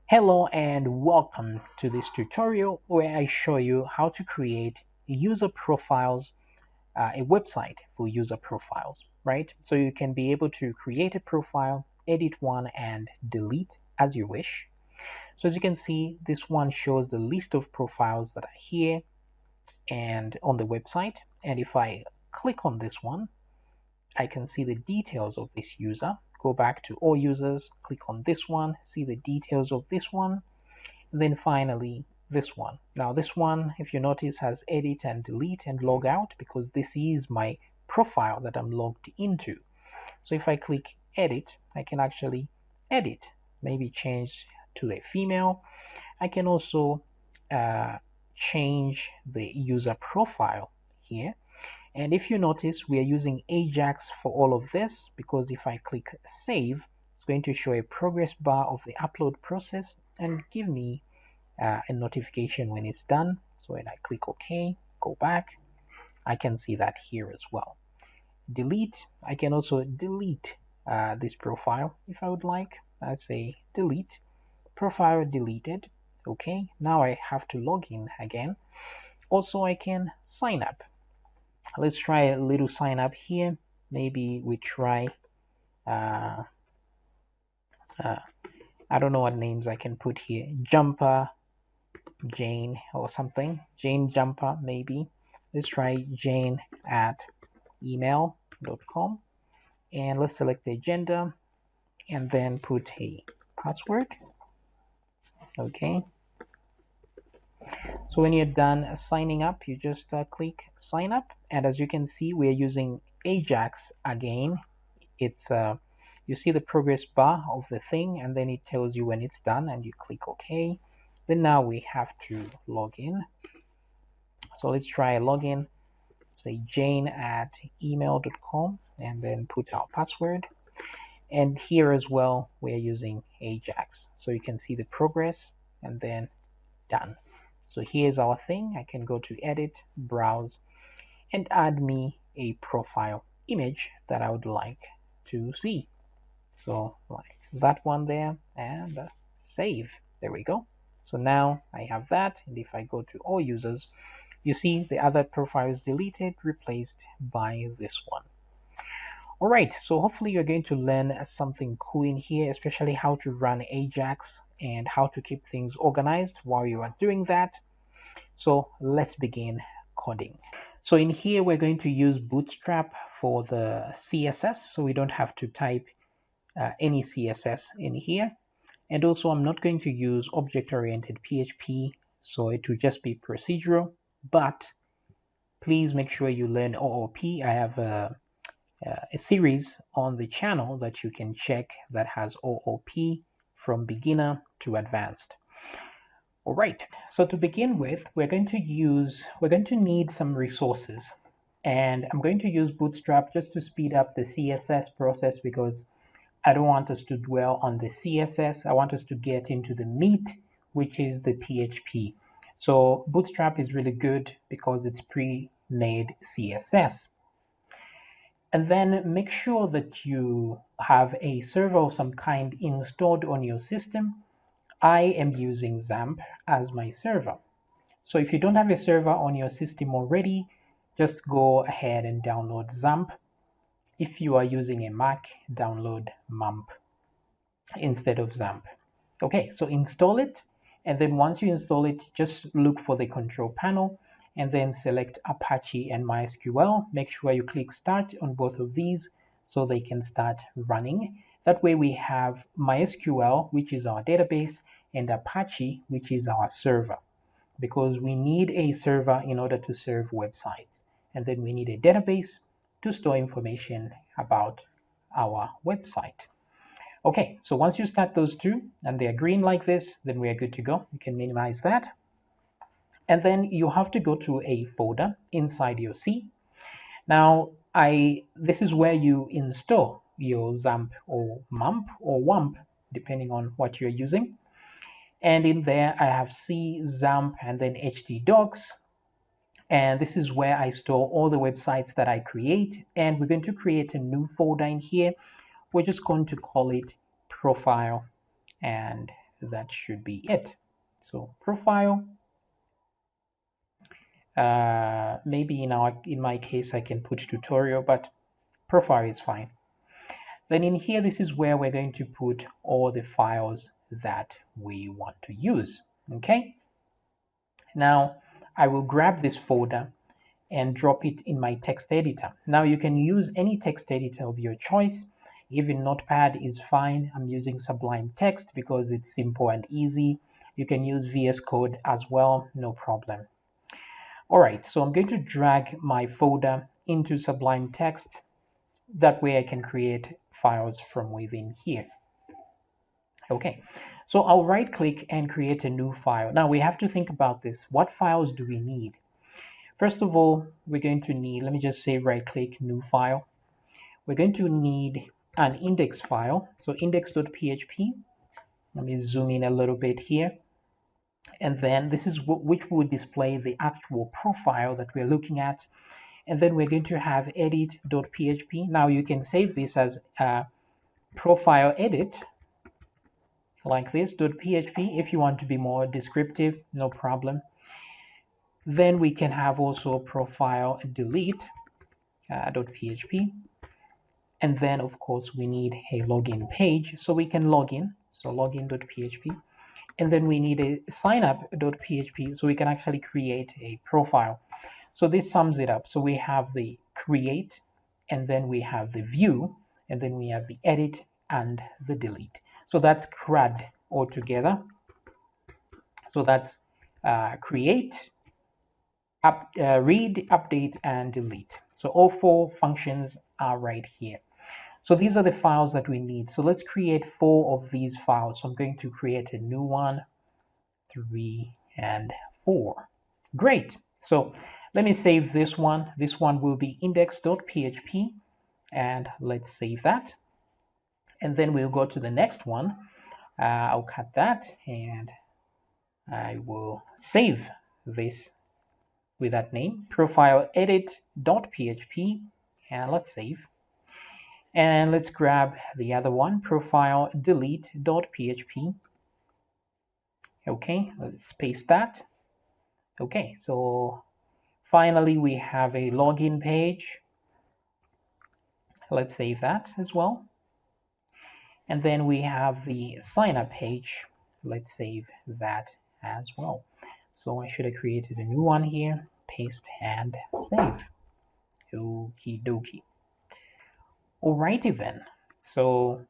Hello and welcome to this tutorial where I show you how to create user profiles, a website for user profiles, right? So you can be able to create a profile, edit one, and delete as you wish. So as you can see, this one shows the list of profiles that are here and on the website. And if I click on this one, I can see the details of this user. Go back to all users, click on this one, see the details of this one. Then finally, this one. Now this one, if you notice, has edit and delete and log out because this is my profile that I'm logged into. So if I click edit, I can actually edit, maybe change to a female. I can also change the user profile here. And if you notice, we are using AJAX for all of this because if I click save, it's going to show a progress bar of the upload process and give me a notification when it's done. So when I click OK, go back, I can see that here as well. Delete, I can also delete this profile if I would like. I say delete, profile deleted. Okay, now I have to log in again. Also, I can sign up. Let's try a little sign up here. Maybe we try, I don't know what names I can put here. Jumper, Jane or something. Jane Jumper, maybe. Let's try Jane at email.com. And let's select the gender and then put a password. Okay. So when you're done signing up, you just click sign up. And as you can see, we're using AJAX again. It's you see the progress bar of the thing, and then it tells you when it's done, and you click OK. Then now we have to log in. So let's try a login. Say Jane at email.com, and then put our password. And here as well, we're using AJAX. So you can see the progress, and then done. So here's our thing. I can go to edit, browse, and add me a profile image that I would like to see. So like that one there, and save. There we go. So now I have that, and if I go to all users, you see the other profile is deleted, replaced by this one. All right, so hopefully you're going to learn something cool in here, especially how to run AJAX and how to keep things organized while you are doing that. So let's begin coding. So in here, we're going to use Bootstrap for the CSS, so we don't have to type any CSS in here. And also, I'm not going to use object-oriented PHP, so it will just be procedural. But please make sure you learn OOP. I have a series on the channel that you can check that has OOP from beginner to advanced. All right, so to begin with, we're going to need some resources. And I'm going to use Bootstrap just to speed up the CSS process because I don't want us to dwell on the CSS. I want us to get into the meat, which is the PHP. So Bootstrap is really good because it's pre-made CSS. And then make sure that you have a server of some kind installed on your system. I am using XAMPP as my server. So if you don't have a server on your system already, just go ahead and download XAMPP. If you are using a Mac, download MAMP instead of XAMPP. Okay, so install it. And then once you install it, just look for the control panel and then select Apache and MySQL. Make sure you click start on both of these so they can start running. That way we have MySQL, which is our database, and Apache, which is our server, because we need a server in order to serve websites. And then we need a database to store information about our website. Okay, so once you start those two and they are green like this, then we are good to go. You can minimize that. And then you have to go to a folder inside your C. Now, this is where you install your XAMPP or MAMP or WAMP, depending on what you're using. And in there, I have C, XAMPP, and then htdocs. And this is where I store all the websites that I create. And we're going to create a new folder in here. We're just going to call it profile and that should be it. So profile, maybe in my case I can put tutorial, but profile is fine. Then in here, this is where we're going to put all the files that we want to use. Okay, now I will grab this folder and drop it in my text editor. Now you can use any text editor of your choice. Even Notepad is fine. I'm using Sublime Text because it's simple and easy. You can use VS Code as well, no problem. All right, so I'm going to drag my folder into Sublime Text. That way I can create files from within here. Okay, so I'll right click and create a new file. Now we have to think about this. What files do we need? First of all, we're going to need, let me just say right click, new file. We're going to need an index file. So index.php. Let me zoom in a little bit here. And then this is which will display the actual profile that we're looking at. And then we're going to have edit.php. Now you can save this as profile edit like this, .php. If you want to be more descriptive, no problem. Then we can have also profile delete .php. And then, of course, we need a login page so we can log in. So login.php. And then we need a signup.php so we can actually create a profile. So this sums it up. So we have the create, and then we have the view, and then we have the edit and the delete. So that's CRUD altogether. So that's create, read, update, and delete. So all four functions are right here. So these are the files that we need. So let's create 4 of these files. So I'm going to create a new one, 3 and 4. Great. So let me save this one. This one will be index.php, and let's save that. And then we'll go to the next one. I'll cut that and I will save this with that name, profile edit.php, and let's save. And let's grab the other one, profile delete.php. Okay, let's paste that. Okay, so finally we have a login page. Let's save that as well. And then we have the sign up page. Let's save that as well. So I should have created a new one here, paste and save. Okie dokie. Alrighty then. So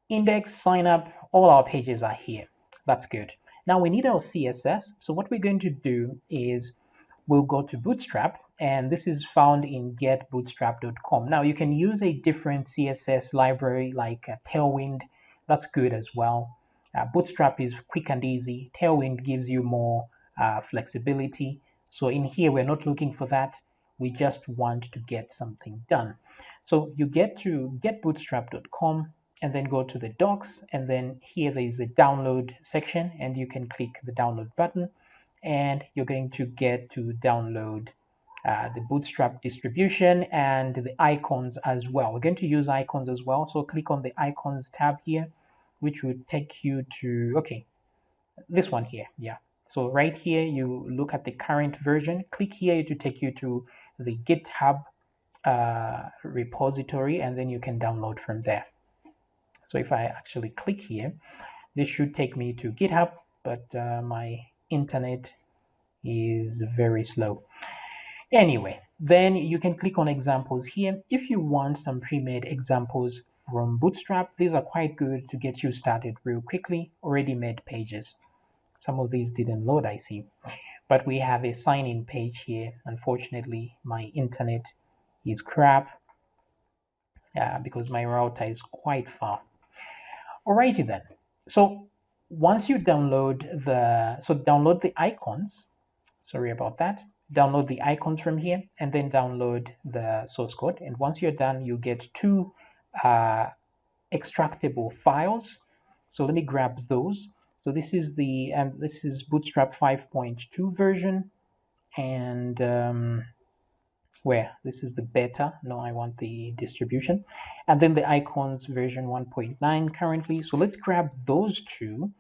index, sign up, all our pages are here. That's good. Now we need our CSS. So what we're going to do is we'll go to Bootstrap, and this is found in getbootstrap.com. Now you can use a different CSS library like Tailwind. That's good as well. Bootstrap is quick and easy. Tailwind gives you more flexibility. So in here, we're not looking for that. We just want to get something done. So you get to getbootstrap.com and then go to the docs, and then here there is a download section, and you can click the download button, and you're going to get to download the Bootstrap distribution and the icons as well. We're going to use icons as well, so click on the icons tab here, which would take you to, okay, this one here, yeah. So right here, you look at the current version, click here to take you to the GitHub repository, and then you can download from there. So if I actually click here, this should take me to GitHub, but my internet is very slow. Anyway, then you can click on examples here. If you want some pre-made examples from Bootstrap, these are quite good to get you started real quickly, already made pages. Some of these didn't load, I see. But we have a sign-in page here. Unfortunately, my internet is crap because my router is quite far. Alrighty then. So once you download the icons, sorry about that, download the icons from here, and then download the source code. And once you're done, you get 2 extractable files. So let me grab those. So this is the this is Bootstrap 5.2 version, and where this is the beta. No, I want the distribution, and then the icons version 1.9 currently. So let's grab those 2,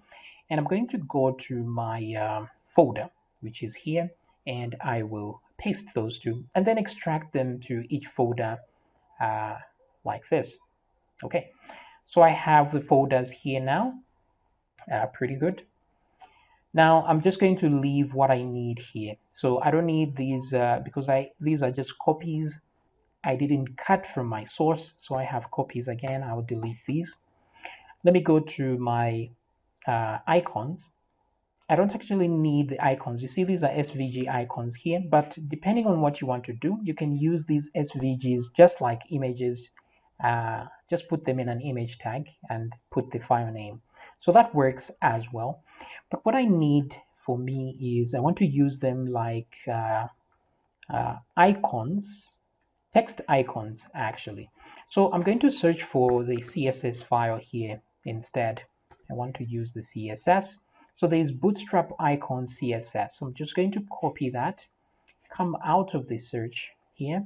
and I'm going to go to my folder, which is here, and I will paste those two and then extract them to each folder like this. Okay, so I have the folders here now. Pretty good. Now I'm just going to leave what I need here. So I don't need these because these are just copies. I didn't cut from my source, so I have copies again. I'll delete these. Let me go to my icons. I don't actually need the icons. You see, these are SVG icons here, but depending on what you want to do, you can use these SVGs just like images. Just put them in an image tag and put the file name. So that works as well. But what I need for me is I want to use them like icons, text icons actually. So I'm going to search for the CSS file here instead. I want to use the CSS. So there's Bootstrap icon CSS. So I'm just going to copy that, come out of the search here.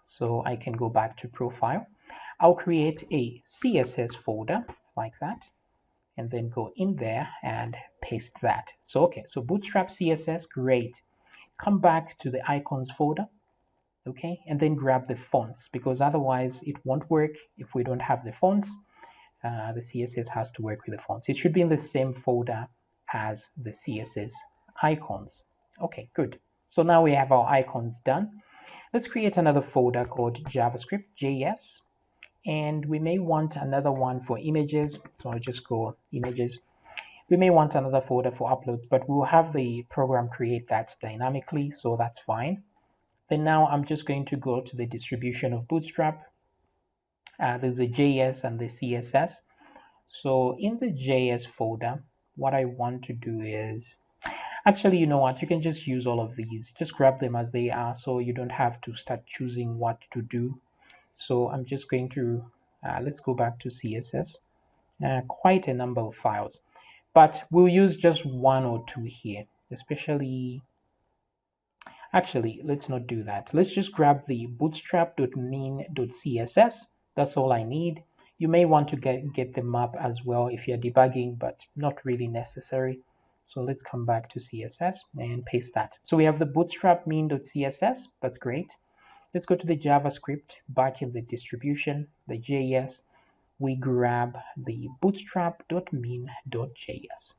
So I can go back to profile. I'll create a CSS folder like that, and then go in there and paste that. So, okay, so Bootstrap CSS, great. Come back to the icons folder, okay, and then grab the fonts, because otherwise it won't work if we don't have the fonts. The CSS has to work with the fonts. It should be in the same folder as the CSS icons. Okay, good. So now we have our icons done. Let's create another folder called JavaScript JS, and we may want another one for images. So I'll just go images. We may want another folder for uploads, but we'll have the program create that dynamically, so that's fine. Then now I'm just going to go to the distribution of Bootstrap. There's a JS and the CSS. So in the JS folder, what I want to do is, actually, you know what, you can just use all of these. Just grab them as they are, so you don't have to start choosing what to do. So I'm just going to, let's go back to CSS. Quite a number of files, but we'll use just one or two here, especially, actually, let's not do that. Let's just grab the bootstrap.min.css. That's all I need. You may want to get them up as well if you're debugging, but not really necessary. So let's come back to CSS and paste that. So we have the bootstrap min.css. That's great. Let's go to the JavaScript back in the distribution, the JS. We grab the bootstrap.min.js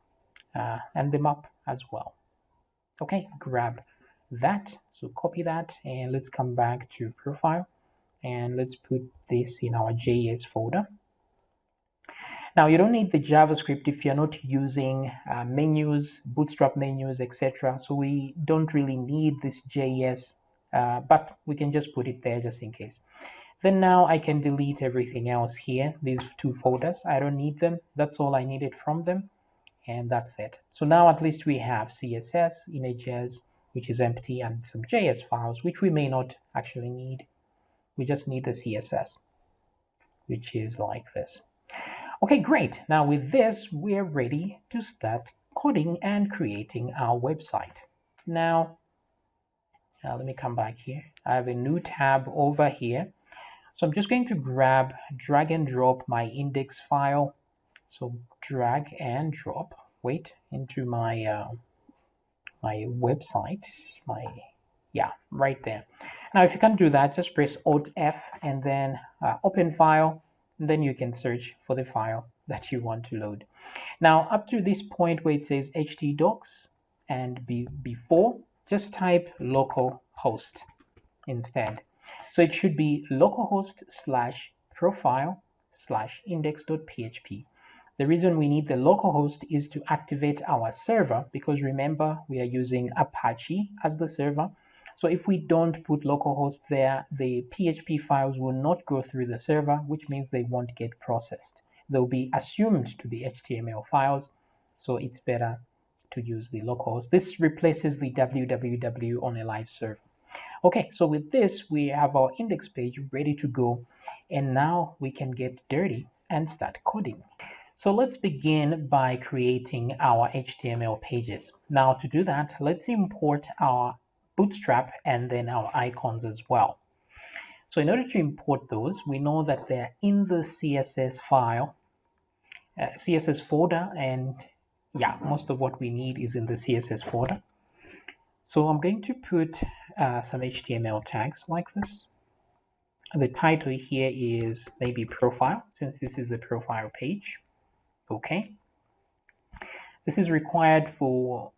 and them up as well. Okay, grab that. So copy that, and let's come back to profile, and let's put this in our JS folder. Now, you don't need the JavaScript if you're not using menus, Bootstrap menus, etc. So we don't really need this JS, but we can just put it there just in case. Then now I can delete everything else here, these two folders. I don't need them. That's all I needed from them, and that's it. So now at least we have CSS, images, which is empty, and some JS files, which we may not actually need. We just need the CSS, which is like this. Okay, great. Now with this, we're ready to start coding and creating our website. Now, let me come back here. I have a new tab over here. So I'm just going to drag and drop my index file. So drag and drop, into my my website, right there. Now, if you can't do that, just press Alt F and then open file, and then you can search for the file that you want to load. Now, up to this point where it says htdocs and before, just type localhost instead. So it should be localhost/profile/index.php. The reason we need the localhost is to activate our server, because remember, we are using Apache as the server. So if we don't put localhost there, the PHP files will not go through the server, which means they won't get processed. They'll be assumed to be HTML files, so it's better to use the localhost. This replaces the www on a live server. Okay, so with this, we have our index page ready to go, and now we can get dirty and start coding. So let's begin by creating our HTML pages. Now to do that, let's import our Bootstrap and then our icons as well. So in order to import those, we know that they're in the CSS file, CSS folder, and yeah, most of what we need is in the CSS folder. So I'm going to put some HTML tags like this. The title here is maybe profile, since this is a profile page. Okay. This is required for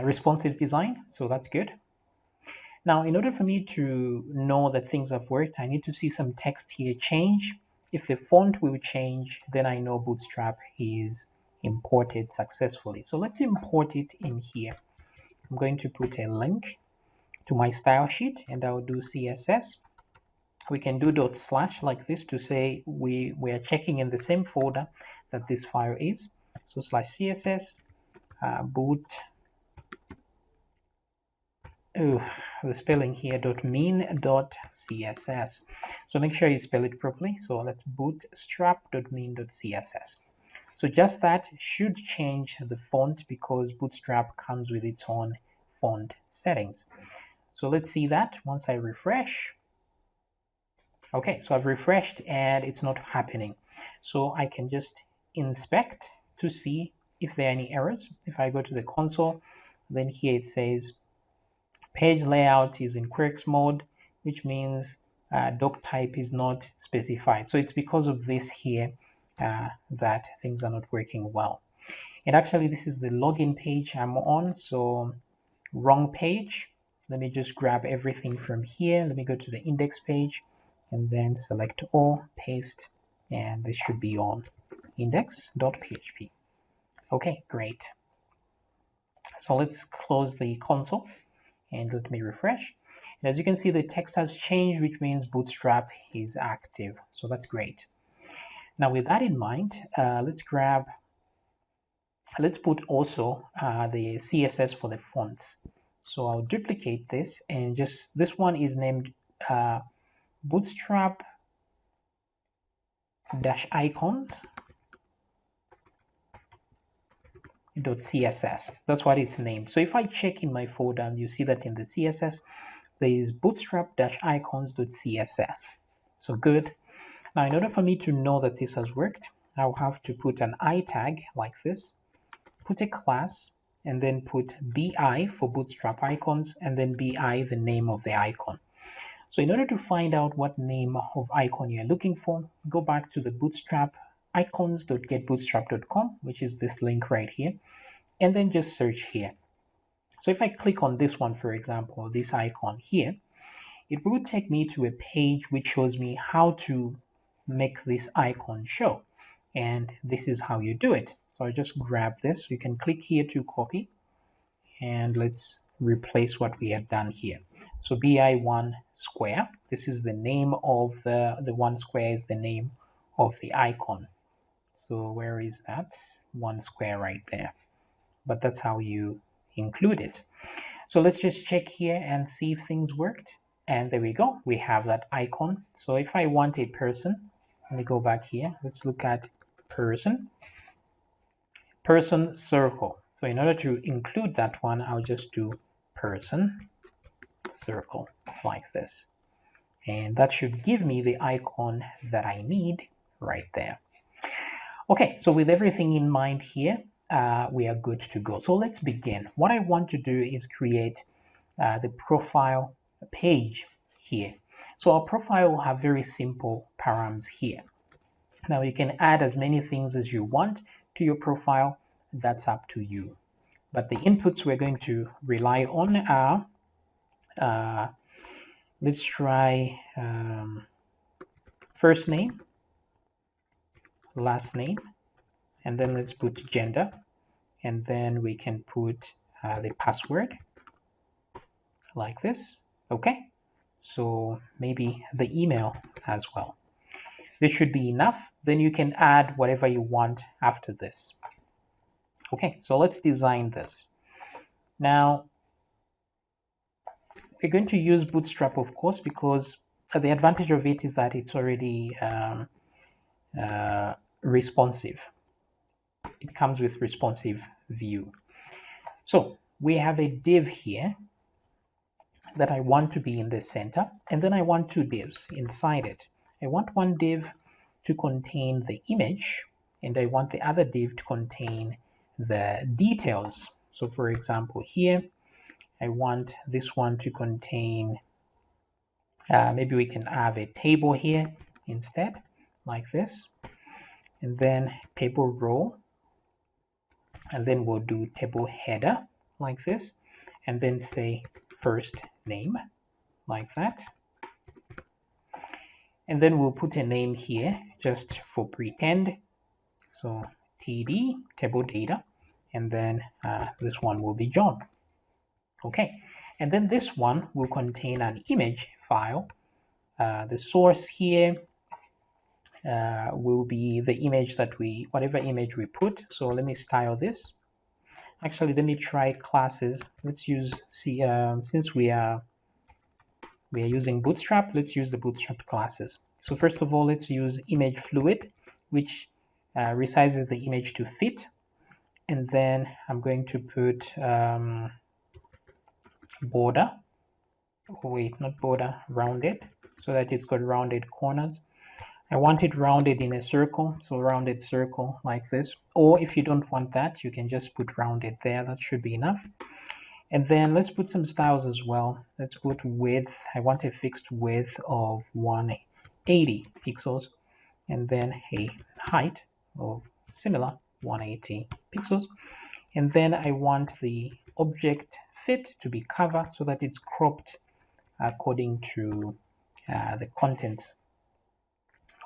responsive design, so that's good. Now, in order for me to know that things have worked, I need to see some text here change. If the font will change, then I know Bootstrap is imported successfully. So let's import it in here. I'm going to put a link to my style sheet, and I'll do CSS. We can do / like this to say we are checking in the same folder that this file is. So /CSS boot. The spelling here .mean.css. So make sure you spell it properly. So let's bootstrap.mean.css. So just that should change the font because Bootstrap comes with its own font settings. So let's see that once I refresh. Okay, so I've refreshed and it's not happening. So I can just inspect to see if there are any errors. If I go to the console, then here it says page layout is in quirks mode, which means doc type is not specified. So it's because of this here that things are not working well. And actually, this is the login page I'm on, so wrong page. Let me just grab everything from here. Let me go to the index page and then select all, paste, and this should be on index.php. Okay, great. So let's close the console. And let me refresh. And as you can see, the text has changed, which means Bootstrap is active. So that's great. Now, with that in mind, let's put also the CSS for the fonts. So I'll duplicate this, and just this one is named Bootstrap -icons .css. That's what it's named. So if I check in my folder, you see that in the CSS, there is bootstrap-icons.css. So good. Now, in order for me to know that this has worked, I'll have to put an I tag like this, put a class, and then put BI for Bootstrap icons, and then BI, the name of the icon. So in order to find out what name of icon you're looking for, go back to the Bootstrap icons.getbootstrap.com, which is this link right here, and then just search here. So if I click on this one, for example, this icon here, it will take me to a page which shows me how to make this icon show. And this is how you do it. So I just grab this. You can click here to copy. And let's replace what we have done here. So BI1 square. This is the name of the one square is the name of the icon. So where is that? One square right there. But that's how you include it. So let's just check here and see if things worked. And there we go. We have that icon. So if I want a person, let me go back here. Let's look at person circle. So in order to include that one, I'll just do person circle like this. And that should give me the icon that I need right there. Okay, so with everything in mind here, we are good to go. So let's begin. What I want to do is create the profile page here. So our profile will have very simple params here. Now you can add as many things as you want to your profile. That's up to you. But the inputs we're going to rely on are, let's try first name, last name, and then let's put gender, and then we can put the password like this. Okay, so maybe the email as well. This should be enough. Then you can add whatever you want after this. Okay, so let's design this. Now, we're going to use Bootstrap, of course, because the advantage of it is that it's already responsive. It comes with responsive view. So we have a div here that I want to be in the center, and then I want two divs inside it. I want one div to contain the image, and I want the other div to contain the details. So for example, here, I want this one to contain, maybe we can have a table here instead, like this, and then table row, and then we'll do table header like this, and then say first name like that. And then we'll put a name here just for pretend. So td table data, and then this one will be John. Okay, and then this one will contain an image file. The source here will be the image that whatever image we put. So let me style this. Actually, let me try classes. Let's use since we are using Bootstrap, let's use the Bootstrap classes. So first of all, let's use image fluid, which resizes the image to fit. And then I'm going to put border. Oh, wait, not border, rounded, so that it's got rounded corners. I want it rounded in a circle, so rounded circle like this. Or if you don't want that, you can just put rounded there. That should be enough. And then let's put some styles as well. Let's put width. I want a fixed width of 180 pixels, and then a height of similar 180 pixels. And then I want the object fit to be cover so that it's cropped according to the contents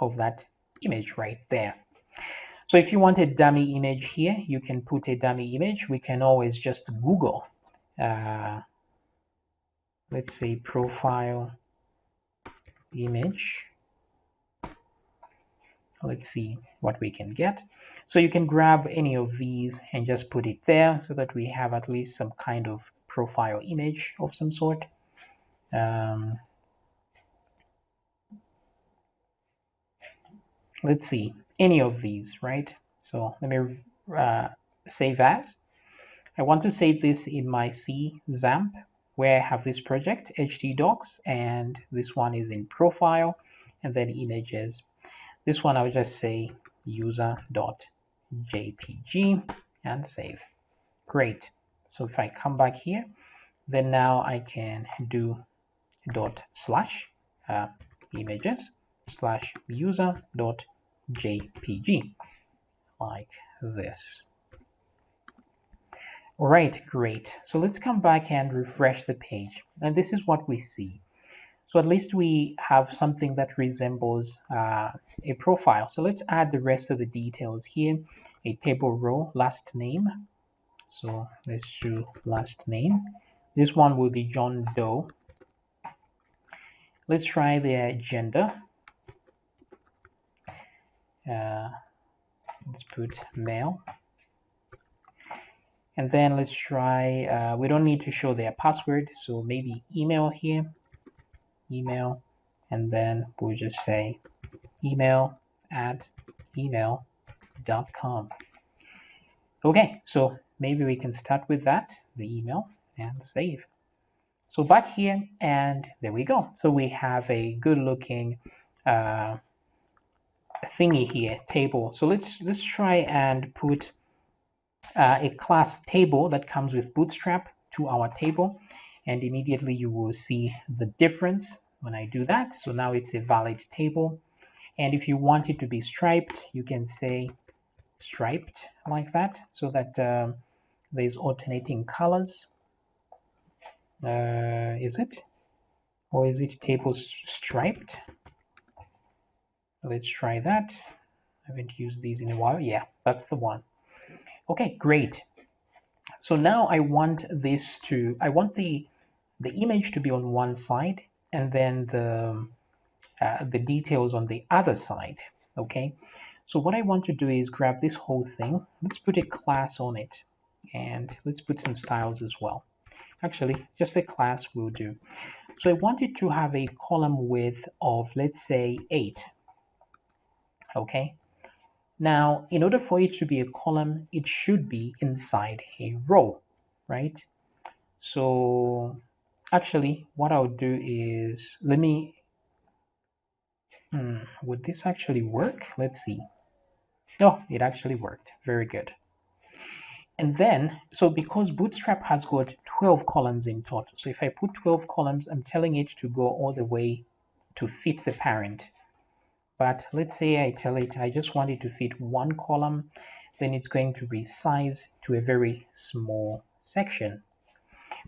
of that image right there. So if you want a dummy image here, you can put a dummy image. We can always just Google let's say profile image. Let's see what we can get. So you can grab any of these and just put it there so that we have at least some kind of profile image of some sort. Let's see, any of these, right? So let me save as. I want to save this in my C XAMPP, where I have this project, htdocs, and this one is in profile, and then images. This one I'll just say user.jpg and save. Great. So if I come back here, then now I can do /images/user.jpg like this. All right, great. So let's come back and refresh the page. And this is what we see. So at least we have something that resembles a profile. So let's add the rest of the details here. A table row, last name. So let's do last name. This one will be John Doe. Let's try the gender. Let's put male. And then let's try, we don't need to show their password, so maybe email here, email, and then we'll just say email@email.com. Okay, so maybe we can start with that, the email, and save. So back here, and there we go. So we have a good looking thingy here, table. So let's try and put a class table that comes with Bootstrap to our table, and immediately you will see the difference when I do that. So now it's a valid table, and if you want it to be striped, you can say striped like that, so that there's alternating colors. Is it? Or is it table striped? Let's try that. I haven't used these in a while. Yeah, that's the one. Okay, great. So now I want this to, I want the image to be on one side, and then the details on the other side. Okay, so what I want to do is grab this whole thing. Let's put a class on it, and let's put some styles as well. Actually, just a class will do. So I want it to have a column width of, let's say, 8. Okay. Now, in order for it to be a column, it should be inside a row, right? So actually, what I'll do is, let me, would this actually work? Let's see. Oh, it actually worked. Very good. And then, so because Bootstrap has got 12 columns in total, so if I put 12 columns, I'm telling it to go all the way to fit the parent. But let's say I tell it I just want it to fit one column, then it's going to resize to a very small section.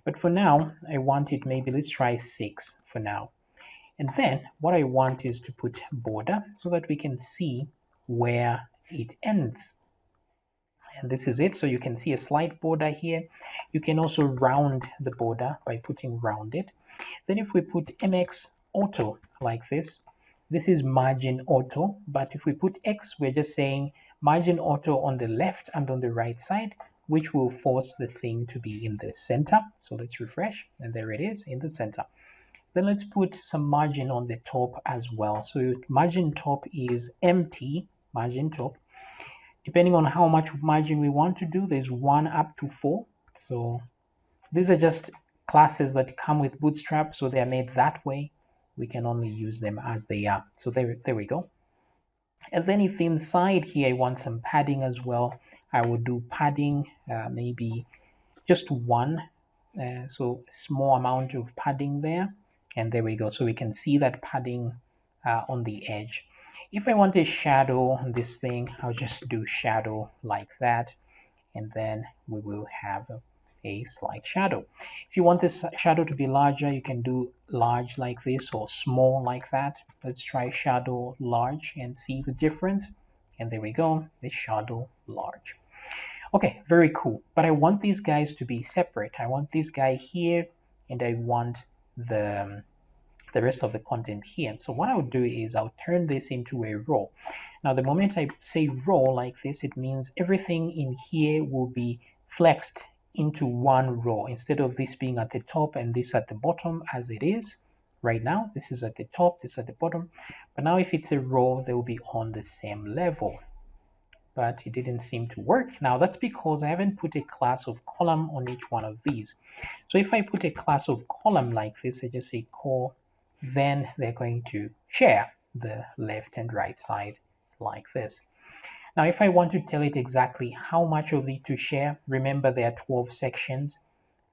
But for now, I want it, maybe let's try 6 for now. And then what I want is to put border so that we can see where it ends. And this is it. So you can see a slight border here. You can also round the border by putting rounded. Then if we put MX auto like this is margin auto. But if we put X, we're just saying margin auto on the left and on the right side, which will force the thing to be in the center. So let's refresh, and there it is in the center. Then let's put some margin on the top as well. So margin top is empty, margin top. Depending on how much margin we want to do, there's 1 up to 4. So these are just classes that come with Bootstrap, so they're made that way. We can only use them as they are. So there we go. And then if inside here I want some padding as well, I will do padding, maybe just 1. So small amount of padding there. And there we go. So we can see that padding on the edge. If I want a shadow on this thing, I'll just do shadow like that. And then we will have a slight shadow. If you want this shadow to be larger, you can do large like this or small like that. Let's try shadow large and see the difference. And there we go, the shadow large. Okay, very cool. But I want these guys to be separate. I want this guy here, and I want the rest of the content here. So what I'll do is I'll turn this into a row. Now, the moment I say row like this, it means everything in here will be flexed into one row instead of this being at the top and this at the bottom as it is right now. This is at the top, this at the bottom. But now if it's a row, they will be on the same level. But it didn't seem to work. Now that's because I haven't put a class of column on each one of these. So if I put a class of column like this, I just say call, then they're going to share the left and right side like this. Now if I want to tell it exactly how much of it to share, remember there are 12 sections.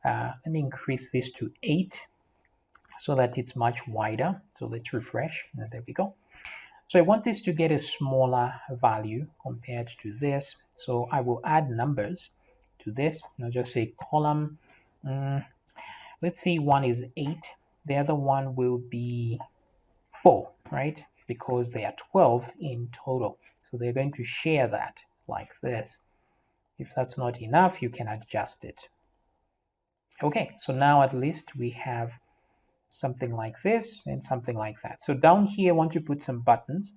Let me increase this to 8 so that it's much wider. So let's refresh, and there we go. So I want this to get a smaller value compared to this. So I will add numbers to this. I'll just say column. Let's say one is 8. The other one will be 4, right? Because they are 12 in total. So they're going to share that like this. If that's not enough, you can adjust it. Okay, so now at least we have something like this and something like that. So down here, I want to put some buttons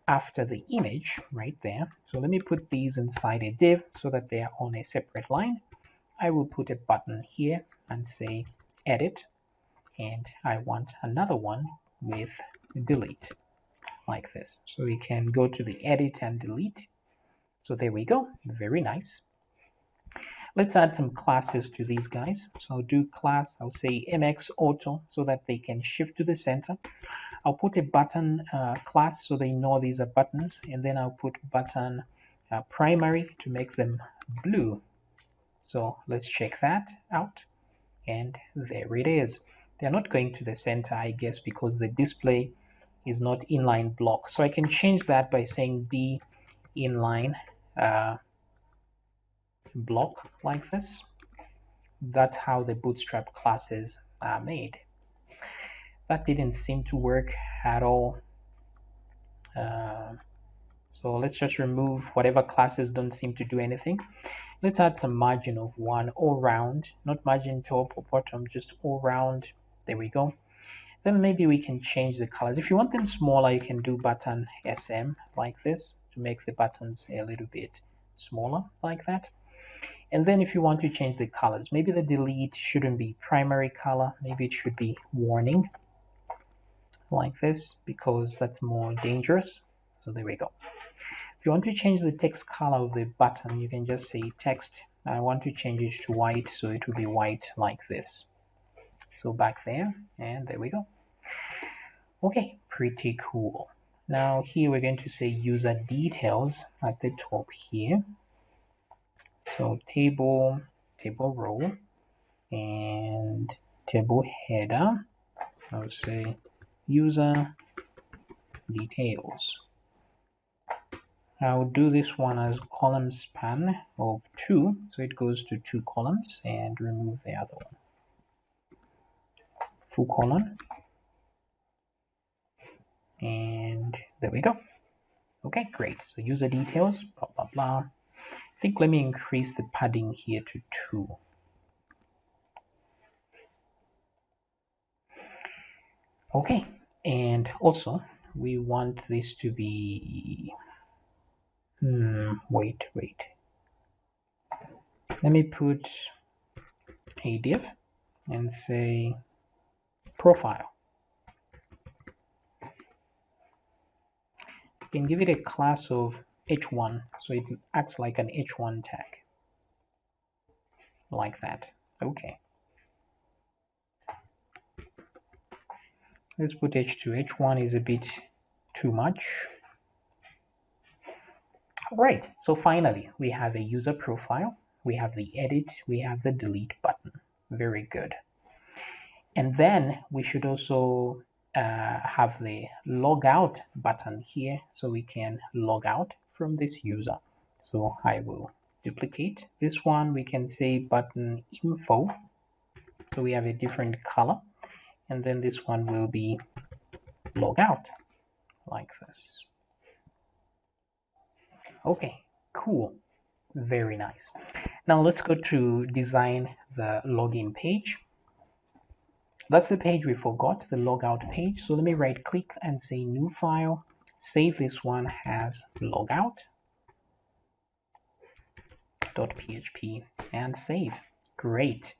after the image right there. So let me put these inside a div so that they are on a separate line. I will put a button here and say edit, and I want another one with delete like this. So we can go to the edit and delete. So there we go, very nice. Let's add some classes to these guys. So I'll do class, I'll say MX auto so that they can shift to the center. I'll put a button class so they know these are buttons, and then I'll put button primary to make them blue. So let's check that out, and there it is. They're not going to the center, I guess, because the display is not inline block. So I can change that by saying D inline block like this. That's how the Bootstrap classes are made. That didn't seem to work at all. So let's just remove whatever classes don't seem to do anything. Let's add some margin of 1 all round, not margin top or bottom, just all round. There we go. Then maybe we can change the colors. If you want them smaller, you can do button SM like this to make the buttons a little bit smaller like that. And then if you want to change the colors, maybe the delete shouldn't be primary color, maybe it should be warning like this, because that's more dangerous. So there we go. If you want to change the text color of the button, you can just say text. I want to change it to white, so it will be white like this. So back there, and there we go. Okay, pretty cool. Now here we're going to say user details at the top here. So table row, and table header, I'll say user details. I'll do this one as column span of 2, so it goes to 2 columns, and remove the other one. Full colon, and there we go. Okay, great. So user details, blah blah blah. I think let me increase the padding here to 2. Okay, and also we want this to be wait. Let me put a div and say profile. You can give it a class of h1, so it acts like an h1 tag, like that. Okay. Let's put h2. h1 is a bit too much. Right, so finally we have a user profile, we have the edit, we have the delete button. Very good. And then we should also have the logout button here, so we can log out from this user. So I will duplicate this one. We can say button info, so we have a different color, and then this one will be logout, like this. Okay, cool, very nice. Now let's go to design the login page. That's the page we forgot, the logout page. So let me right click and say new file, save this one as logout.php and save. Great.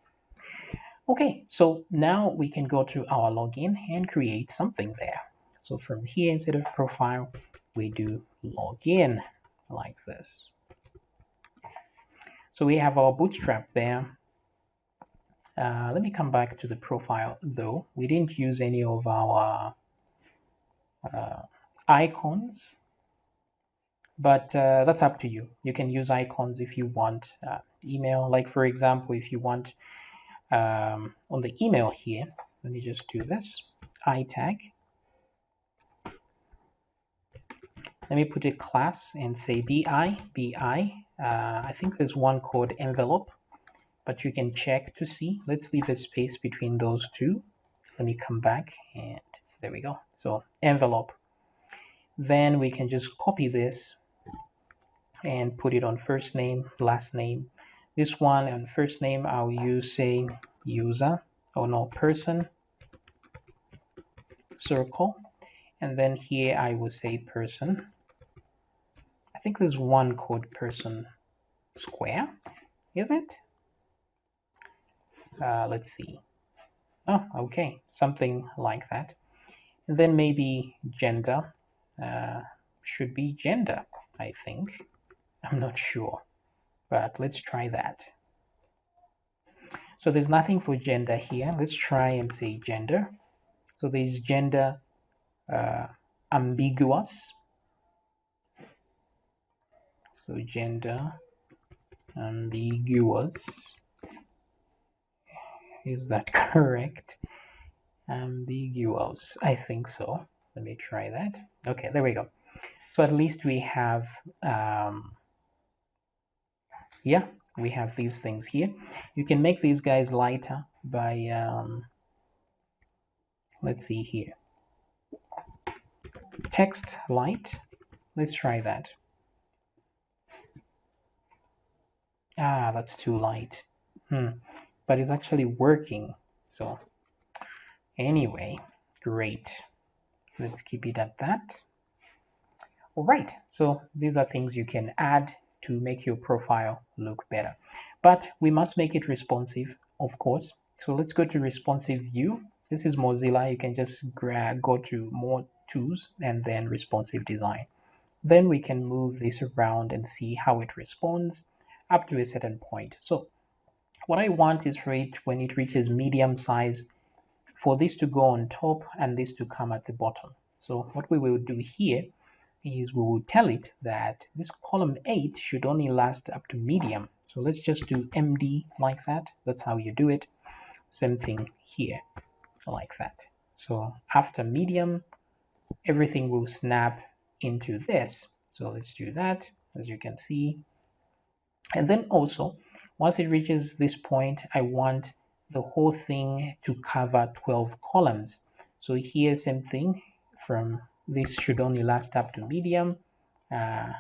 Okay, so now we can go to our login and create something there. So from here, instead of profile, we do login like this. So we have our Bootstrap there. Let me come back to the profile though. We didn't use any of our icons, but that's up to you. You can use icons if you want. Email, like for example, if you want on the email here, let me just do this, I tag. Let me put a class and say bi. I think there's one called envelope, but you can check to see. Let's leave a space between those two. Let me come back, and there we go. So envelope. Then we can just copy this and put it on first name, last name. This one on first name, I'll use say user, or no, person, circle. And then here I will say person. I think there's one called person square, is it? Let's see. Oh, okay, something like that. And then maybe gender, should be gender, I think. I'm not sure, but let's try that. So there's nothing for gender here. Let's try and say gender. So there's gender ambiguous. So gender ambiguous. Is that correct? Ambiguous, I think so. Let me try that. Okay, there we go. So at least we have yeah, we have these things here. You can make these guys lighter by let's see here, text light. Let's try that. That's too light. But it's actually working. So anyway, great. Let's keep it at that. All right, so these are things you can add to make your profile look better, but we must make it responsive, of course. So let's go to responsive view. This is Mozilla. You can just go to more tools and then responsive design. Then we can move this around and see how it responds up to a certain point. So what I want is for it, when it reaches medium size, for this to go on top and this to come at the bottom. So what we will do here is we will tell it that this column 8 should only last up to medium. So let's just do MD like that. That's how you do it. Same thing here, like that. So after medium, everything will snap into this. So let's do that, as you can see. And then also, once it reaches this point, I want the whole thing to cover 12 columns. So here, same thing, from this should only last up to medium. Then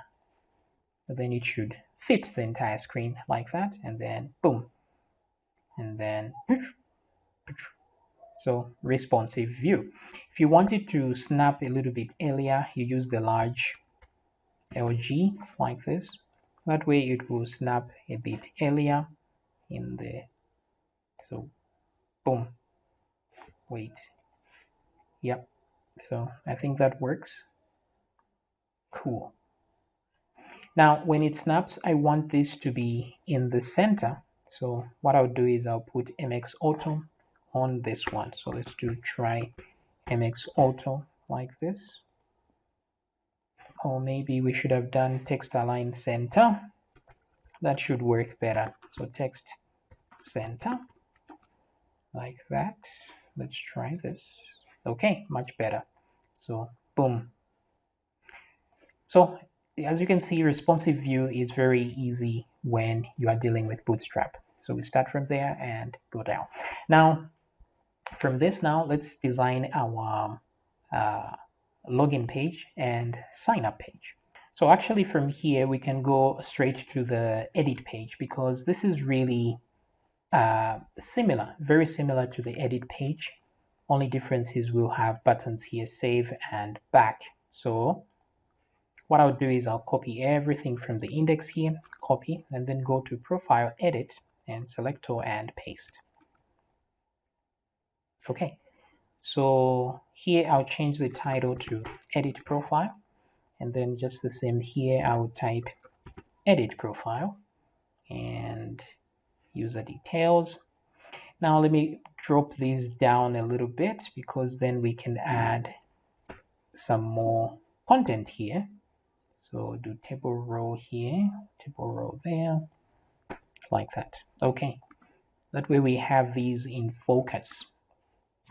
it should fit the entire screen like that, and then boom, and then so responsive view. If you wanted to snap a little bit earlier, you use the large LG like this. That way it will snap a bit earlier in the, so boom, wait, yep. So I think that works. Cool. Now when it snaps, I want this to be in the center. So what I'll do is I'll put MX Auto on this one. So let's try MX Auto like this. Or maybe we should have done text align center. That should work better. So text center like that. Let's try this. Okay, much better. So boom. So as you can see, responsive view is very easy when you are dealing with Bootstrap. So we start from there and go down. Now from this, now let's design our login page and sign up page. So actually from here we can go straight to the edit page, because this is really similar, very similar to the edit page. Only difference is we'll have buttons here, save and back. So what I'll do is I'll copy everything from the index here, copy, and then go to profile, edit, and selector and paste. Okay, so here I'll change the title to edit profile, and then just the same here, I will type edit profile and user details. Now let me drop these down a little bit, because then we can add some more content here. So do table row here, table row there, like that. Okay, that way we have these in focus.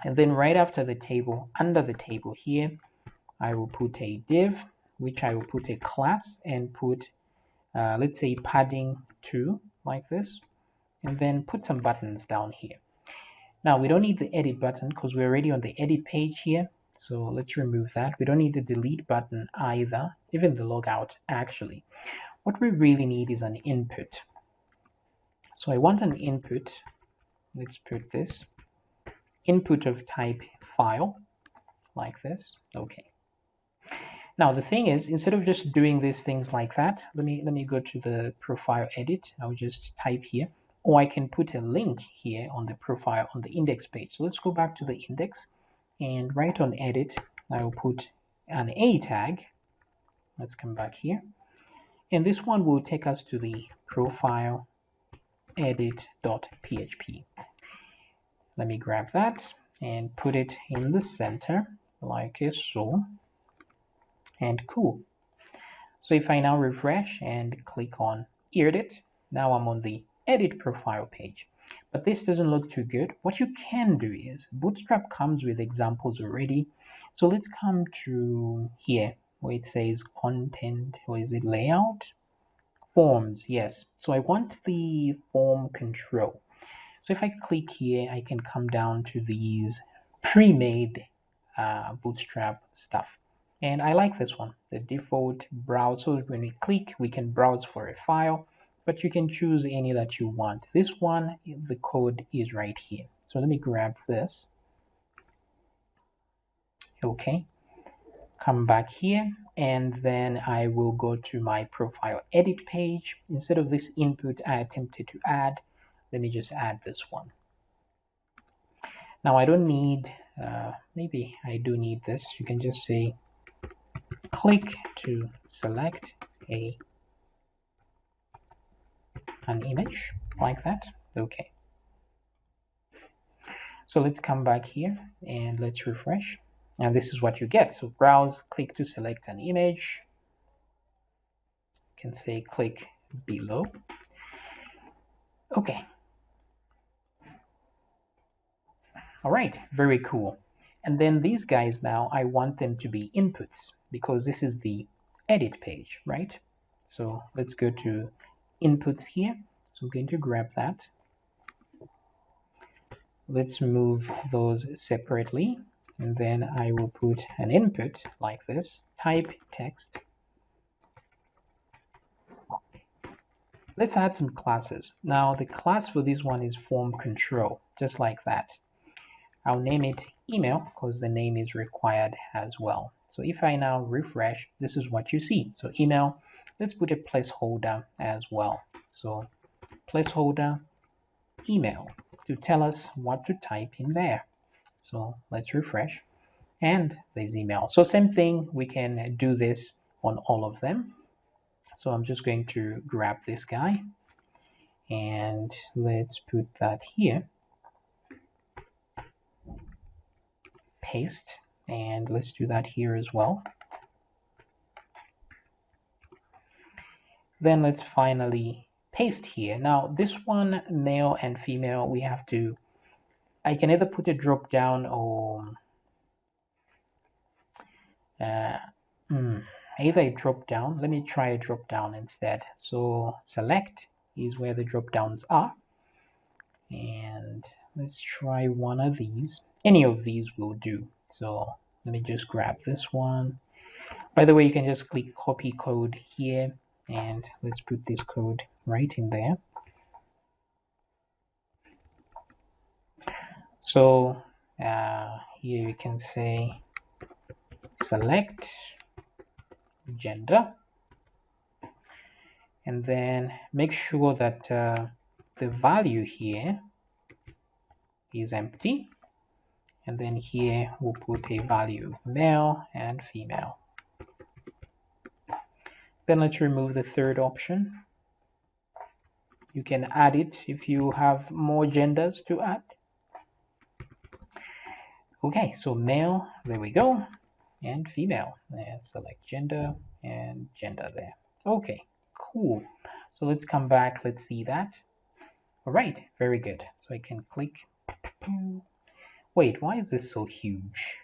And then right after the table, under the table here, I will put a div, which I will put a class and put, let's say, padding 2, like this, and then put some buttons down here. Now we don't need the edit button because we're already on the edit page here. So let's remove that. We don't need the delete button either, even the logout actually. What we really need is an input. So I want an input. Let's put this input of type file, like this. Okay. Now the thing is, instead of just doing these things like that, let me go to the profile edit. I'll just type here, or I can put a link here on the profile on the index page. So let's go back to the index, and right on edit, I will put an A tag. Let's come back here, and this one will take us to the profile edit.php. Let me grab that and put it in the center like so, and cool. So if I now refresh and click on edit, now I'm on the edit profile page. But this doesn't look too good. What you can do is, Bootstrap comes with examples already. So let's come to here where it says content, or is it layout? Forms, yes. So I want the form control. So if I click here, I can come down to these pre-made Bootstrap stuff. And I like this one, the default browse. So when we click, we can browse for a file, but you can choose any that you want. This one, the code is right here. So let me grab this. Okay, come back here, and then I will go to my profile edit page. Instead of this input I attempted to add, let me just add this one. Now I don't need, maybe I do need this. You can just say click to select an image, like that. Okay. So let's come back here and let's refresh. And this is what you get. So browse, click to select an image. You can say click below. Okay. All right, very cool. And then these guys now, I want them to be inputs because this is the edit page, right? So let's go to inputs here. So I'm going to grab that. Let's move those separately. And then I will put an input like this, type text. Let's add some classes. Now the class for this one is form control, just like that. I'll name it email because the name is required as well. So if I now refresh, this is what you see. So email, let's put a placeholder as well. So placeholder email to tell us what to type in there. So let's refresh and there's email. So same thing, we can do this on all of them. So I'm just going to grab this guy and let's put that here. Paste, and let's do that here as well. Then let's finally paste here. Now this one, male and female, we have to, I can either put a drop down or either a drop down. Let me try a drop down instead. So select is where the drop downs are, and let's try one of these. Any of these will do. So let me just grab this one. By the way, you can just click copy code here, and let's put this code right in there. So here you can say select gender, and then make sure that the value here is empty. And then here we'll put a value of male and female. Then let's remove the third option. You can add it if you have more genders to add. Okay, so male, there we go, and female. And select gender and gender there. Okay, cool. So let's come back, let's see that. All right, very good. So I can click. Wait, why is this so huge?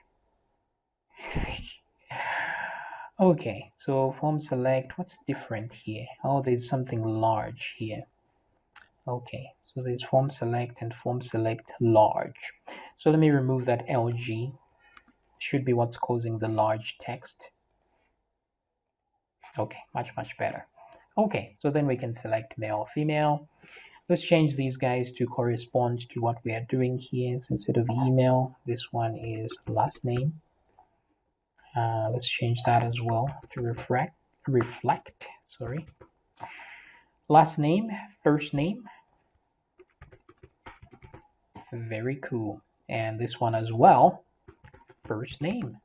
Okay, so form select, what's different here? Oh, there's something large here. Okay, so there's form select and form select large. So let me remove that LG. Should be what's causing the large text. Okay, much better. Okay, so then we can select male, female. Let's change these guys to correspond to what we are doing here. So instead of email, this one is last name. Let's change that as well to reflect. Sorry. Last name, first name. Very cool. And this one as well, first name.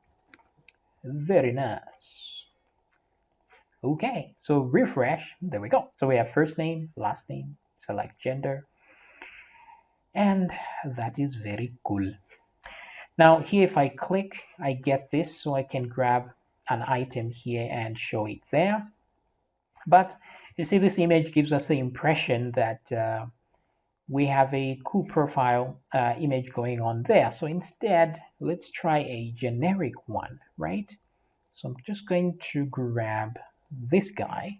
Very nice. Okay, so refresh. There we go. So we have first name, last name, select gender, and that is very cool. Now here, if I click, I get this, so I can grab an item here and show it there. But you see, this image gives us the impression that we have a cool profile image going on there. So instead, let's try a generic one, right? So I'm just going to grab this guy.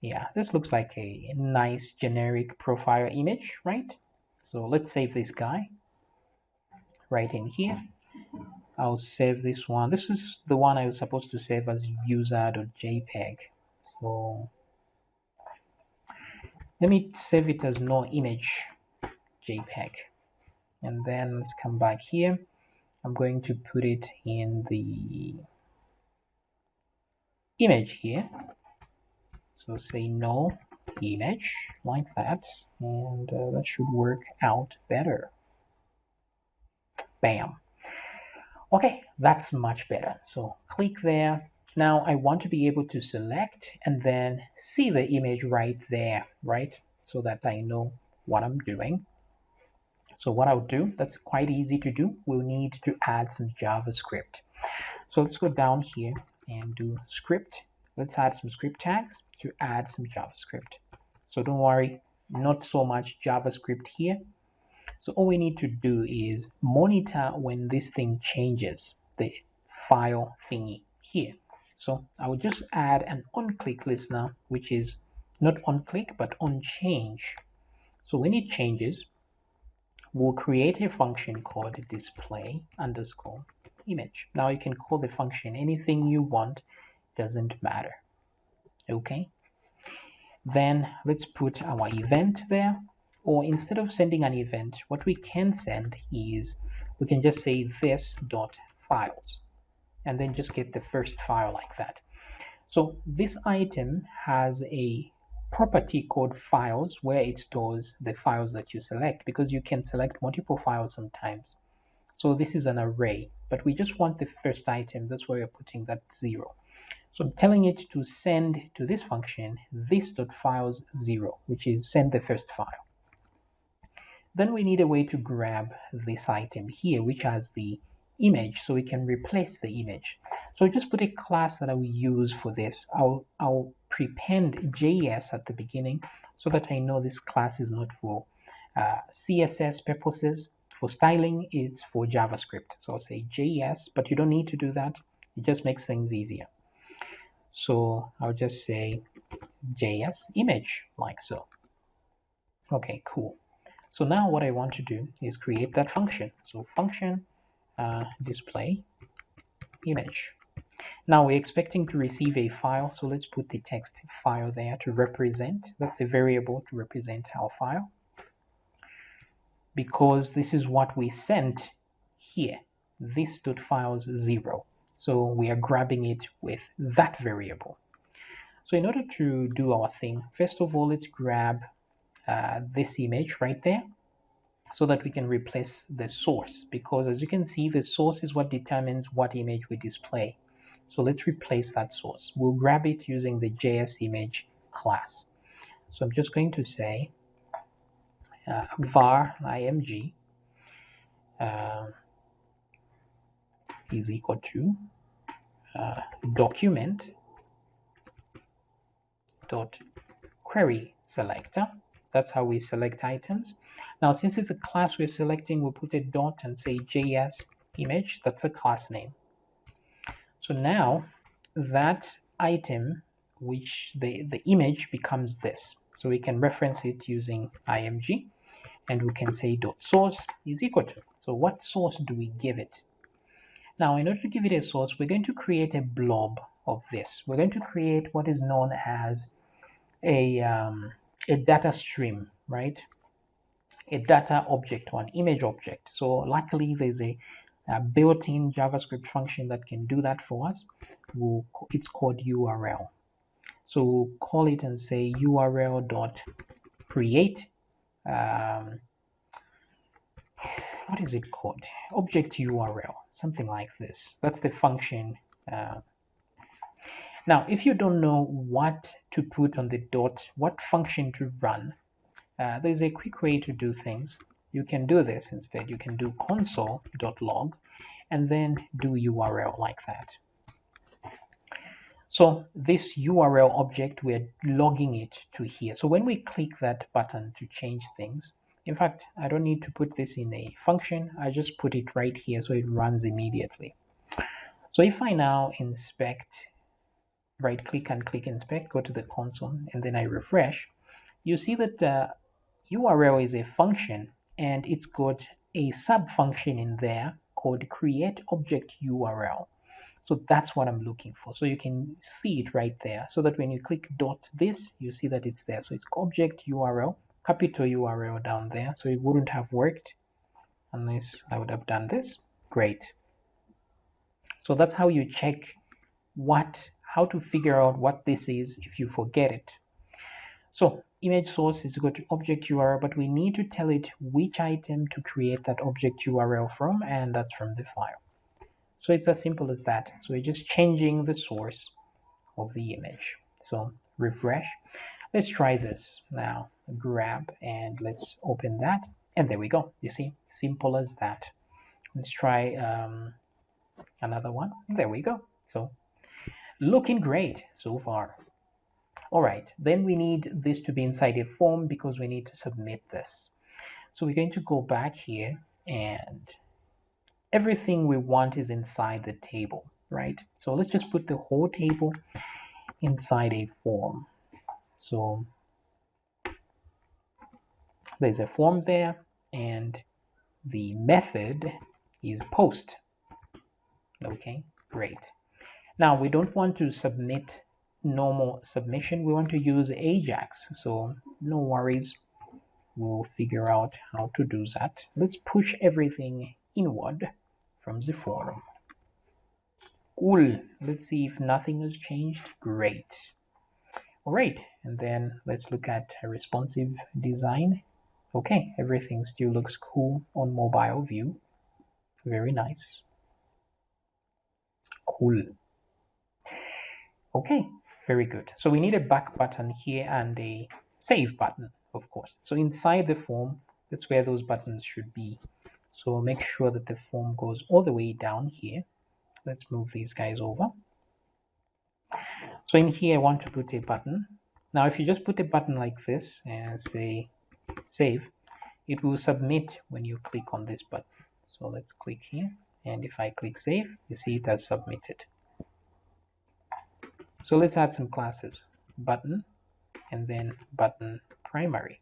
Yeah, this looks like a nice generic profile image, right? So let's save this guy right in here. I'll save this one. This is the one I was supposed to save as user.jpg. So let me save it as no image JPEG. And then let's come back here. I'm going to put it in the image here. So say no image like that, and that should work out better. Bam. Okay, that's much better. So click there. Now I want to be able to select and then see the image right there, right? So that I know what I'm doing. So what I'll do, that's quite easy to do. We'll need to add some JavaScript. So let's go down here and do script. Let's add some script tags to add some JavaScript. So don't worry, not so much JavaScript here. So all we need to do is monitor when this thing changes, the file thingy here. So I will just add an onClick listener, which is not onClick, but onChange. So when it changes, we'll create a function called display underscore image. Now you can call the function anything you want, doesn't matter. Okay. Then let's put our event there. Or instead of sending an event, what we can send is we can just say this.files and then just get the first file like that. So this item has a property called files where it stores the files that you select, because you can select multiple files sometimes. So this is an array, but we just want the first item. That's why we're putting that 0. So I'm telling it to send to this function this.files 0, which is send the first file. Then we need a way to grab this item here, which has the image, so we can replace the image. So just put a class that I will use for this. I'll prepend JS at the beginning so that I know this class is not for CSS purposes. For styling, it's for JavaScript. So I'll say JS, but you don't need to do that. It just makes things easier. So I'll just say JS image, like so. Okay, cool. So now what I want to do is create that function. So function display image. Now we're expecting to receive a file, so let's put the text file there to represent. That's a variable to represent our file, because this is what we sent here, this.files 0. So we are grabbing it with that variable. So in order to do our thing, first of all, let's grab this image right there so that we can replace the source, because as you can see, the source is what determines what image we display. So let's replace that source. We'll grab it using the JS image class. So I'm just going to say var img is equal to document dot query selector. That's how we select items. Now, since it's a class we're selecting, we'll put a dot and say JS image. That's a class name. So now that item, which the image becomes this. So we can reference it using img, and we can say dot source is equal to. So what source do we give it? Now, in order to give it a source, we're going to create a blob of this. We're going to create what is known as a data stream, right? A data object or an image object. So luckily there's a built-in JavaScript function that can do that for us. It's called URL. So we'll call it and say URL.create. What is it called? Object URL, something like this. That's the function. Now, if you don't know what to put on the dot, what function to run, there's a quick way to do things. You can do this instead. You can do console.log and then do URL like that. So this URL object, we're logging it to here. So when we click that button to change things, in fact, I don't need to put this in a function. I just put it right here so it runs immediately. So if I now inspect, right click and click inspect, go to the console, and then I refresh, you see that URL is a function, and it's got a sub function in there called create object URL. So that's what I'm looking for. So you can see it right there, so that when you click dot this, you see that it's there. So it's object URL, capital URL down there. So it wouldn't have worked unless I would have done this. Great. So that's how you check how to figure out what this is if you forget it. So image source is equal to object URL, but we need to tell it which item to create that object URL from, and that's from the file. So it's as simple as that. So we're just changing the source of the image. So refresh. Let's try this now. Grab and let's open that And there we go. You see, simple as that. Let's try another one. There we go. So looking great so far. All right, then we need this to be inside a form because we need to submit this. So we're going to go back here, and everything we want is inside the table, right? So let's just put the whole table inside a form. So there's a form there, and the method is post. Okay, great. Now we don't want to submit normal submission. We want to use AJAX. So no worries. We'll figure out how to do that. Let's push everything inward from the forum. Cool. Let's see if nothing has changed. Great. All right. And then let's look at a responsive design. Okay. Everything still looks cool on mobile view. Very nice. Cool. Okay. Very good. So we need a back button here and a save button, of course. So inside the form, that's where those buttons should be. So make sure that the form goes all the way down here. Let's move these guys over. So in here, I want to put a button. Now, if you just put a button like this and say save, it will submit when you click on this button. So let's click here. And if I click save, you see it has submitted. So let's add some classes. Button, and then button primary.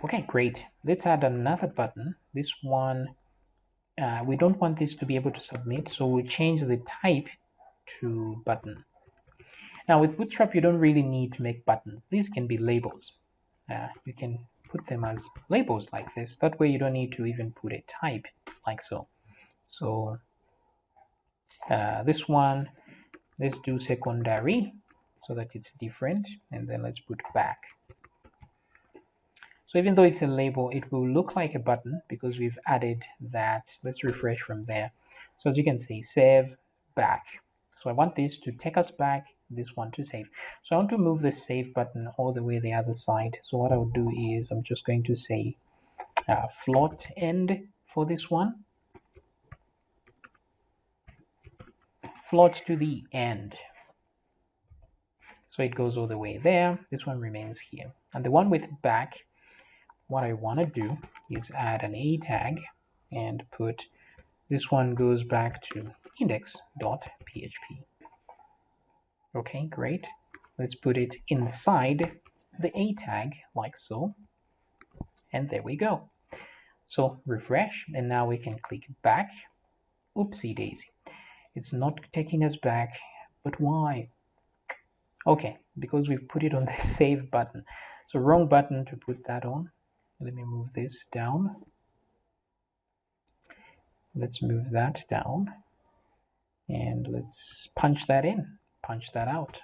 Okay, great. Let's add another button. This one, we don't want this to be able to submit, so we change the type to button. Now with Bootstrap, you don't really need to make buttons. These can be labels. You can put them as labels like this. That way you don't need to even put a type like so. So this one, let's do secondary so that it's different, and then let's put back. So even though it's a label, it will look like a button because we've added that. Let's refresh from there. So as you can see, save, back. So I want this to take us back, this one to save. So I want to move the save button all the way the other side. So what I would do is I'm just going to say float end for this one. Float to the end. So it goes all the way there. This one remains here. And the one with back, what I want to do is add an A tag and put this one goes back to index.php. Okay, great. Let's put it inside the A tag like so. And there we go. So refresh, and now we can click back. Oopsie daisy. It's not taking us back, but why? Okay, because we've put it on the save button. So wrong button to put that on. Let me move this down. Let's move that down. And let's punch that in, punch that out.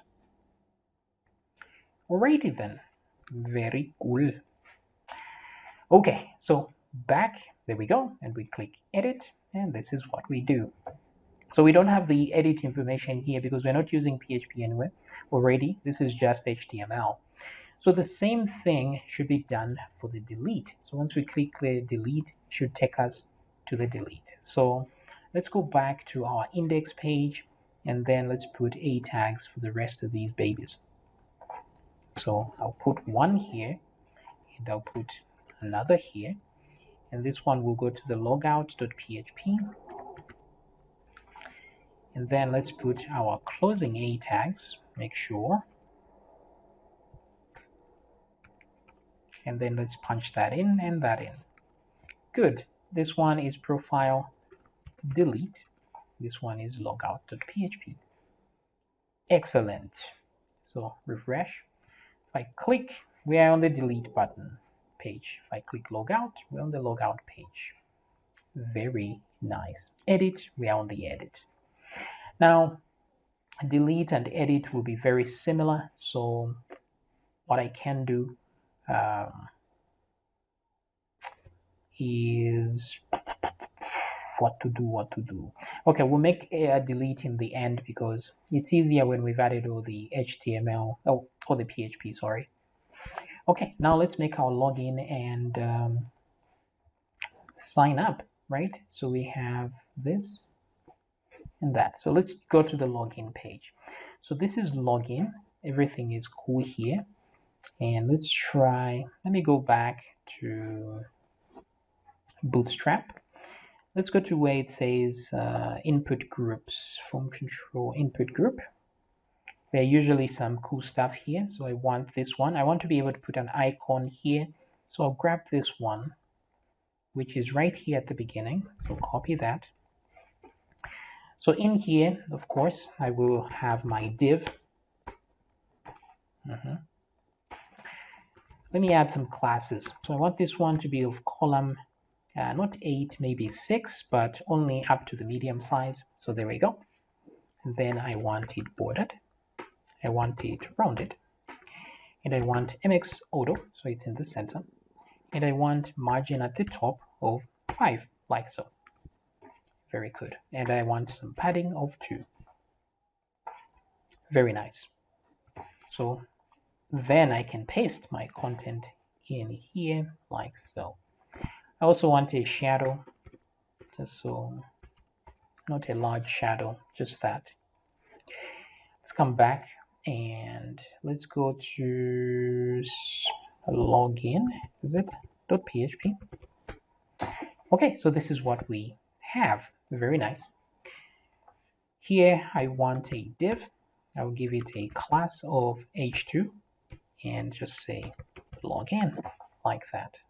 Alrighty then. Very cool. Okay, so back, there we go. And we click edit, and this is what we do. So we don't have the edit information here because we're not using PHP anywhere already. This is just HTML. So the same thing should be done for the delete. So once we click the delete, it should take us to the delete. So let's go back to our index page, and then let's put A tags for the rest of these babies. So I'll put one here, and I'll put another here, and this one will go to the logout.php. And then let's put our closing A tags, make sure. And then let's punch that in and that in. Good. This one is profile delete. This one is logout.php. Excellent. So refresh. If I click, we are on the delete button page. If I click logout, we're on the logout page. Very nice. Edit, we are on the edit. Now, delete and edit will be very similar. So what I can do is what to do. Okay, we'll make a delete in the end because it's easier when we've added all the HTML, or the PHP, sorry. Okay, now let's make our login and sign up, right? So we have this and that. So let's go to the login page. So this is login. Everything is cool here. And let's try, let me go back to Bootstrap. Let's go to where it says input groups, form control input group. There are usually some cool stuff here. So I want this one. I want to be able to put an icon here. So I'll grab this one, which is right here at the beginning. So copy that. So in here, of course, I will have my div. Let me add some classes. So I want this one to be of column, not 8, maybe 6, but only up to the medium size. So there we go. And then I want it bordered. I want it rounded. And I want MX auto, so it's in the center. And I want margin at the top of 5, like so. Very good. And I want some padding of 2. Very nice. So then I can paste my content in here like so. I also want a shadow, just so, not a large shadow, just that. Let's come back and let's go to login, is it .php? Okay, so this is what we have. Very nice. Here I want a div. I'll give it a class of h2 and just say login like that.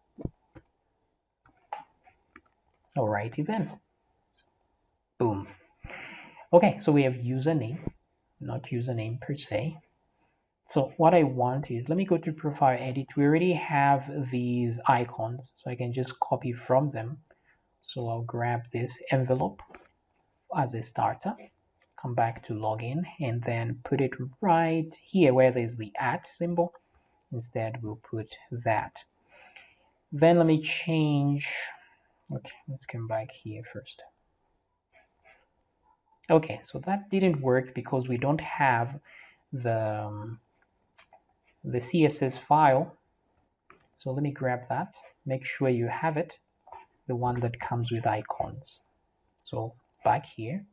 Alrighty then. Boom. Okay, so we have username, not username per se. So what I want is, let me go to profile edit. We already have these icons, so I can just copy from them. So I'll grab this envelope as a starter, come back to login, and then put it right here where there's the @ symbol. Instead, we'll put that. Then let me change. Okay, let's come back here first. Okay, so that didn't work because we don't have the CSS file. So let me grab that. Make sure you have it, the one that comes with icons. So back here,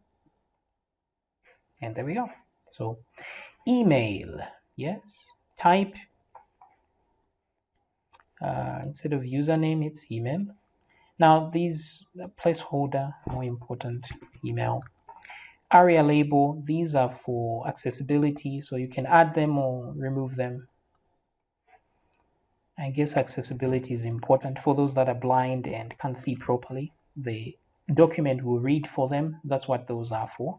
and there we go. So email, yes, type, instead of username, it's email. Now these placeholder, more important, email. Area label, these are for accessibility, so you can add them or remove them. I guess accessibility is important for those that are blind and can't see properly. The document will read for them. That's what those are for.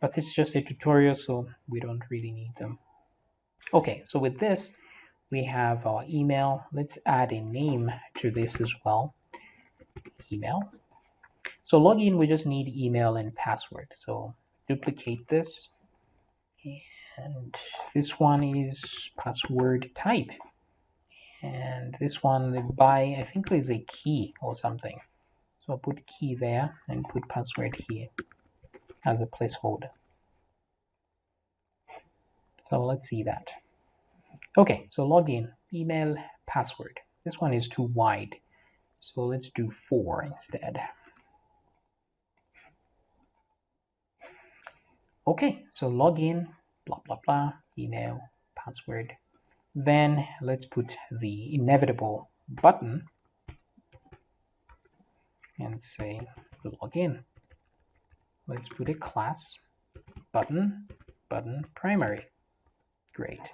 But it's just a tutorial, so we don't really need them. Okay, so with this, we have our email. Let's add a name to this as well. Email. So login, we just need email and password. So duplicate this. And this one is password type. And this one by, I think there's a key or something. So I'll put key there and put password here as a placeholder. So let's see that. Okay, so login, email, password. This one is too wide. So let's do 4 instead. Okay, so login, blah, blah, blah, email, password. Then let's put the inevitable button and say login. Let's put a class, button primary. Great.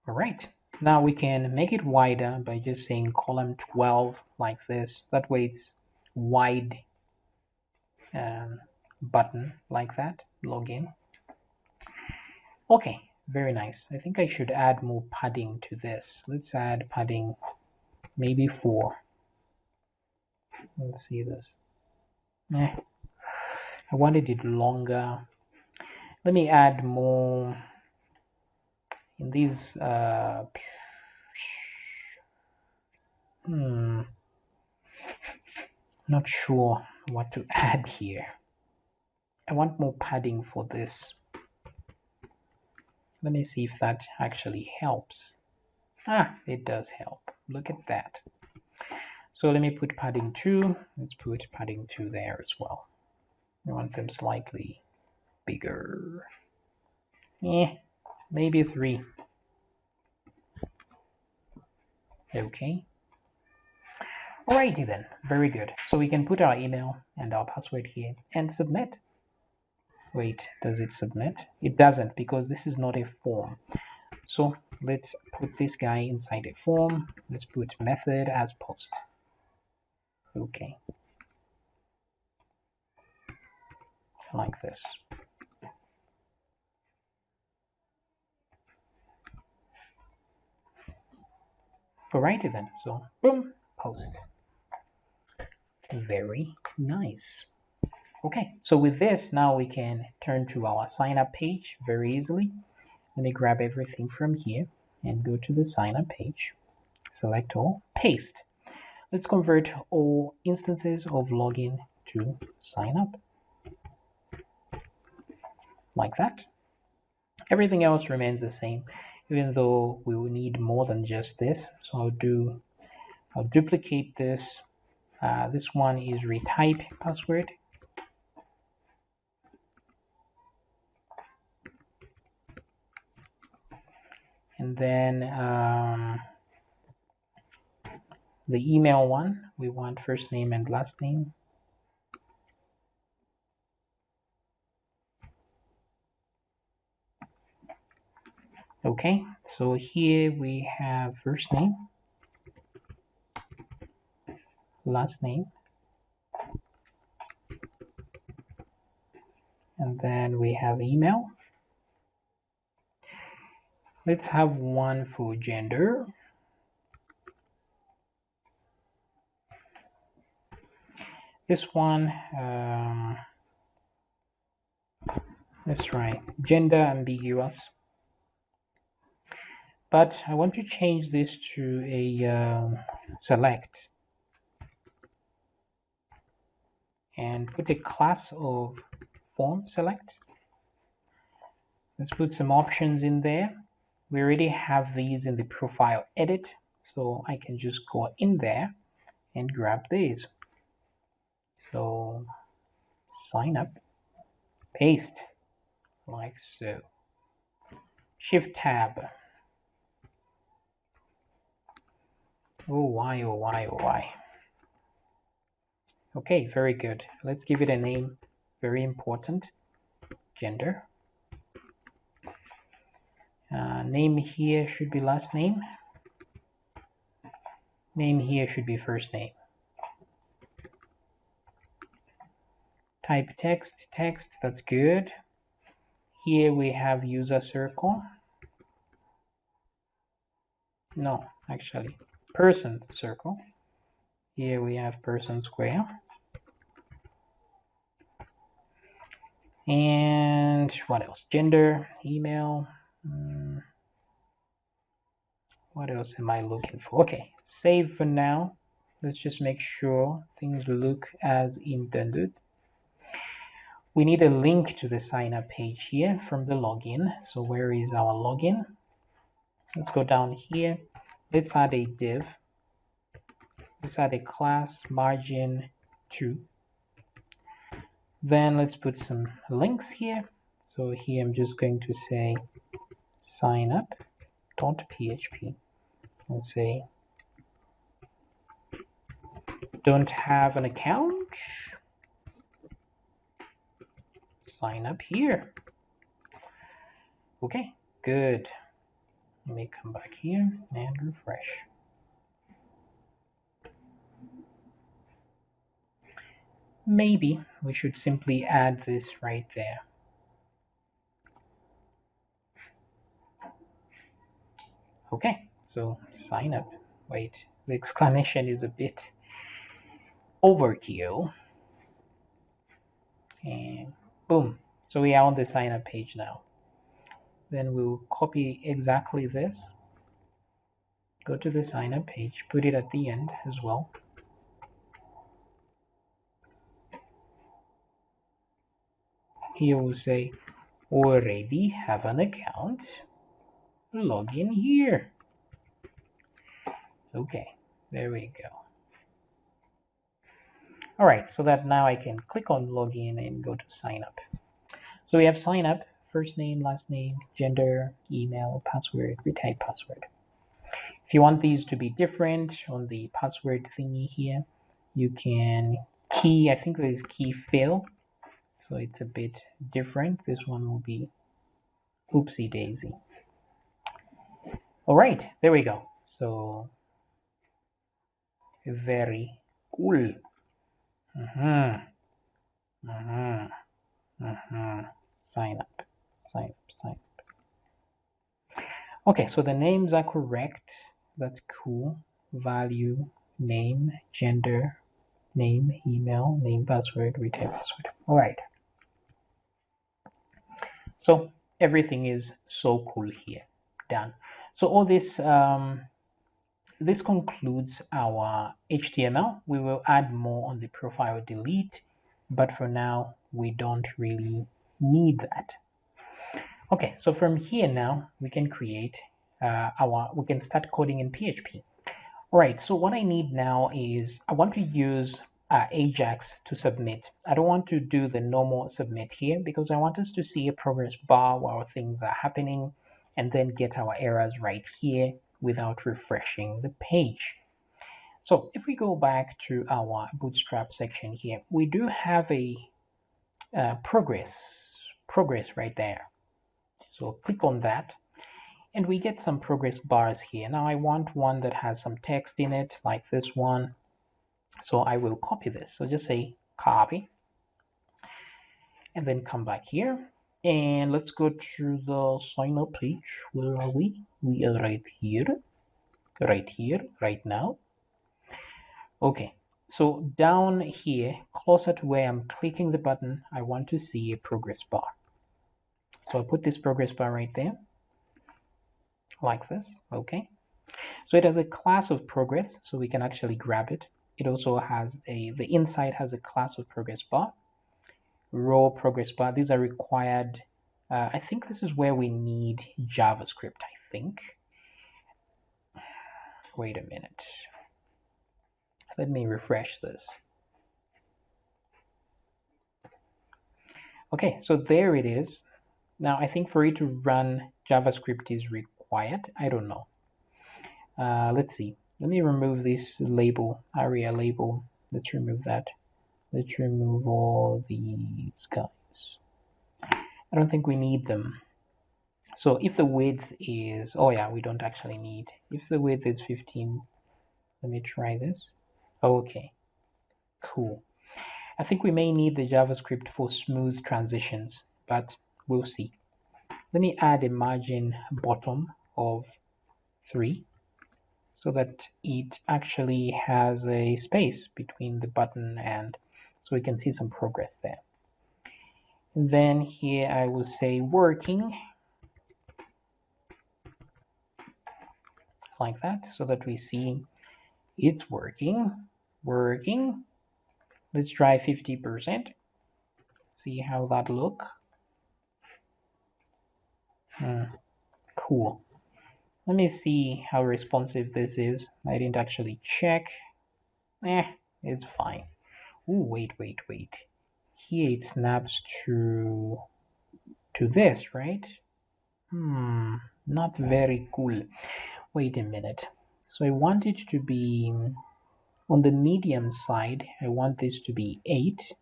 All right. Now we can make it wider by just saying column 12 like this. That way it's wide button like that, login. Okay, very nice. I think I should add more padding to this. Let's add padding, maybe 4. Let's see this. I wanted it longer. Let me add more in these. Not sure what to add here. I want more padding for this. Let me see if that actually helps. It does help. Look at that. So let me put padding 2. Let's put padding 2 there as well. I want them slightly bigger. Maybe 3. Okay. Alrighty then, very good. So we can put our email and our password here and submit. Wait, does it submit? It doesn't, because this is not a form. So let's put this guy inside a form. Let's put method as post. Okay. Like this. Alrighty then, so boom, post. Very nice. Okay, so with this, now we can turn to our sign up page very easily. Let me grab everything from here and go to the sign up page. Select all, paste. Let's convert all instances of login to sign up. Like that. Everything else remains the same, even though we will need more than just this. So I'll duplicate this. This one is retype password. And then the email one, we want first name and last name. Okay, so here we have first name, last name, and then we have email. Let's have one for gender. This one, let's try gender ambiguous. But I want to change this to a select and put a class of form select. Let's put some options in there. We already have these in the profile edit, so I can just go in there and grab these. So sign up, paste, like so. Shift tab. Oh why, oh why, oh why. Okay, very good. Let's give it a name, very important. Gender. Name here should be last name. Name here should be first name. Type text, that's good. Here we have user circle. No, actually, person circle. Here we have person square. And what else? Gender, email. What else am I looking for? Okay, save for now. Let's just make sure things look as intended. We need a link to the sign up page here from the login. So where is our login? Let's go down here. Let's add a div. Let's add a class margin 2. Then let's put some links here. So here I'm just going to say signup.php and say don't have an account, sign up here. Okay, good. Let me come back here and refresh. Maybe we should simply add this right there. Okay, so sign up. Wait, the exclamation is a bit overkill. And boom. So we are on the sign up page now. Then we'll copy exactly this. Go to the sign up page, put it at the end as well. here we'll say already have an account, log in here. Okay, there we go. All right, so that now I can click on login and go to sign up. So we have sign up, first name, last name, gender, email, password, retype password. If you want these to be different on the password thingy here, you can key, I think there's key fill, so it's a bit different. This one will be oopsie daisy. All right, there we go. So very cool. Sign up, sign up, sign up. Okay, so the names are correct. That's cool. Value, name, gender, name, email, name, password, retype password. All right. So everything is so cool here. Done. So all this this concludes our HTML. We will add more on the profile delete, but for now we don't really need that. Okay, so from here now we can create we can start coding in PHP. All right, so what I need now is I want to use AJAX to submit. I don't want to do the normal submit here because I want us to see a progress bar while things are happening and then get our errors right here without refreshing the page. So if we go back to our Bootstrap section here, we do have a progress right there. So click on that and we get some progress bars here. Now I want one that has some text in it like this one. So I will copy this. So just say copy and then come back here and let's go to the sign up page. Where are we? We are right here, right now. Okay, so down here, closer to where I'm clicking the button, I want to see a progress bar. So I put this progress bar right there, like this, okay? So it has a class of progress, so we can actually grab it. It also has the inside has a class of progress bar, row progress bar. These are required. I think this is where we need JavaScript, I think. Wait a minute. Let me refresh this. Okay, so there it is. Now I think for it to run, JavaScript is required. I don't know. Let's see. Let me remove this label, ARIA label. Let's remove that. Let's remove all these guys. I don't think we need them. So if the width is, oh yeah, we don't actually need. If the width is 15, let me try this. Okay, cool. I think we may need the JavaScript for smooth transitions, but we'll see. Let me add a margin bottom of 3 so that it actually has a space between the button and so we can see some progress there. And then here I will say working like that so that we see it's working. Let's try 50%. See how that look. Cool. Let me see how responsive this is. I didn't actually check. It's fine. Ooh, wait. Here it snaps to this, right? Not very cool. Wait a minute. So I want it to be on the medium side. I want this to be 8.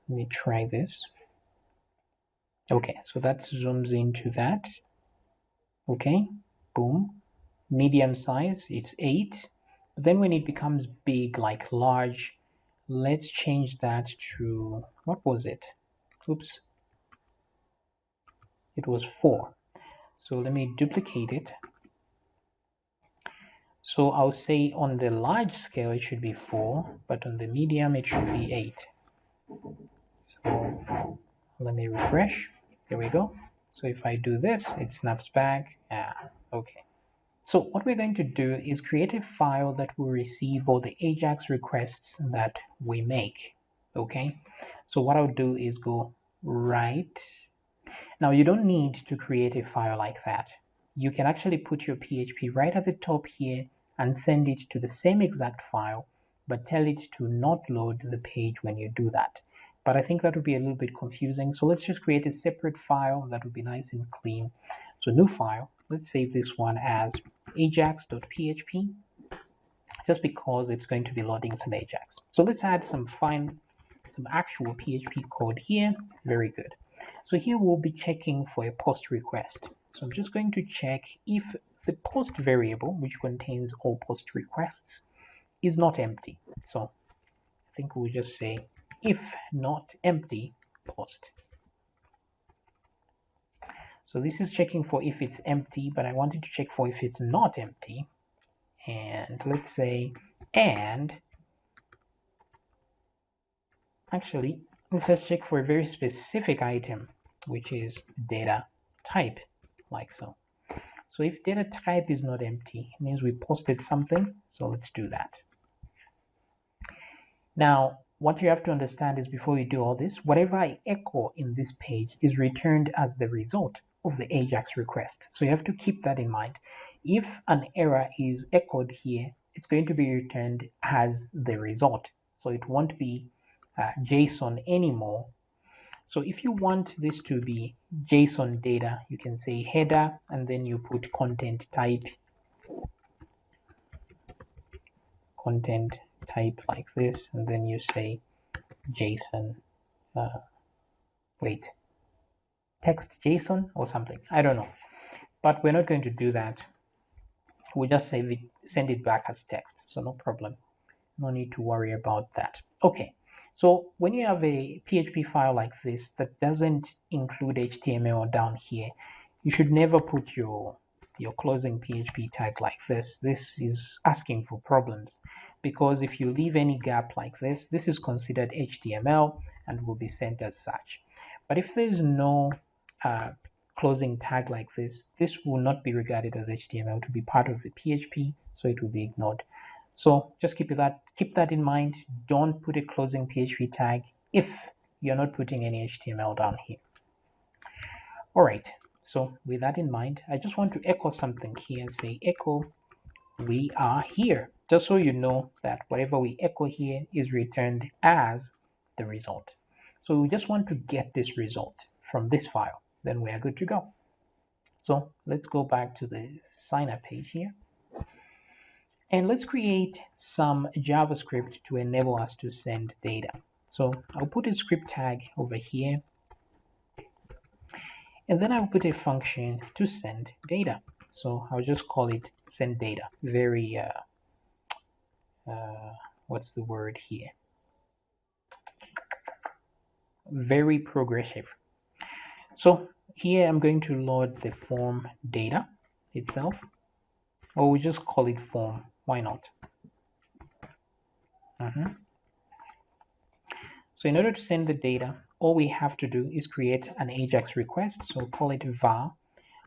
Let me try this. Okay, so that zooms into that. Okay, boom. Medium size, it's 8. But then when it becomes big, like large, let's change that to, what was it? Oops. It was 4. So let me duplicate it. So I'll say on the large scale it should be 4, but on the medium it should be 8. So let me refresh. There we go. So if I do this, it snaps back. Okay. So what we're going to do is create a file that will receive all the AJAX requests that we make. Okay. So what I'll do is go right. Now you don't need to create a file like that. You can actually put your PHP right at the top here and send it to the same exact file, but tell it to not load the page when you do that. But I think that would be a little bit confusing. So let's just create a separate file that would be nice and clean. So new file, let's save this one as ajax.php, just because it's going to be loading some Ajax. So let's add some actual PHP code here. Very good. So here we'll be checking for a post request. So I'm just going to check if the post variable, which contains all post requests, is not empty. So I think we'll just say if not empty post. So this is checking for if it's empty, but I wanted to check for if it's not empty. And let's say, and actually, let's check for a very specific item, which is data type, like so. So if data type is not empty, it means we posted something. So let's do that. Now, what you have to understand is before you do all this, whatever I echo in this page is returned as the result of the AJAX request. So you have to keep that in mind. If an error is echoed here, it's going to be returned as the result. So it won't be JSON anymore. So if you want this to be JSON data, you can say header and then you put content type like this, and then you say JSON, text JSON or something. I don't know, but we're not going to do that. We'll just send it back as text, so no problem. No need to worry about that. Okay, so when you have a PHP file like this that doesn't include HTML down here, you should never put your closing PHP tag like this. This is asking for problems, because if you leave any gap like this, this is considered HTML and will be sent as such. But if there's no closing tag like this, this will not be regarded as HTML to be part of the PHP, so it will be ignored. So just keep that in mind. Don't put a closing PHP tag if you're not putting any HTML down here. All right, so with that in mind, I just want to echo something here and say echo we are here, just so you know that whatever we echo here is returned as the result. So we just want to get this result from this file, then we are good to go. So let's go back to the sign up page here. And let's create some JavaScript to enable us to send data. So I'll put a script tag over here, and then I'll put a function to send data. So I'll just call it send data. Very, what's the word here? Very progressive. So here I'm going to load the form data itself, or we just call it form. Why not? So in order to send the data, all we have to do is create an AJAX request. So call it var.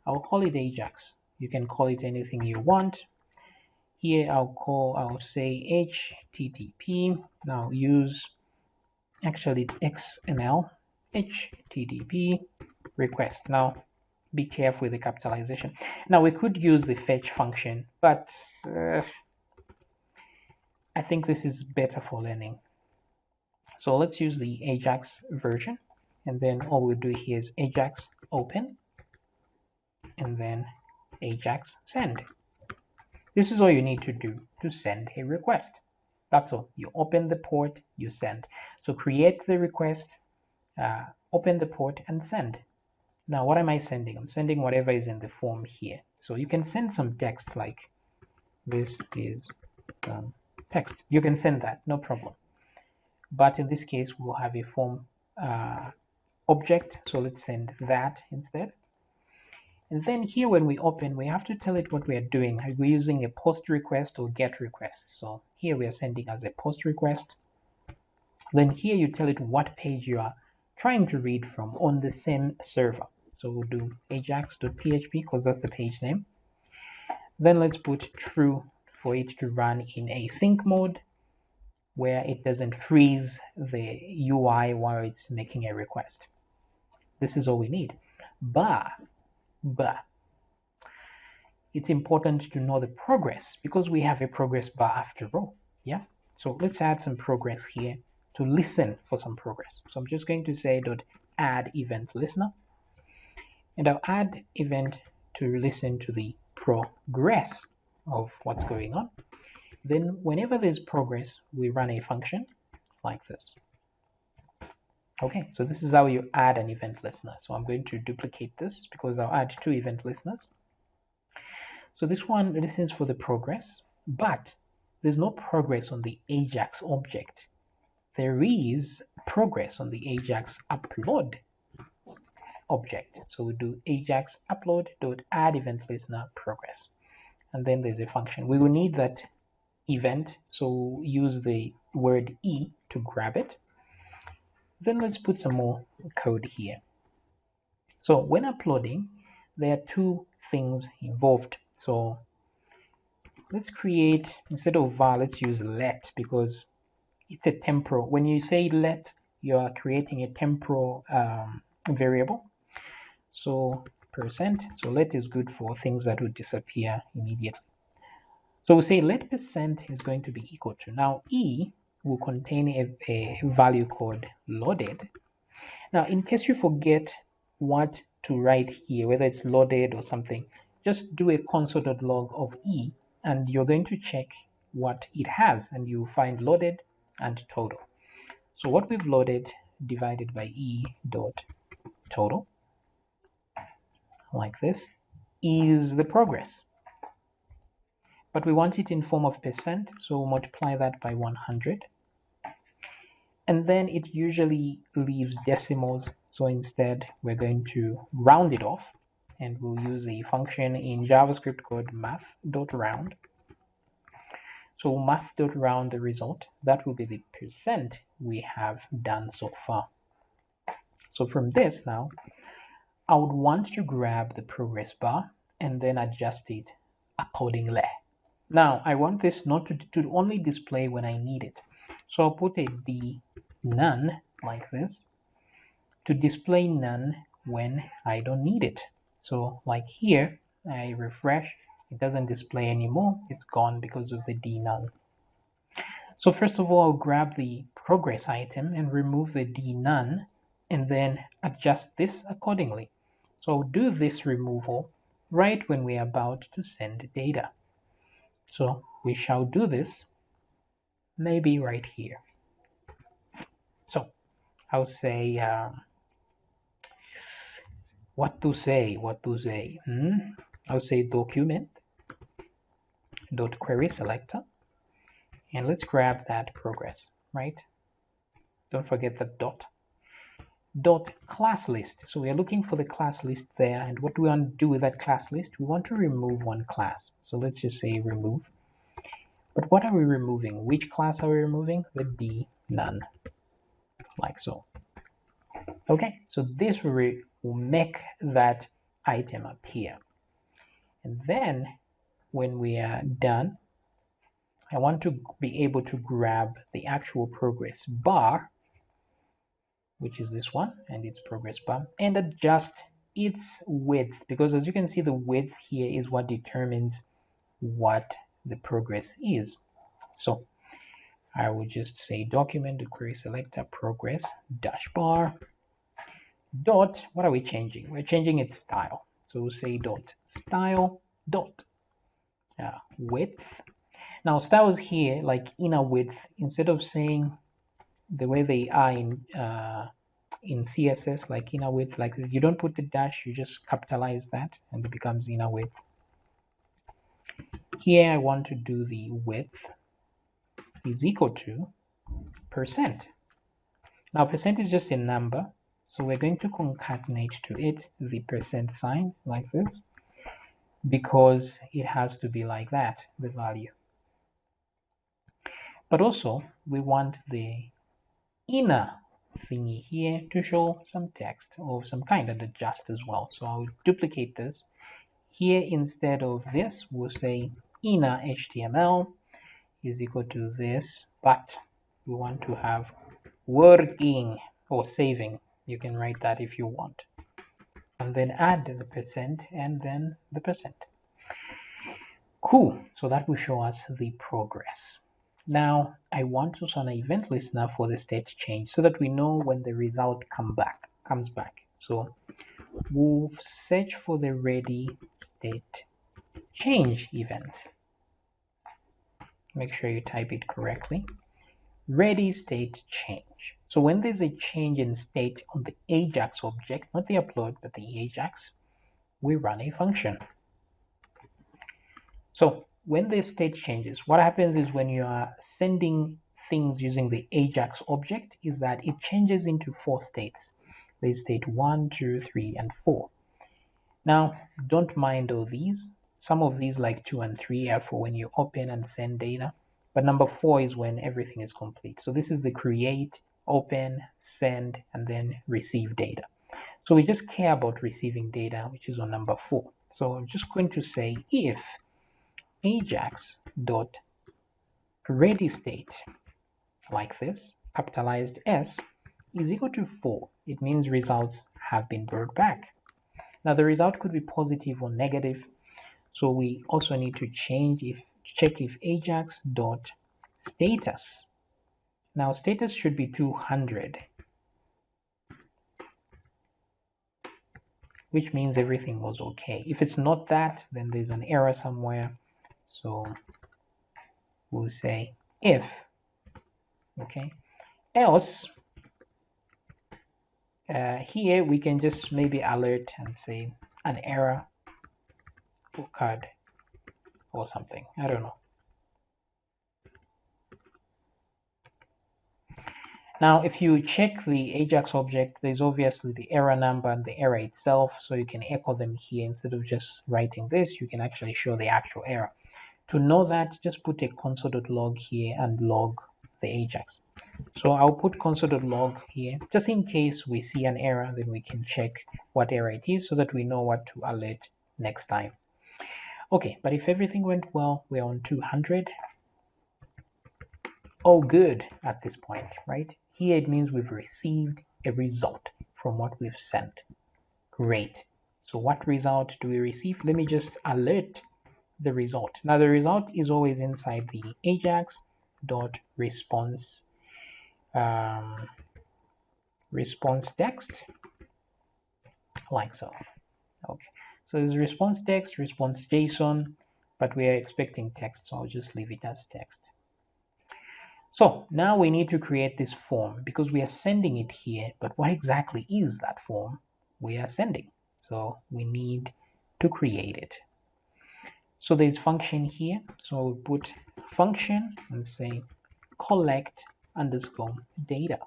I'll call it AJAX. You can call it anything you want. Here I'll say HTTP. Now use, actually it's XML, HTTP request. Now be careful with the capitalization. Now we could use the fetch function, but I think this is better for learning. So let's use the AJAX version, and then all we'll do here is AJAX open, and then AJAX send. This is all you need to do to send a request. That's all. You open the port, you send. So create the request, open the port, and send. Now, what am I sending? I'm sending whatever is in the form here. So you can send some text like this is text. You can send that, no problem. But in this case, we'll have a form object. So let's send that instead. And then here, when we open, we have to tell it what we are doing. Are we using a post request or get request? So here we are sending as a post request. Then here you tell it what page you are trying to read from on the same server. So we'll do ajax.php because that's the page name. Then let's put true for it to run in async mode, where it doesn't freeze the UI while it's making a request. This is all we need. But it's important to know the progress because we have a progress bar after all. Yeah. So let's add some progress here to listen for some progress. So I'm just going to say dot add event listener, and I'll add event to listen to the progress of what's going on. Then whenever there's progress, we run a function like this. Okay, so this is how you add an event listener. So I'm going to duplicate this because I'll add 2 event listeners. So this one listens for the progress, but there's no progress on the AJAX object. There is progress on the AJAX upload object. So we do AJAX upload dot add event listener progress, and then there's a function. We will need that event, so use the word e to grab it. Then let's put some more code here. So when uploading, there are 2 things involved. So let's create, instead of var, let's use let, because it's a temporal. When you say let, you are creating a temporal variable. So %, so let is good for things that would disappear immediately. So we say let % is going to be equal to, now e will contain a value called loaded. Now, in case you forget what to write here, whether it's loaded or something, just do a console.log of e, and you're going to check what it has, and you find loaded and total. So what we've loaded divided by e dot total, like this, is the progress. But we want it in form of %, so we'll multiply that by 100. And then it usually leaves decimals, so instead we're going to round it off, and we'll use a function in JavaScript called math.round. So math.round the result. That will be the % we have done so far. So from this now, I would want to grab the progress bar and then adjust it accordingly. Now, I want this not to only display when I need it. So I'll put a d none like this to display none when I don't need it. So like here, I refresh, it doesn't display anymore. It's gone because of the d none. So first of all, I'll grab the progress item and remove the d none and then adjust this accordingly. So I'll do this removal right when we're about to send data. So we shall do this maybe right here. So I'll say what to say. I'll say document dot query selector, and let's grab that progress, right? Don't forget the dot class list. So we are looking for the class list there, and what do we want to do with that class list? We want to remove one class. So let's just say remove. But what are we removing? Which class are we removing? The d none, like so. Okay, so this will make that item appear. And then when we are done, I want to be able to grab the actual progress bar, which is this one, and its progress bar, and adjust its width, because as you can see, the width here is what determines what the progress is. So I would just say document the query selector progress dash bar dot, what are we changing? We're changing its style. So we'll say dot style dot width. Now styles here, like inner width, instead of saying the way they are in CSS, like inner width, like you don't put the dash, you just capitalize that and it becomes inner width. Here I want to do the width is equal to %. Now % is just a number, so we're going to concatenate to it the % sign like this, because it has to be like that, the value. But also we want the inner thingy here to show some text of some kind and adjust as well. So I'll duplicate this. Here instead of this, we'll say inner HTML is equal to this, but we want to have working or saving. You can write that if you want. and then add the percent and then the percent. Cool. So that will show us the progress. Now I want also an event listener for the state change so that we know when the result comes back. So we'll search for the ready state change event. Make sure you type it correctly. Ready state change. So when there's a change in state on the AJAX object, not the upload, but the AJAX, we run a function. So when the state changes, what happens is when you are sending things using the AJAX object is that it changes into 4 states. There's state 1, 2, 3, and 4. Now, don't mind all these. Some of these like 2 and 3 are for when you open and send data. But number 4 is when everything is complete. So this is the create, open, send, and then receive data. So we just care about receiving data, which is on number 4. So I'm just going to say if AJAX.readyState, like this, capitalized S, is equal to 4. It means results have been brought back. Now the result could be positive or negative. So we also need to check if AJAX.status. Now status should be 200, which means everything was okay. If it's not that, then there's an error somewhere. So we'll say if, okay, else, here we can just maybe alert and say an error occurred or something. I don't know. Now, if you check the AJAX object, there's obviously the error number and the error itself, so you can echo them here. Instead of just writing this, you can actually show the actual error. To know that, just put a console.log here and log the AJAX. So I'll put console.log here, just in case we see an error, then we can check what error it is so that we know what to alert next time. Okay, but if everything went well, we're on 200. Oh, good at this point, right? Here it means we've received a result from what we've sent. Great. So what result do we receive? Let me just alert the result. Now the result is always inside the AJAX.response response text, like so. Okay. So there's response text, response JSON, but we are expecting text, so I'll just leave it as text. So now we need to create this form because we are sending it here, but what exactly is that form we are sending? So we need to create it. So there's function here. So we'll put function and say collect underscore data.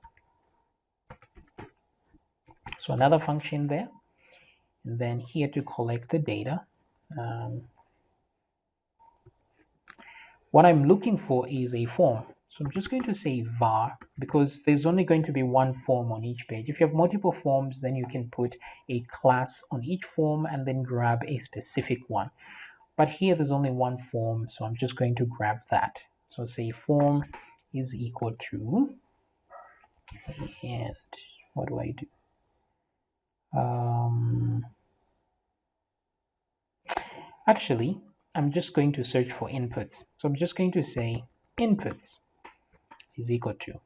So another function there. And then here to collect the data. What I'm looking for is a form. So I'm just going to say var because there's only going to be one form on each page. If you have multiple forms, then you can put a class on each form and then grab a specific one. But here there's only one form, so I'm just going to grab that. So say form is equal to, and what do I do? Actually, I'm just going to search for inputs. So I'm just going to say inputs is equal to,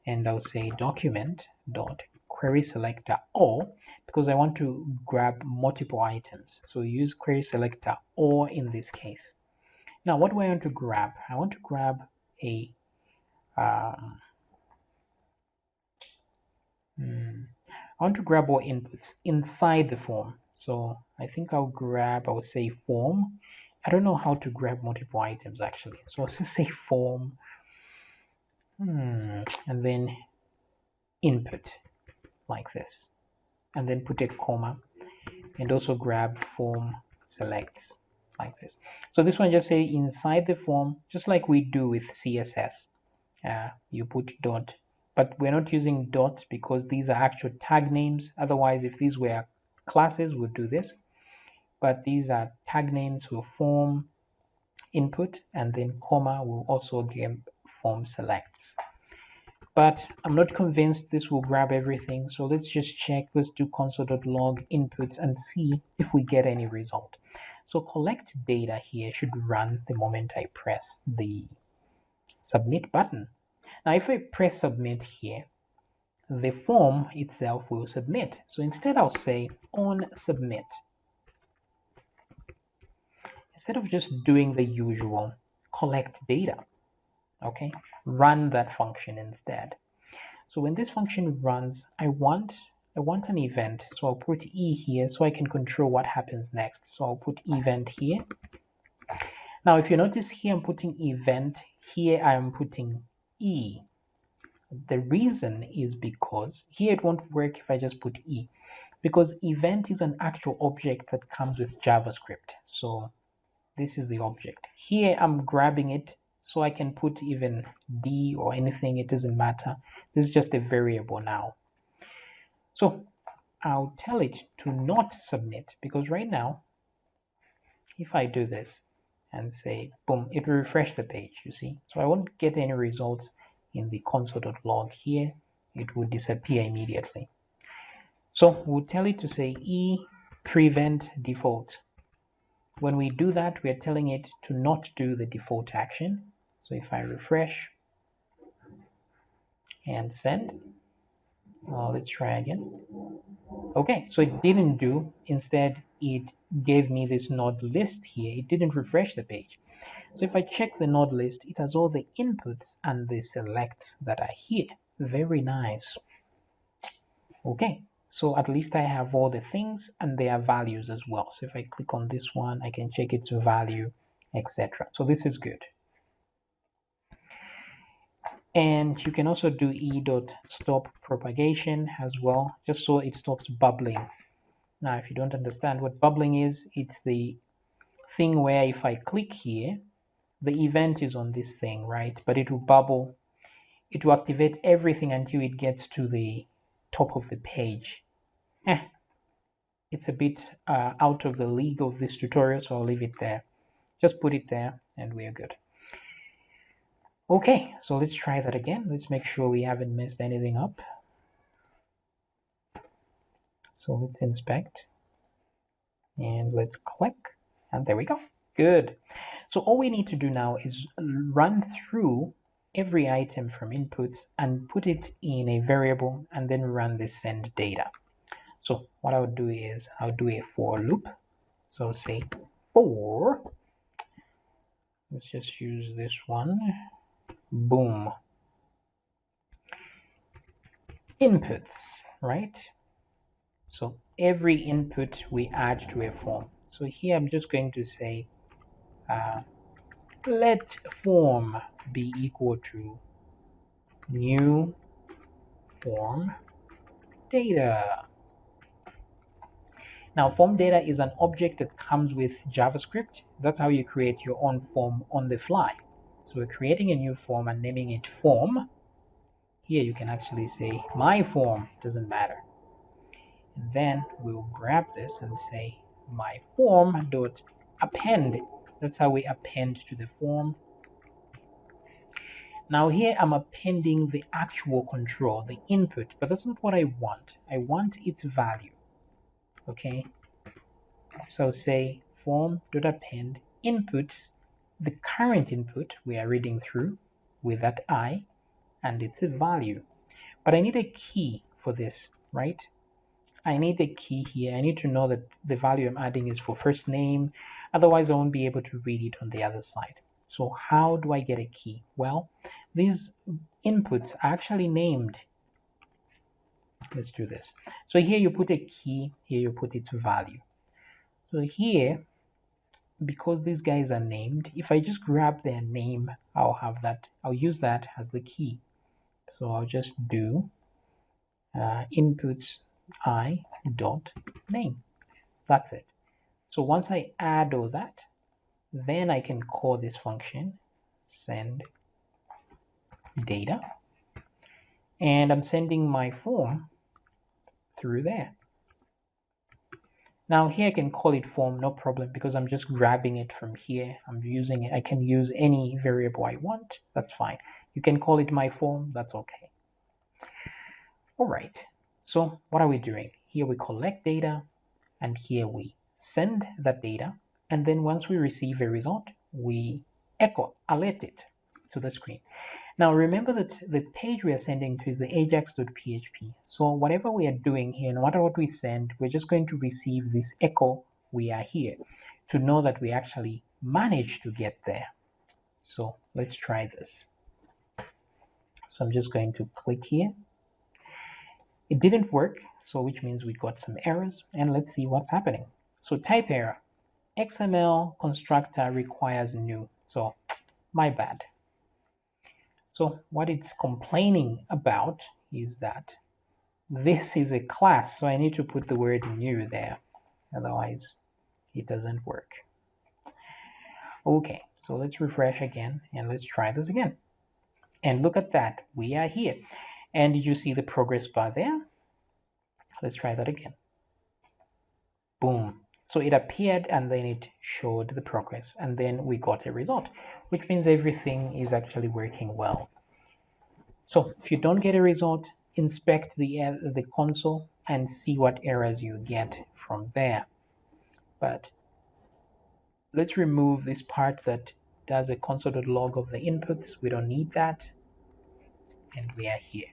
and I'll say document dot query selector or, because I want to grab multiple items. So use query selector or in this case. Now, what do I want to grab? I want to grab a I want to grab all inputs inside the form. So I think I'll say form. I don't know how to grab multiple items actually. So I'll just say form and then input like this. And then put a comma and also grab form selects like this. So this one just say inside the form, just like we do with CSS. You put dot, but we're not using dot because these are actual tag names. Otherwise, if these were classes, we'd do this. But these are tag names for form input, and then comma will also give form selects. but I'm not convinced this will grab everything. So let's just check. Let's do console.log inputs and see if we get any result. So collect data here should run the moment I press the submit button. Now, if I press submit here, the form itself will submit. So instead I'll say on submit. Instead of just doing the usual collect data, okay, run that function instead. So when this function runs, I want an event. So I'll put E here so I can control what happens next. So I'll put event here. Now, if you notice here, I'm putting event. Here I'm putting E. The reason is because here it won't work if I just put E, because event is an actual object that comes with JavaScript. So this is the object. Here I'm grabbing it so I can put even D or anything, it doesn't matter. This is just a variable now. So I'll tell it to not submit, because right now, if I do this and say, boom, it will refresh the page, you see. So I won't get any results in the console.log here. It will disappear immediately. So we'll tell it to say E prevent default. When we do that, we're telling it to not do the default action. So if I refresh and send, let's try again. Okay, so it didn't do. Instead, it gave me this node list here. It didn't refresh the page. So if I check the node list, it has all the inputs and the selects that are here. Very nice. Okay, so at least I have all the things and their values as well. So if I click on this one, I can check its value, etc. So this is good. And you can also do e.stop propagation as well, just so it stops bubbling. Now, if you don't understand what bubbling is, it's the thing where if I click here, the event is on this thing, right? But it will bubble. It will activate everything until it gets to the top of the page. It's a bit out of the league of this tutorial, so I'll leave it there. Just put it there and we're good. Okay, so let's try that again. Let's make sure we haven't messed anything up. So let's inspect and let's click, and there we go. Good. So all we need to do now is run through every item from inputs and put it in a variable and then run the send data. So what I would do is I'll do a for loop. So say for, let's just use this one. Boom. Inputs, right? So every input we add to a form. So here I'm just going to say let form be equal to new form data. Now, form data is an object that comes with JavaScript. That's how you create your own form on the fly. So we're creating a new form and naming it form. Here you can actually say my form, doesn't matter. And then we'll grab this and say my form dot append. That's how we append to the form. Now here I'm appending the actual control, the input, but that's not what I want. I want its value. Okay, so say form.append inputs, the current input we are reading through with that I and its value. But I need a key for this, right? I need a key here. I need to know that the value I'm adding is for first name. Otherwise, I won't be able to read it on the other side. So how do I get a key? Well, these inputs are actually named. Let's do this. So here you put a key, here you put its value. So here, because these guys are named, if I just grab their name, I'll have that. I'll use that as the key. So I'll just do inputs I dot name. That's it. So once I add all that, then I can call this function send data, and I'm sending my form through there. Now here I can call it form, no problem, because I'm just grabbing it from here. I'm using it. I can use any variable I want. That's fine. You can call it my form. That's okay. All right, so what are we doing? Here we collect data, and here we send that data, and then once we receive a result, we alert it to the screen. Now remember that the page we are sending to is the ajax.php. So whatever we are doing here, no matter what we send, we're just going to receive this echo, we are here, to know that we actually managed to get there. So let's try this. So I'm just going to click here. It didn't work, so which means we got some errors, and let's see what's happening. So type error, XML constructor requires new. So my bad. So what it's complaining about is that this is a class, so I need to put the word new there, otherwise it doesn't work. Okay, so let's refresh again and let's try this again. And look at that, we are here. And did you see the progress bar there? Let's try that again. Boom. So it appeared and then it showed the progress, and then we got a result, which means everything is actually working well. So if you don't get a result, inspect the console and see what errors you get from there. But let's remove this part that does a console.log of the inputs. We don't need that. And we are here.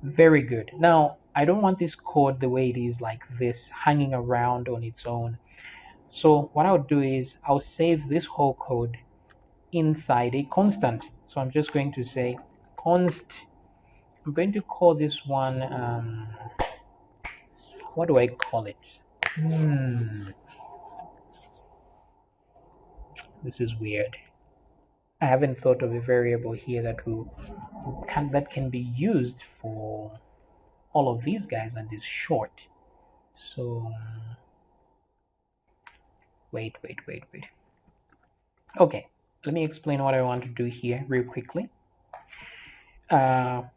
Very good. Now, I don't want this code the way it is like this, hanging around on its own. So what I'll do is I'll save this whole code inside a constant. So I'm just going to say const. I'm going to call this one, what do I call it? This is weird. I haven't thought of a variable here that can be used for all of these guys and is short. So wait. Okay, let me explain what I want to do here real quickly. In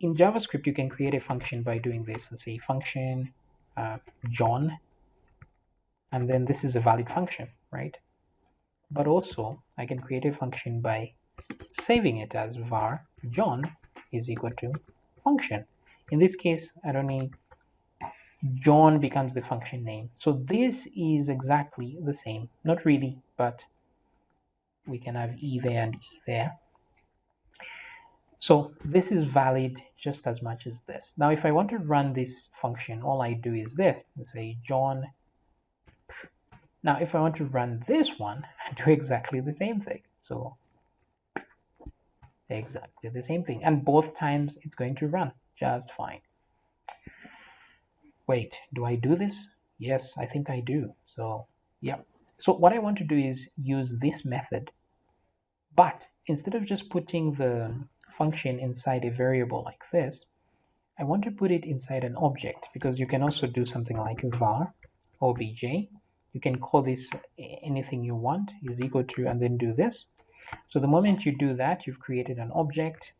JavaScript, you can create a function by doing this. Let's say function John, and then this is a valid function, right? But also I can create a function by saving it as var John is equal to function. In this case, I don't need John becomes the function name. So this is exactly the same. Not really, but we can have E there and E there. So this is valid just as much as this. Now, if I want to run this function, all I do is this. Let's say John. Now, if I want to run this one, I do exactly the same thing. So exactly the same thing. And both times it's going to run just fine. Wait, do I do this? Yes, I think I do. So yeah. So what I want to do is use this method, but instead of just putting the function inside a variable like this, I want to put it inside an object, because you can also do something like var obj. You can call this anything you want, is equal to, and then do this. So the moment you do that, you've created an object,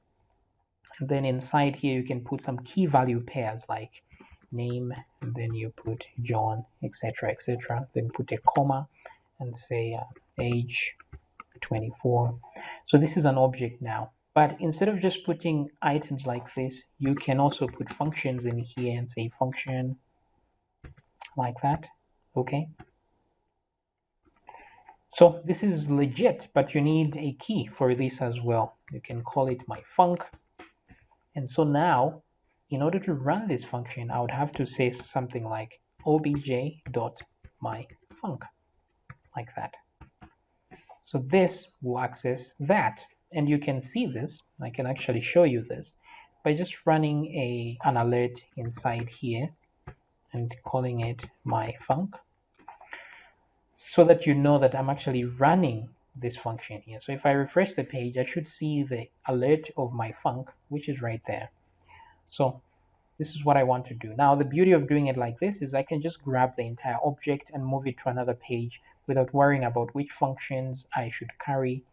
and then inside here you can put some key value pairs like name, and then you put John, etc., etc. Then put a comma and say age 24. So this is an object now. But instead of just putting items like this, you can also put functions in here and say function like that. Okay. So this is legit, but you need a key for this as well. You can call it myfunc. And so now, in order to run this function, I would have to say something like obj.myfunc, like that. So this will access that. And you can see this, I can actually show you this, by just running an alert inside here and calling it myfunc, so that you know that I'm actually running this function here. So if I refresh the page, I should see the alert of myfunc, which is right there. So this is what I want to do. Now, the beauty of doing it like this is I can just grab the entire object and move it to another page without worrying about which functions I should carry.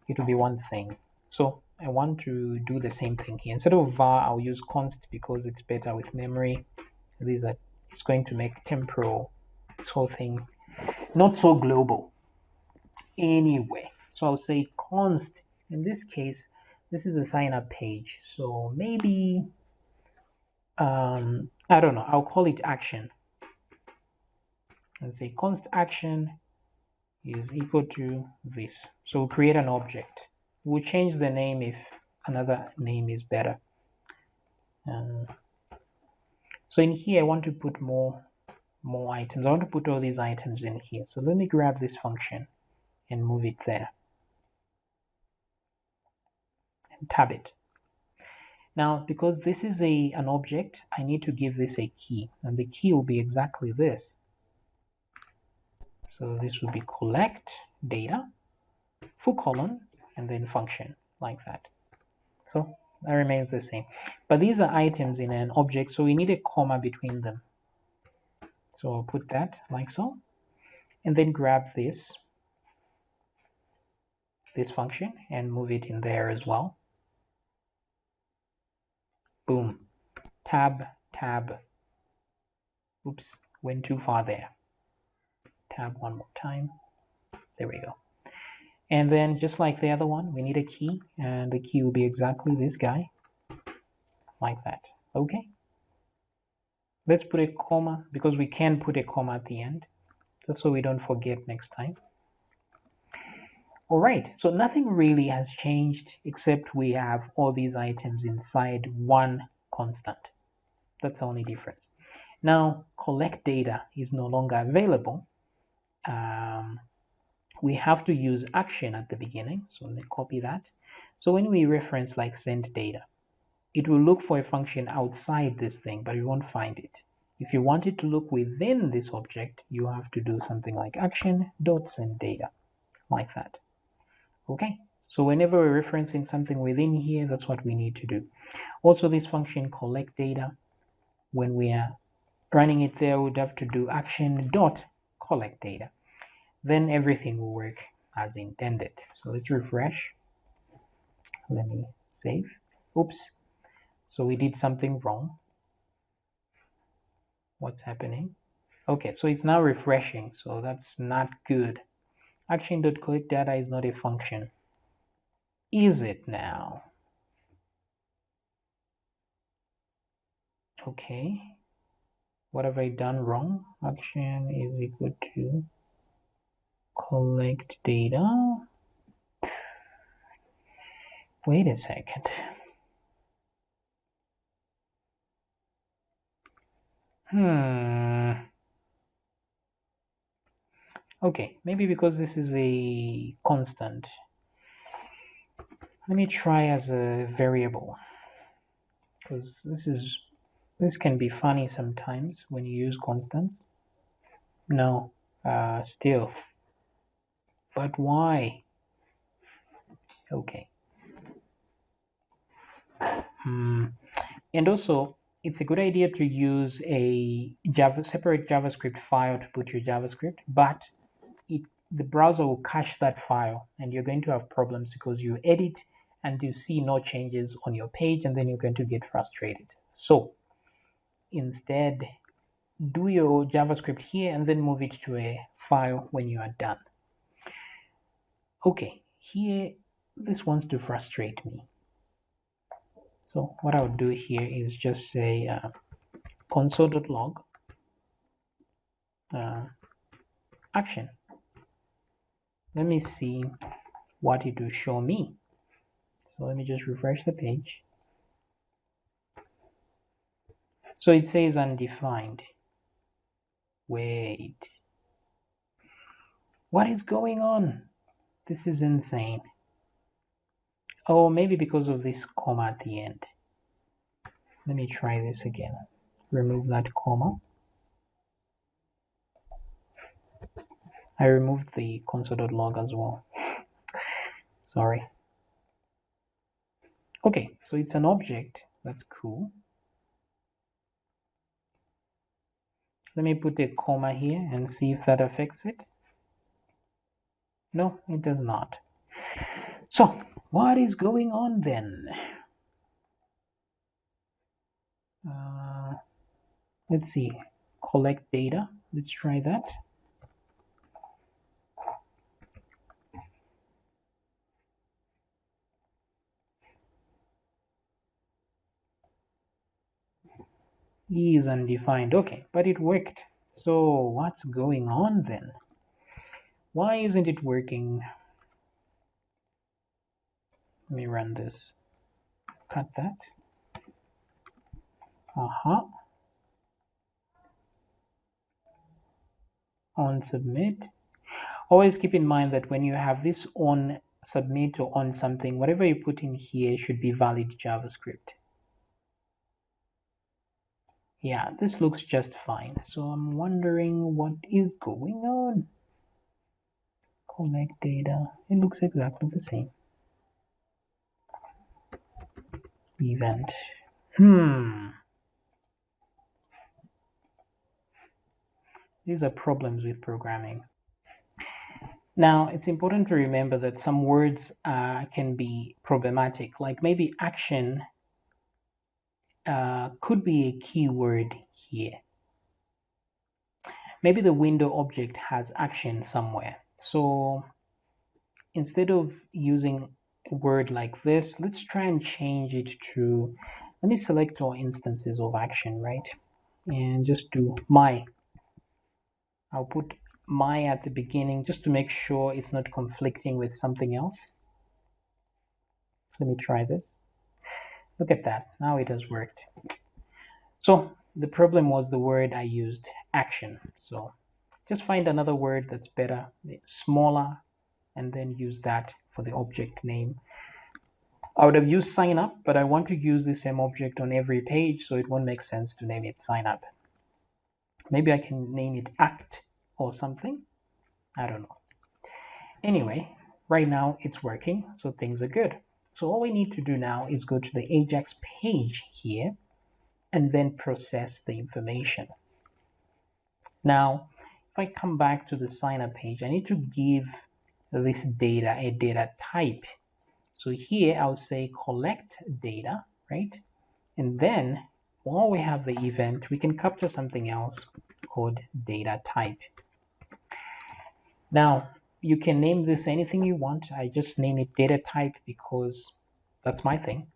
It will be one thing. So I want to do the same thing here. Instead of var, I'll use const because it's better with memory. It's going to make temporal, this whole thing, not so global. Anyway, so I'll say const. In this case, this is a sign up page. So maybe, I don't know, I'll call it action. And say const action is equal to this. So we'll create an object. We'll change the name if another name is better. So in here, I want to put more items. I want to put all these items in here. So let me grab this function and move it there. And tab it. Now, because this is an object, I need to give this a key. And the key will be exactly this. So this will be collect data, full colon, and then function, like that. So that remains the same. But these are items in an object, so we need a comma between them. So I'll put that like so. And then grab this function and move it in there as well. Boom. Tab, tab. Oops, went too far there. Tab one more time. There we go. And then just like the other one, we need a key, and the key will be exactly this guy, like that. Okay. Let's put a comma, because we can put a comma at the end, just so we don't forget next time. All right, so nothing really has changed except we have all these items inside one constant. That's the only difference. Now, collect data is no longer available. We have to use action at the beginning. So let me copy that. So when we reference like send data, it will look for a function outside this thing, but you won't find it. If you want it to look within this object, you have to do something like action.sendData, like that. Okay, so whenever we're referencing something within here, that's what we need to do. Also, this function collect data, when we are running it there, we'd have to do action.collect data. Then everything will work as intended. So let's refresh. Let me save. Oops. So we did something wrong. What's happening? Okay, so it's now refreshing, so that's not good. Action.collect data is not a function. Is it now? Okay. What have I done wrong? Action is equal to collect data. Wait a second. Okay, maybe because this is a constant. Let me try as a variable, because this can be funny sometimes when you use constants. No, still. But why? Okay. And also, it's a good idea to use a separate JavaScript file to put your JavaScript, but the browser will cache that file, and you're going to have problems because you edit and you see no changes on your page, and then you're going to get frustrated. So instead, do your JavaScript here and then move it to a file when you are done. Okay, here, this wants to frustrate me. So what I would do here is just say console.log action. Let me see what it will show me. So let me just refresh the page. So it says undefined. Wait. What is going on? This is insane. Oh, maybe because of this comma at the end. Let me try this again. Remove that comma. I removed the console.log as well. Sorry. Okay, so it's an object. That's cool. Let me put a comma here and see if that affects it. No, it does not. So, what is going on then? Let's see. Collect data. Let's try that. is undefined. Okay, but it worked. So what's going on then? Why isn't it working? Let me run this. Cut that. On submit. Always keep in mind that when you have this on submit or on something, whatever you put in here should be valid JavaScript. Yeah, this looks just fine. So I'm wondering what is going on. Collect data. It looks exactly the same. Event. These are problems with programming. Now, it's important to remember that some words can be problematic, like maybe action could be a keyword here. Maybe the window object has action somewhere. So instead of using a word like this, let's try and change it to, let me select all instances of action, right? And just do my. I'll put my at the beginning just to make sure it's not conflicting with something else. Let me try this. Look at that. Now it has worked. So the problem was the word I used, action. So just find another word that's better, smaller, and then use that for the object name. I would have used sign up, but I want to use the same object on every page, so it won't make sense to name it sign up. Maybe I can name it act or something. I don't know. Anyway, right now it's working, so things are good. So all we need to do now is go to the AJAX page here and then process the information. Now, if I come back to the sign up page, I need to give this data a data type. So here I'll say collect data, right? And then while we have the event, we can capture something else called data type. Now, you can name this anything you want. I just name it data type because that's my thing.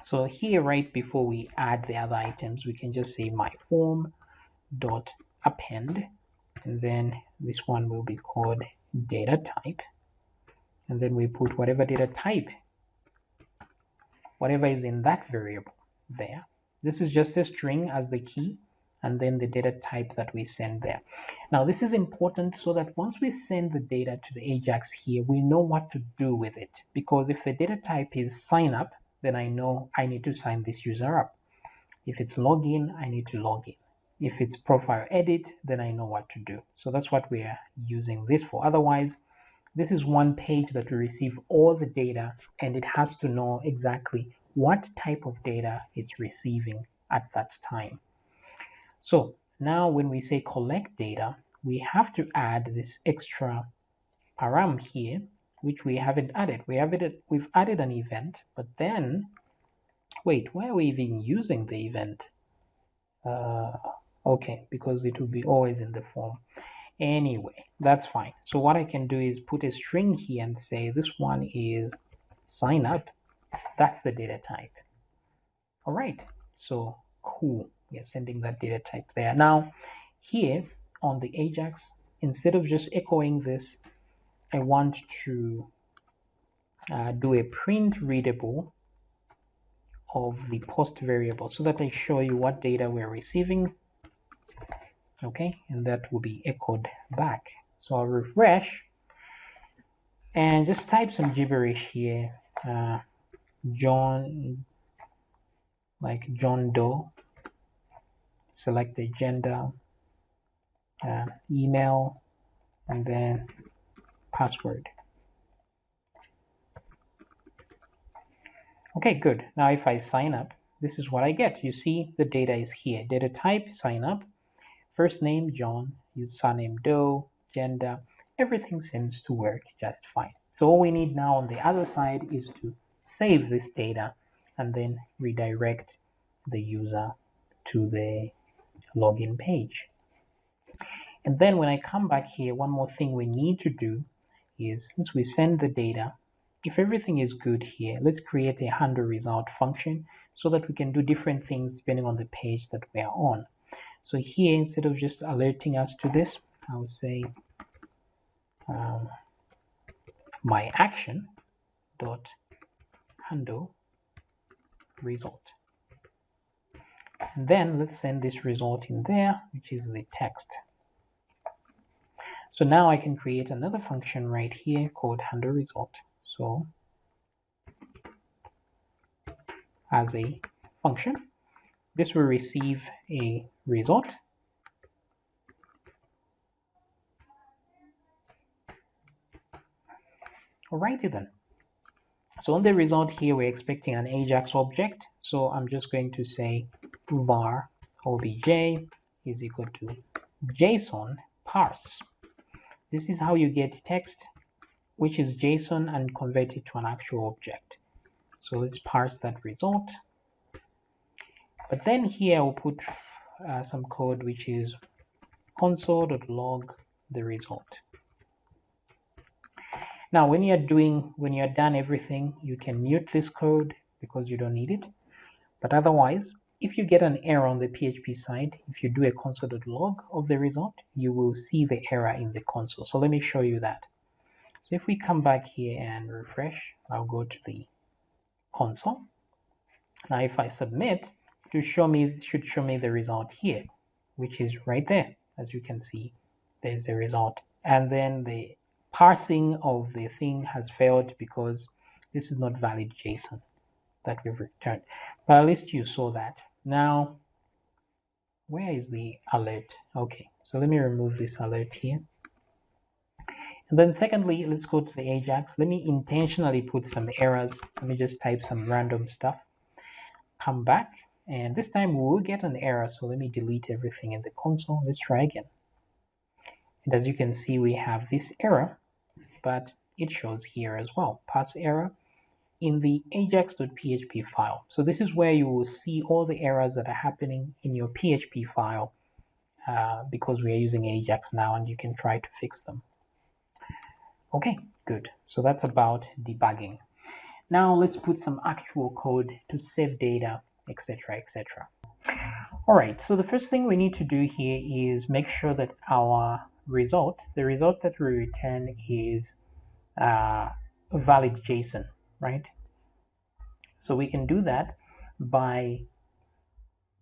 So here, right before we add the other items, we can just say my form dot append, and then this one will be called data type. And then we put whatever data type, whatever is in that variable there. This is just a string as the key, and then the data type that we send there. Now this is important so that once we send the data to the AJAX here, we know what to do with it. Because if the data type is sign up, then I know I need to sign this user up. If it's login, I need to log in. If it's profile edit, then I know what to do. So that's what we are using this for. Otherwise, this is one page that will receive all the data, and it has to know exactly what type of data it's receiving at that time. So now when we say collect data, we have to add this extra param here, which we haven't added. We've added an event, but then, wait, why are we even using the event? Okay, because it will be always in the form. Anyway, that's fine. So what I can do is put a string here and say this one is sign up. That's the data type. All right, so cool. We are sending that data type there. Now, here on the AJAX, instead of just echoing this, I want to do a print readable of the post variable so that I show you what data we're receiving. Okay, and that will be echoed back. So I'll refresh and just type some gibberish here. John, like John Doe. Select the gender, email, and then password. Okay, good. Now if I sign up, this is what I get. You see the data is here. Data type, sign up. First name, John. Surname, Doe. Gender. Everything seems to work just fine. So all we need now on the other side is to save this data and then redirect the user to the login page. And then when I come back here, one more thing we need to do is, since we send the data if everything is good here, let's create a handle result function so that we can do different things depending on the page that we are on. So here, instead of just alerting us to this, I would say my action dot handle result. And then let's send this result in there, which is the text. So now I can create another function right here called handle result. So as a function, this will receive a result. Alrighty then. So on the result here, we're expecting an AJAX object. So I'm just going to say var obj is equal to JSON parse. This is how you get text, which is JSON, and convert it to an actual object. So let's parse that result. But then here I'll put some code which is console.log the result. Now, when you're done everything, you can mute this code because you don't need it. But otherwise, if you get an error on the PHP side, if you do a console.log of the result, you will see the error in the console. So let me show you that. So if we come back here and refresh, I'll go to the console. Now, if I submit, it should show me the result here, which is right there. As you can see, there's a result. And then the parsing of the thing has failed because this is not valid JSON that we've returned. But at least you saw that. Now, where is the alert? Okay, so let me remove this alert here. And then secondly, let's go to the AJAX. Let me intentionally put some errors. Let me just type some random stuff. Come back, and this time we will get an error. So let me delete everything in the console. Let's try again. And as you can see, we have this error, but it shows here as well, parse error in the ajax.php file. So this is where you will see all the errors that are happening in your PHP file because we are using AJAX now, and you can try to fix them. Okay, good. So that's about debugging. Now let's put some actual code to save data, etc., etc. All right, so the first thing we need to do here is make sure that our result, the result that we return, is valid JSON, right? So we can do that by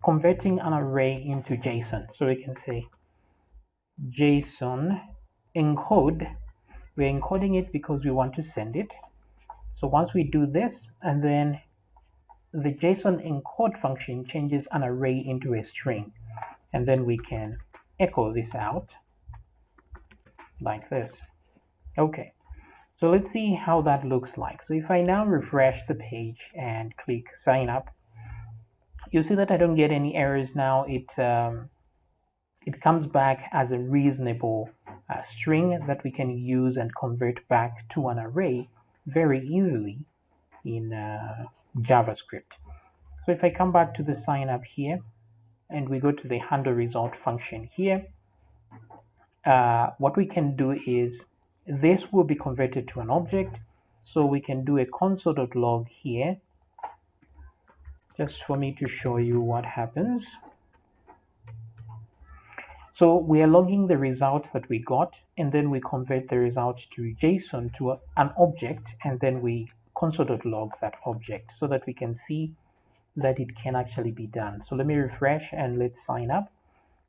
converting an array into JSON. So we can say JSON encode. We're encoding it because we want to send it. So once we do this, and then the JSON encode function changes an array into a string, and then we can echo this out like this. Okay, so let's see how that looks like. So if I now refresh the page and click sign up, you'll see that I don't get any errors now. It comes back as a reasonable string that we can use and convert back to an array very easily in JavaScript. So if I come back to the sign up here and we go to the handle result function here, what we can do is this will be converted to an object. So we can do a console.log here just for me to show you what happens. So we are logging the result that we got, and then we convert the result to JSON to an object, and then we console.log that object so that we can see that it can actually be done. So let me refresh and let's sign up.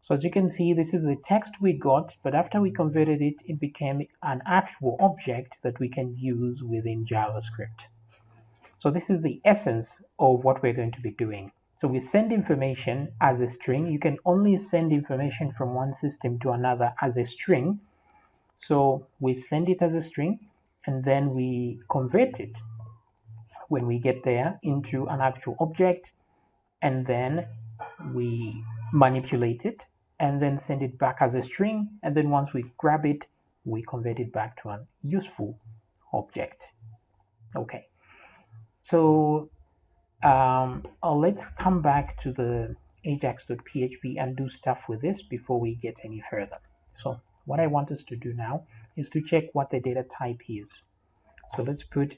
So as you can see, this is the text we got, but after we converted it, it became an actual object that we can use within JavaScript. So this is the essence of what we're going to be doing. So we send information as a string. You can only send information from one system to another as a string. So we send it as a string, and then we convert it when we get there into an actual object, and then we manipulate it and then send it back as a string. And then once we grab it, we convert it back to a useful object. Okay, so let's come back to the ajax.php and do stuff with this before we get any further. So what I want us to do now is to check what the data type is. So let's put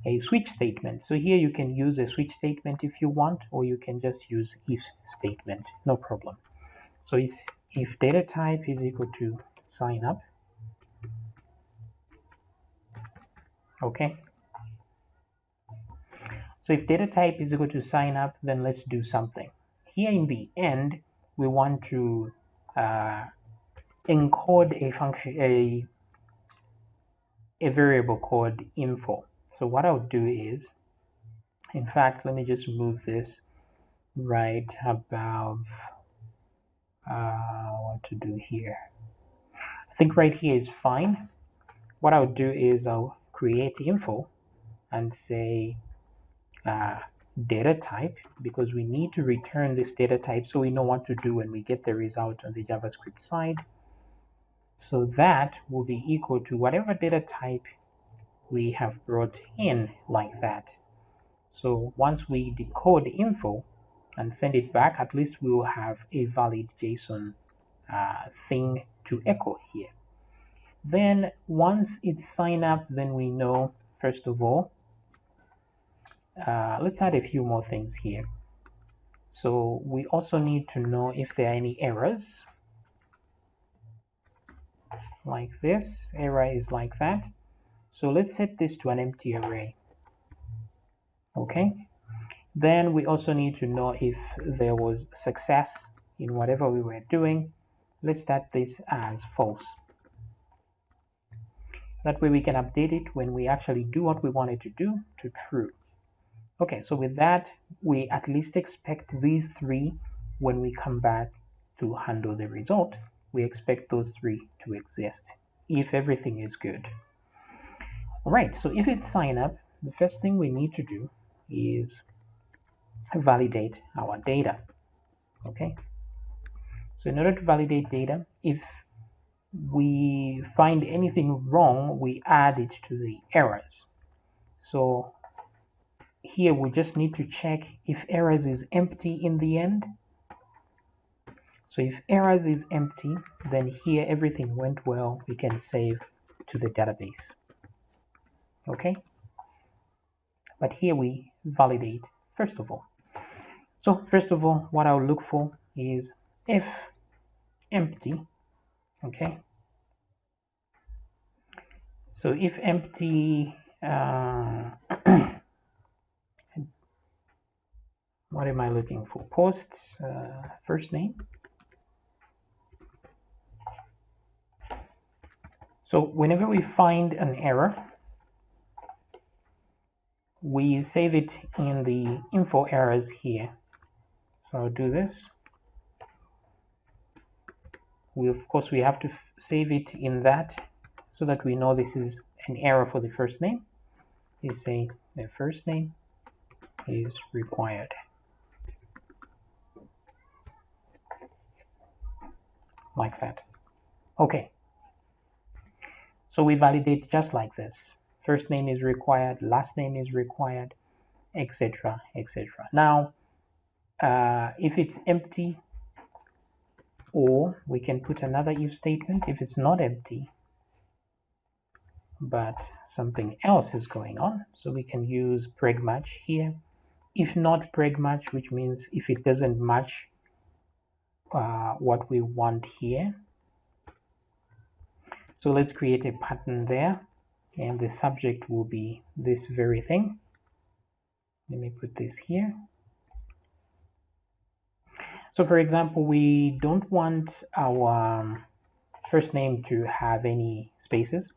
a switch statement. So here you can use a switch statement if you want, or you can just use if statement, no problem. So if data type is equal to sign up, okay. So if data type is equal to sign up, then let's do something. Here in the end, we want to encode a function, a variable called info. So what I'll do is, in fact, let me just move this right above what to do here. I think right here is fine. What I'll do is I'll create info and say data type, because we need to return this data type so we know what to do when we get the result on the JavaScript side. So that will be equal to whatever data type we have brought in, like that. So once we decode info and send it back, at least we will have a valid JSON thing to echo here. Then once it's sign up, then we know, first of all, let's add a few more things here. So we also need to know if there are any errors, like this. Error is like that. So let's set this to an empty array. Okay. Then we also need to know if there was success in whatever we were doing. Let's start this as false. That way we can update it when we actually do what we wanted to do to true. Okay, so with that, we at least expect these three when we come back to handle the result. We expect those three to exist if everything is good. All right, so if it's sign up, the first thing we need to do is validate our data. Okay, so in order to validate data, if we find anything wrong, we add it to the errors. So here we just need to check if errors is empty in the end. So if errors is empty, then here everything went well. We can save to the database. Okay, but here we validate first of all. So first of all, what I'll look for is if empty. Okay, so if empty, what am I looking for? Post first name. So whenever we find an error, we save it in the info errors here. So I'll do this. Of course, we have to save it in that so that we know this is an error for the first name. You say the first name is required. Like that. Okay. So we validate just like this. First name is required, last name is required, etc., etc. Now, if it's empty, or we can put another if statement if it's not empty, but something else is going on. So we can use preg match here. If not preg match, which means if it doesn't match what we want here. So let's create a pattern there, and the subject will be this very thing. Let me put this here. So for example, we don't want our first name to have any spaces.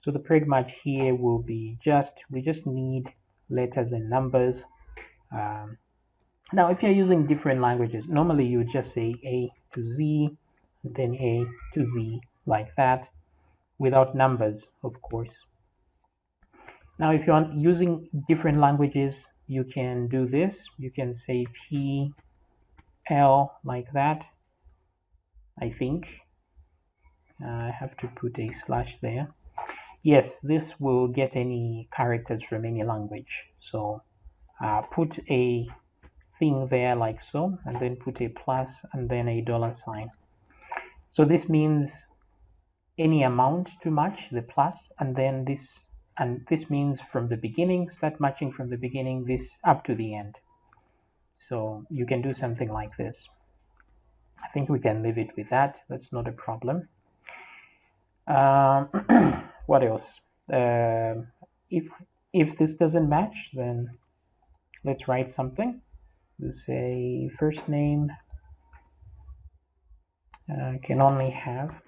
So the preg match here will be we just need letters and numbers. Now, if you're using different languages, normally you would just say A to Z, then A to Z, like that, without numbers, of course. Now, if you're using different languages, you can do this. You can say P, L, like that, I think. I have to put a slash there. Yes, this will get any characters from any language. So put a thing there like so, and then put a plus and then a $sign. So this means any amount to match the plus, and then this and this means from the beginning, start matching from the beginning, this up to the end. So you can do something like this. I think we can leave it with that. That's not a problem. What else? If this doesn't match, then let's write something. We'll say first name can only have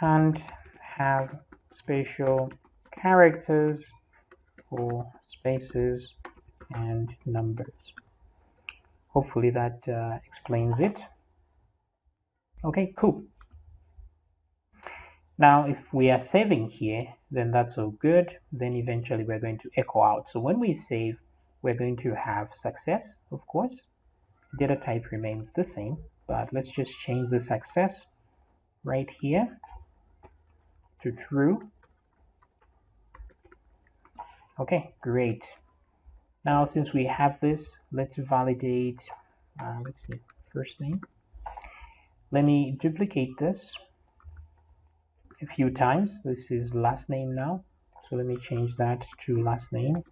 can't have special characters or spaces and numbers. Hopefully that explains it. Okay, cool. Now, if we are saving here, then that's all good. Then eventually we're going to echo out. So when we save, we're going to have success, of course. Data type remains the same, but let's just change the success right here to true. Okay, great. Now, since we have this, let's validate, let's see, first name. Let me duplicate this a few times. This is last name now. So let me change that to last name.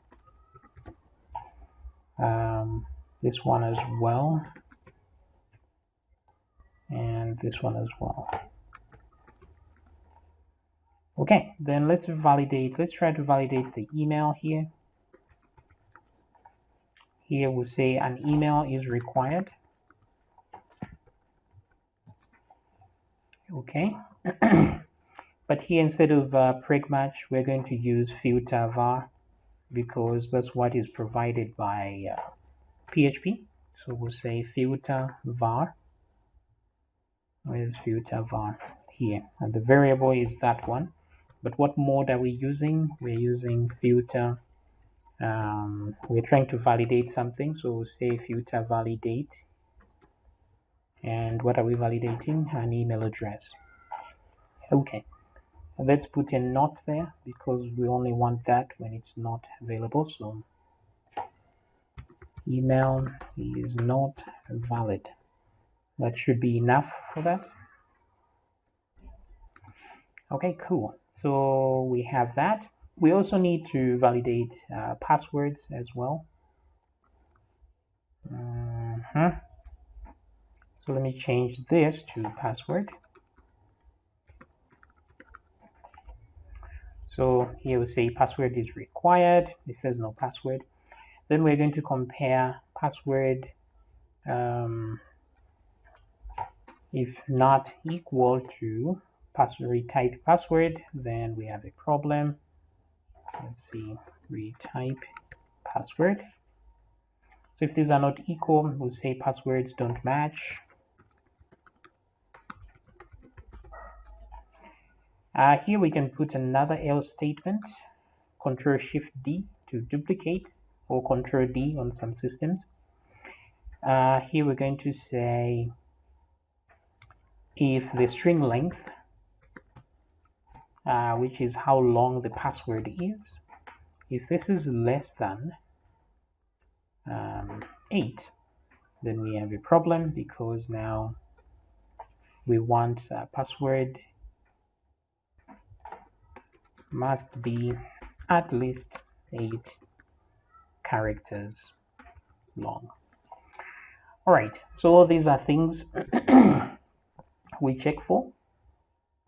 This one as well. And this one as well. Okay, then let's validate. Let's try to validate the email here. Here we'll say an email is required. Okay. But here instead of preg match, we're going to use filter var because that's what is provided by PHP. So we'll say filter var. Where's filter var? Here. And the variable is that one. But what mode are we using? We're using filter. We're trying to validate something. So we'll say filter validate. And what are we validating? An email address. Okay. Let's put a not there because we only want that when it's not available. So email is not valid. That should be enough for that. Okay, cool. So we have that. We also need to validate passwords as well. So let me change this to password. So here we say password is required. If there's no password, then we're going to compare password. If not equal to retype password, then we have a problem. Let's see, retype password. So if these are not equal, we'll say passwords don't match. Here we can put another else statement, Ctrl-Shift-D to duplicate, or Ctrl-D on some systems. Here we're going to say if the string length, which is how long the password is, if this is less than 8, then we have a problem because now we want password must be at least 8 characters long. All right, so all these are things we check for.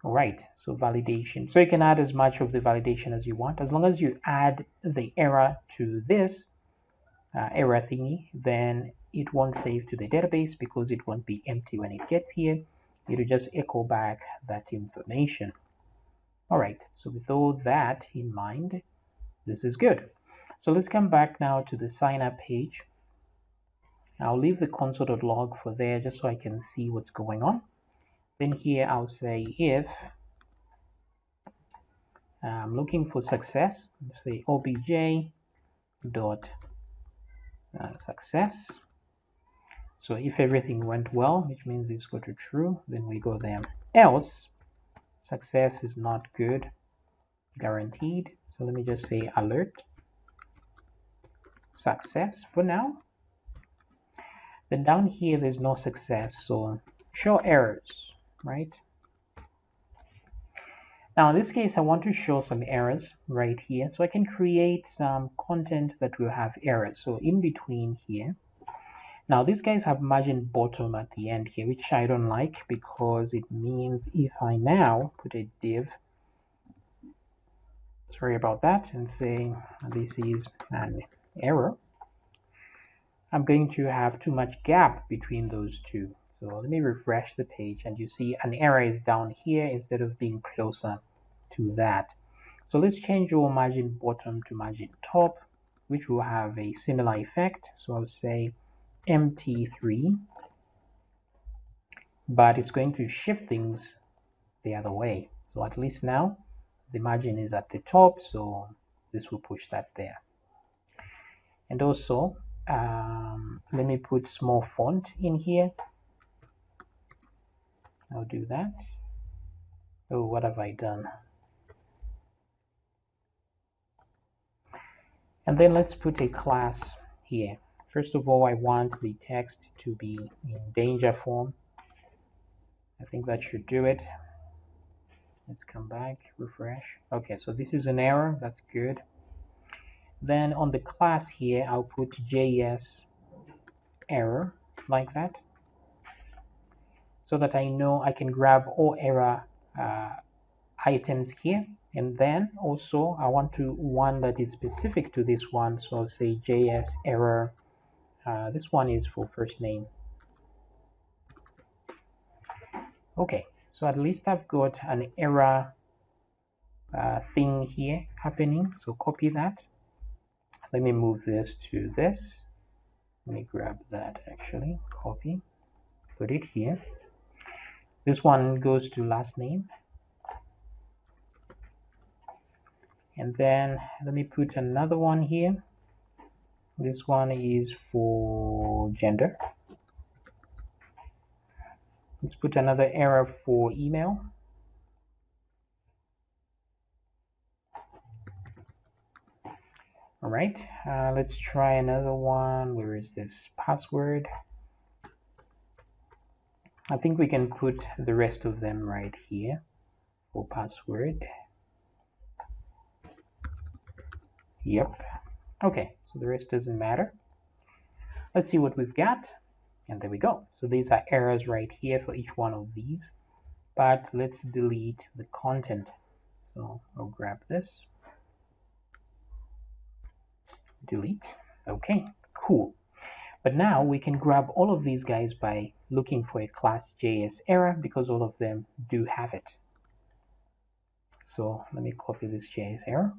All right, so validation. So you can add as much of the validation as you want. As long as you add the error to this error thingy, then it won't save to the database because it won't be empty when it gets here. It'll just echo back that information. All right, so with all that in mind, this is good. So let's come back now to the sign up page. I'll leave the console.log for there just so I can see what's going on. Then here I'll say if I'm looking for success, say obj dot success. So if everything went well, which means it's go to true, then we go there. Else, success is not good, guaranteed. So let me just say alert success for now. Then down here there's no success, so show errors. right? Now in this case, I want to show some errors right here. So I can create some content that will have errors. So in between here, now these guys have margin bottom at the end here, which I don't like because it means if I now put a div, sorry about that, and say this is an error, I'm going to have too much gap between those two. So let me refresh the page and you see an error is down here instead of being closer to that. So let's change our margin bottom to margin top, which will have a similar effect. So I'll say MT3, but it's going to shift things the other way. So at least now the margin is at the top, so this will push that there. And also, let me put small font in here. I'll do that. Oh, what have I done? And then let's put a class here. First of all, I want the text to be in danger form. I think that should do it. Let's come back, refresh. Okay, so this is an error, that's good. Then on the class here, I'll put JS error like that, so that I know I can grab all error items here. And then also I want to one that is specific to this one, so I'll say JS error. This one is for first name. Okay, so at least I've got an error thing here happening. So copy that. Let me move this to this. Let me grab that actually, copy, put it here. This one goes to last name. And then let me put another one here. This one is for gender. Let's put another error for email. All right, let's try another one. Where is this? Password. I think we can put the rest of them right here for password. Yep. Okay, so the rest doesn't matter. Let's see what we've got. And there we go. So these are errors right here for each one of these. But let's delete the content. So I'll grab this. Delete. Okay, cool. But now we can grab all of these guys by looking for a class JS error, because all of them do have it. So let me copy this JS error.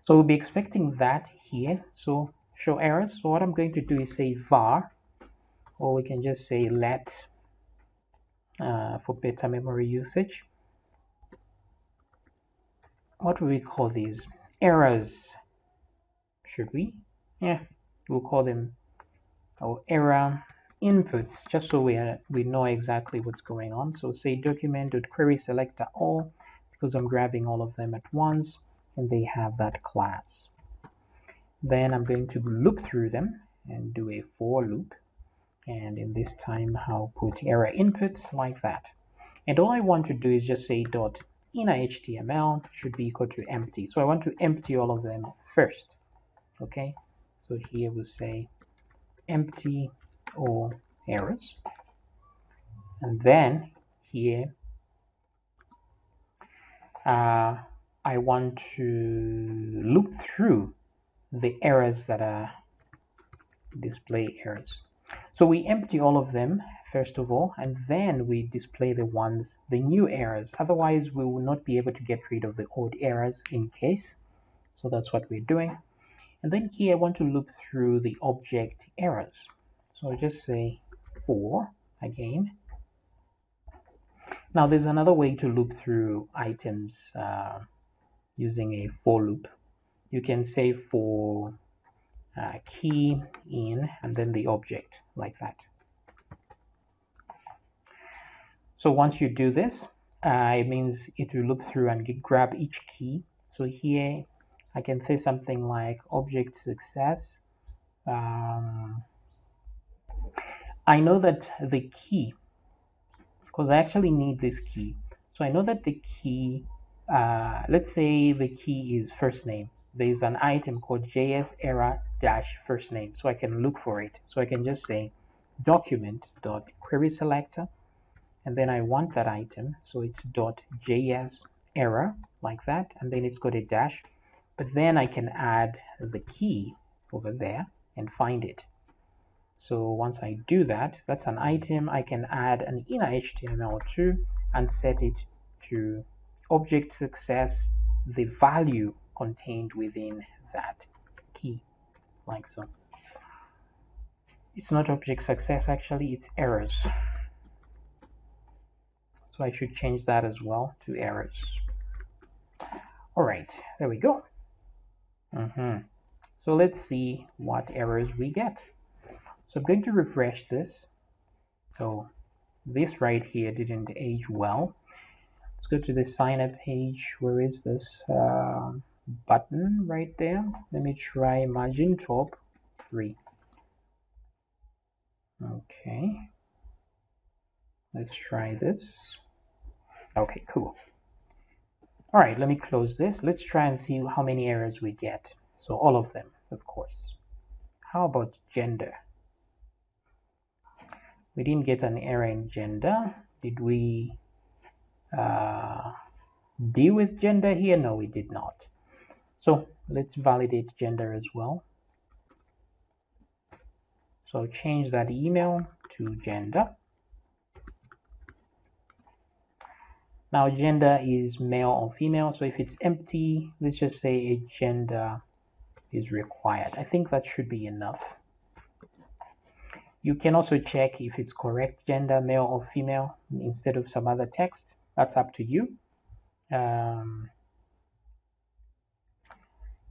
So we'll be expecting that here. So show errors. So what I'm going to do is say var, or we can just say let for better memory usage. What will we call these? Errors. Should we? Yeah, we'll call them our error inputs, just so we know exactly what's going on. So say document.query selector all, because I'm grabbing all of them at once and they have that class. Then I'm going to loop through them and do a for loop, and in this time I'll put error inputs like that. And all I want to do is just say dot inner HTML should be equal to empty. So I want to empty all of them first. Okay, so here we'll say empty all errors, and then here I want to loop through the errors that are display errors. So we empty all of them first of all, and then we display the new errors. Otherwise we will not be able to get rid of the old errors in case. So that's what we're doing. And then here I want to loop through the object errors. So I'll just say for again. Now there's another way to loop through items using a for loop. You can say for key in and then the object like that. So once you do this, it means it will loop through and grab each key. So here I can say something like object success. I know that the key because I actually need this key. So I know that the key, let's say the key is first name. There's an item called JS error dash first name. So I can look for it. So I can just say document.query selector, and then I want that item. So it's .js error like that, and then it's got a dash. But then I can add the key over there and find it. So once I do that, that's an item. I can add an inner HTML2 and set it to object success, the value contained within that key, like so. It's not object success, actually, it's errors. So I should change that as well to errors. All right, there we go. So let's see what errors we get. So I'm going to refresh this. So this right here didn't age well. Let's go to the sign up page. Where is this button right there? Let me try margin top 3. Okay. Let's try this. Okay, cool. All right, let me close this. Let's try and see how many errors we get. So all of them, of course. How about gender? We didn't get an error in gender. Did we deal with gender here? No, we did not. So let's validate gender as well. So change that email to gender. Now gender is male or female. So if it's empty, let's just say a gender is required. I think that should be enough. You can also check if it's correct gender, male or female, instead of some other text. That's up to you.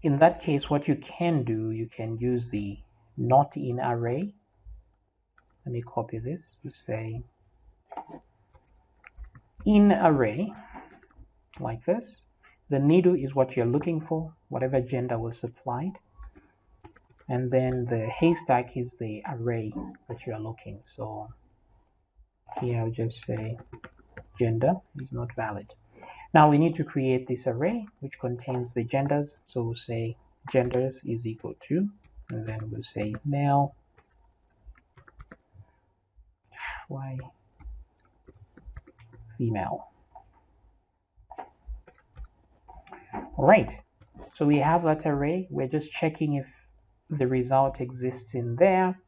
In that case, what you can do, you can use the not in array. Let me copy this to say in array, like this. The needle is what you're looking for, whatever gender was supplied. And then the haystack is the array that you are looking. So here I'll just say gender is not valid. Now we need to create this array which contains the genders. So we'll say genders is equal to, and then we'll say male, y, female. All right, so we have that array. We're just checking if the result exists in there,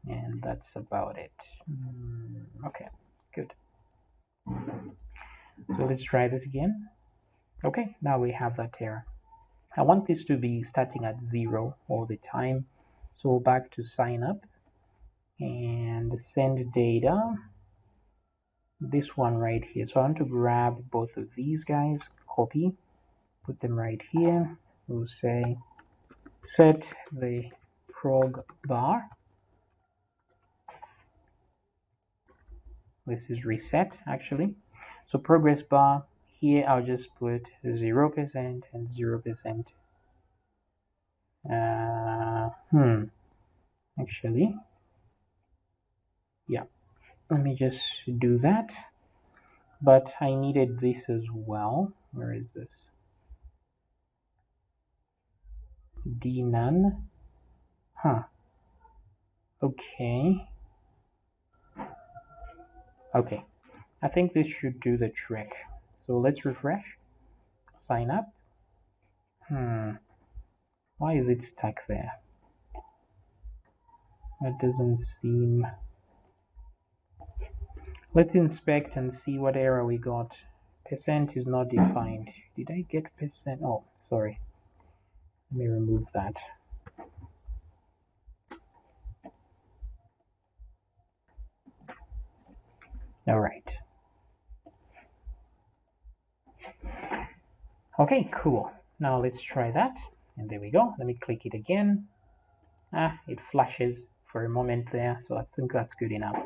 and that's about it. Okay, good. So let's try this again. Okay, now we have that error. I want this to be starting at 0 all the time. So back to sign up and send data. This one right here. So I want to grab both of these guys, copy, put them right here. We'll say set the prog bar. This is reset actually. So progress bar here, I'll just put 0% and 0%. Actually, yeah, let me just do that. But I needed this as well. Where is this? D none. Okay. Okay. I think this should do the trick. So let's refresh. Sign up. Why is it stuck there? That doesn't seem... Let's inspect and see what error we got. Percent is not defined. Did I get percent? Oh, sorry. Let me remove that. All right. Okay, cool. Now let's try that. And there we go. Let me click it again. It flashes for a moment there. So I think that's good enough.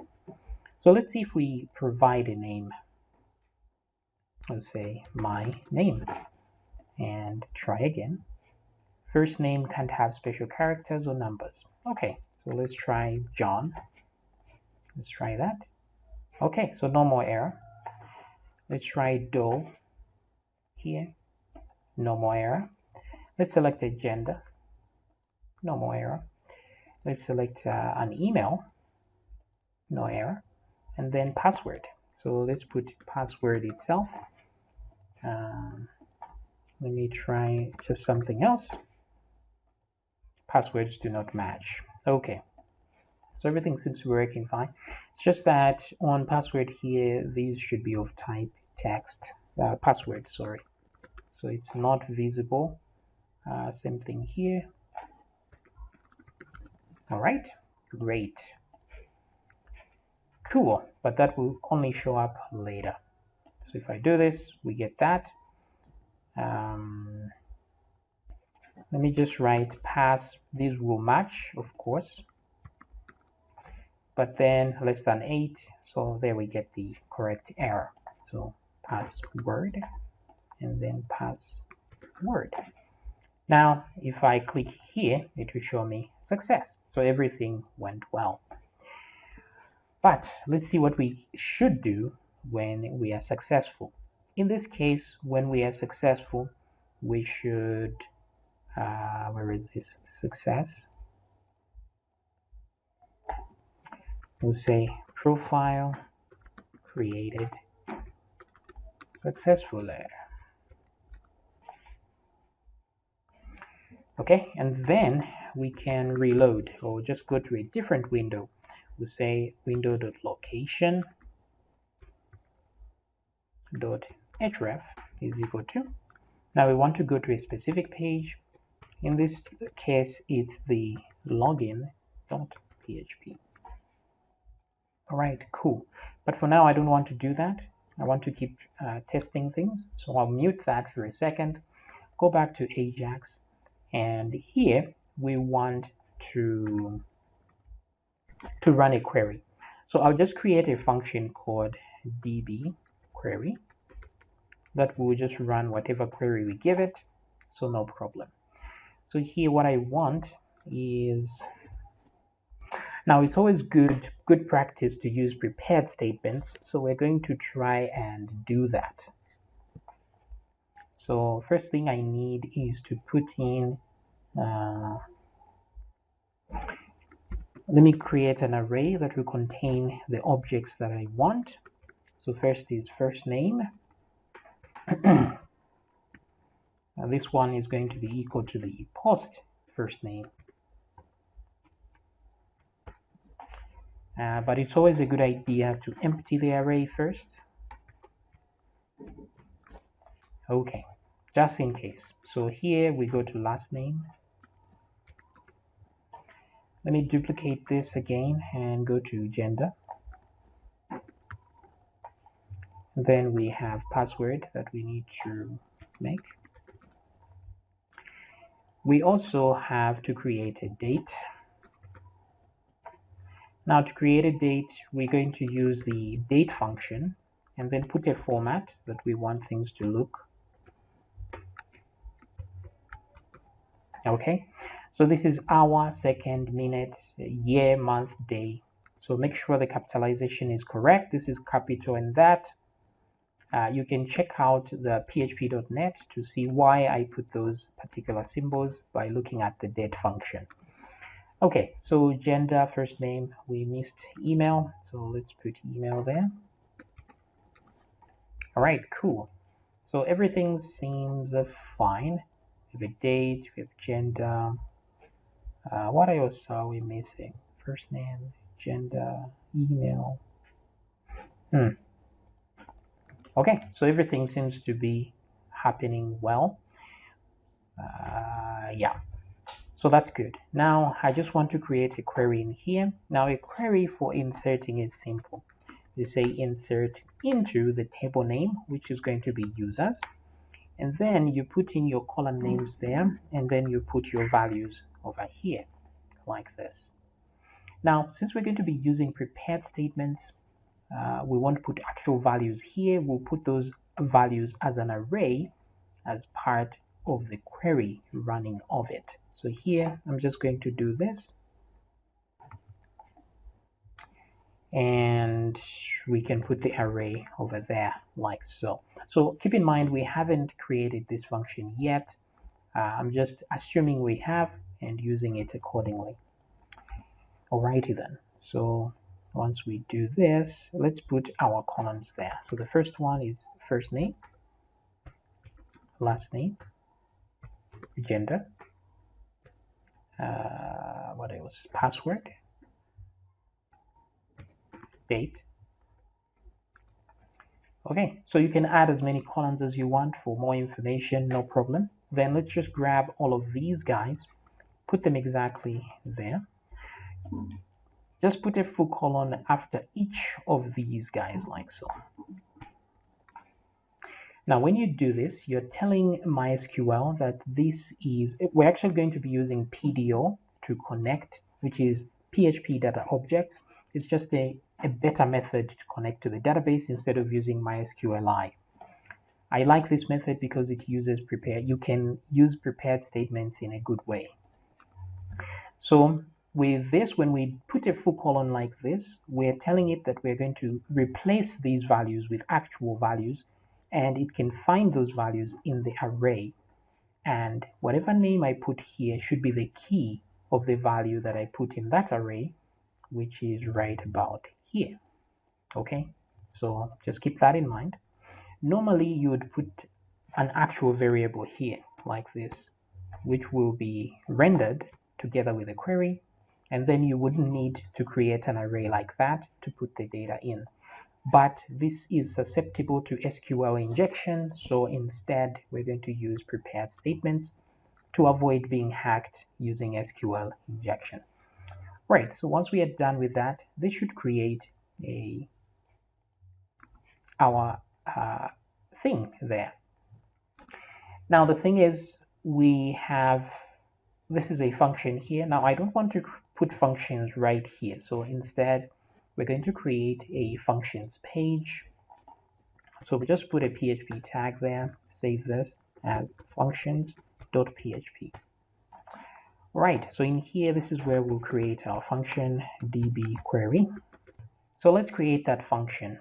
So let's see if we provide a name. Let's say my name and try again. First name can't have special characters or numbers. Okay, so let's try John. Let's try that. Okay, so no more error. Let's try do here. No more error. Let's select a gender. No more error. Let's select an email. No error. And then password. So let's put password itself. Let me try just something else. Passwords do not match. Okay, so everything seems to be working fine. It's just that on password here, these should be of type text. Password, sorry. So it's not visible. Same thing here. All right, great. Cool, but that will only show up later. So if I do this, we get that. Let me just write pass. These will match, of course, but then less than 8. So there we get the correct error. So password and then password. Now, if I click here, it will show me success. So everything went well. But let's see what we should do when we are successful. In this case, when we are successful, we should, where is this success? We'll say profile created successfully. Okay, and then we can reload or just go to a different window. We'll say window.location .href is equal to. Now we want to go to a specific page. In this case, it's the login.php. All right, cool. But for now, I don't want to do that. I want to keep testing things. So I'll mute that for a second. Go back to AJAX. And here we want to run a query. So I'll just create a function called db query that will just run whatever query we give it. So no problem. So here what I want is, now it's always good practice to use prepared statements. So we're going to try and do that. So first thing I need is to put in, let me create an array that will contain the objects that I want. So first is first name. This one is going to be equal to the post first name. But it's always a good idea to empty the array first. Okay, just in case. So here we go to last name. Let me duplicate this again and go to gender. Then we have password that we need to make. We also have to create a date. Now to create a date, we're going to use the date function and then put a format that we want things to look. Okay, so this is hour, second, minute, year, month, day. So make sure the capitalization is correct. This is capital and that. You can check out the php.net to see why I put those particular symbols by looking at the date function. Okay, so gender, first name, we missed email, so let's put email there. All right, cool. So everything seems fine. We have a date, we have gender. What else are we missing? First name, gender, email. Okay, so everything seems to be happening well. Yeah, so that's good. Now I just want to create a query in here. Now a query for inserting is simple. You say insert into the table name, which is going to be users, and then you put in your column names there, and then you put your values over here like this. Now since we're going to be using prepared statements, we want to put actual values here. We'll put those values as an array as part of the query running of it. So here I'm just going to do this, and we can put the array over there like so. So keep in mind we haven't created this function yet. I'm just assuming we have and using it accordingly. Alrighty then. So once we do this, let's put our columns there. So the first one is first name, last name, gender, what else? Password, date. Okay, so you can add as many columns as you want for more information, no problem. Then let's just grab all of these guys, put them exactly there. Just put a full colon after each of these guys like so. Now, when you do this, you're telling MySQL that this is, we're actually going to be using PDO to connect, which is PHP data objects. It's just a better method to connect to the database instead of using MySQLi. I like this method because it uses prepared. You can use prepared statements in a good way. So with this, when we put a full colon like this, we're telling it that we're going to replace these values with actual values, and it can find those values in the array. And whatever name I put here should be the key of the value that I put in that array, which is right about here. Okay, so just keep that in mind. Normally, you would put an actual variable here like this, which will be rendered together with a query, and then you wouldn't need to create an array like that to put the data in. But this is susceptible to SQL injection, so instead we're going to use prepared statements to avoid being hacked using SQL injection. Right, so once we are done with that, this should create our thing there. Now the thing is, this is a function here. Now I don't want to put functions right here, so instead we're going to create a functions page. So we just put a PHP tag there, save this as functions.php. Right, so in here, this is where we'll create our function db query. So let's create that function.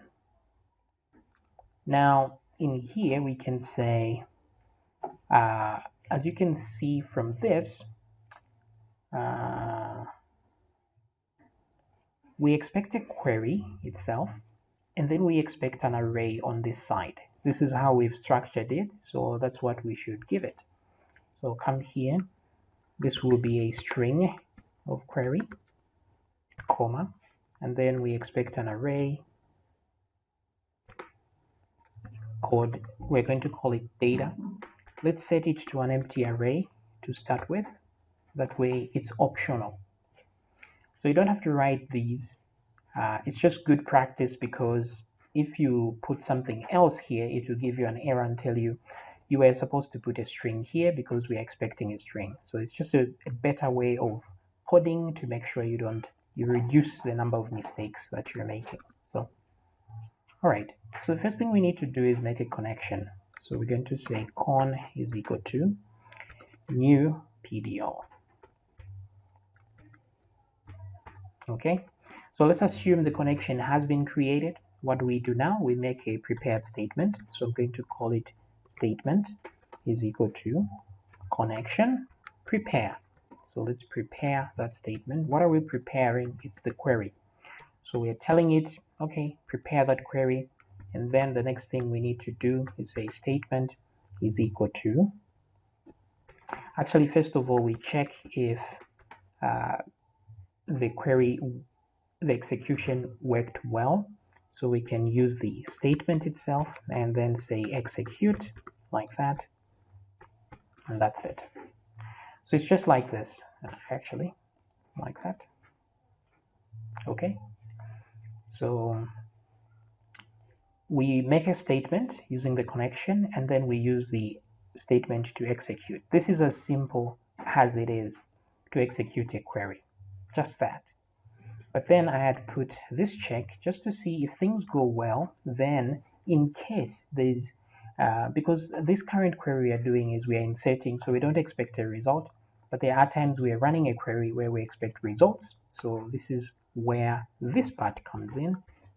Now in here, we can say, as you can see from this, we expect a query itself, and then we expect an array on this side. This is how we've structured it, so that's what we should give it. So come here, this will be a string of query, comma, and then we expect an array called, we're going to call it data. Let's set it to an empty array to start with. That way it's optional. So you don't have to write these. It's just good practice, because if you put something else here, it will give you an error and tell you you were supposed to put a string here because we are expecting a string. So it's just a better way of coding to make sure you reduce the number of mistakes that you're making. So, all right. So the first thing we need to do is make a connection. So we're going to say con is equal to new PDO. Okay, so let's assume the connection has been created. What do we do now? We make a prepared statement. So I'm going to call it statement is equal to connection prepare. So let's prepare that statement. What are we preparing? It's the query. So we're telling it, okay, prepare that query. And then the next thing we need to do is say statement is equal to. Actually, first of all, we check if the query, the execution worked well. So we can use the statement itself and then say execute like that. And that's it. So it's just like this, actually, like that. Okay. So we make a statement using the connection, and then we use the statement to execute. This is as simple as it is to execute a query, just that. But then I had put this check just to see if things go well, then in case there's, because this current query we are doing is we are inserting, so we don't expect a result. but there are times we are running a query where we expect results. So this is where this part comes in.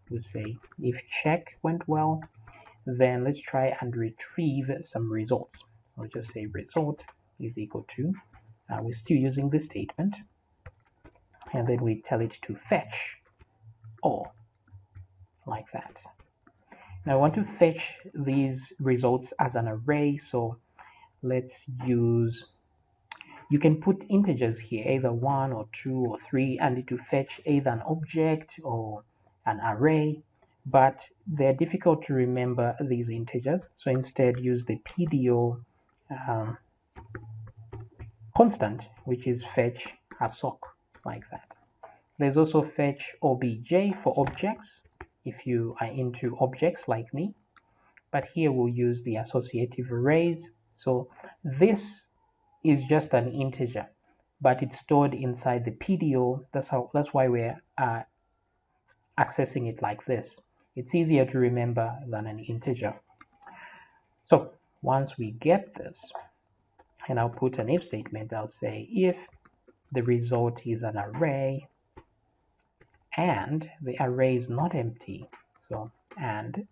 We'll say if check went well, then let's try and retrieve some results. So just say result is equal to, we're still using this statement, and then we tell it to fetch all, like that. Now I want to fetch these results as an array, so let's use, you can put integers here, either 1 or 2 or 3, and it will fetch either an object or an array, but they're difficult to remember, these integers. So instead use the PDO constant, which is fetch assoc, like that. There's also fetch obj for objects, if you are into objects like me, but here we'll use the associative arrays. So this is just an integer, but it's stored inside the PDO. That's why we're accessing it like this. It's easier to remember than an integer. So once we get this, and I'll put an if statement, I'll say if the result is an array and the array is not empty, so and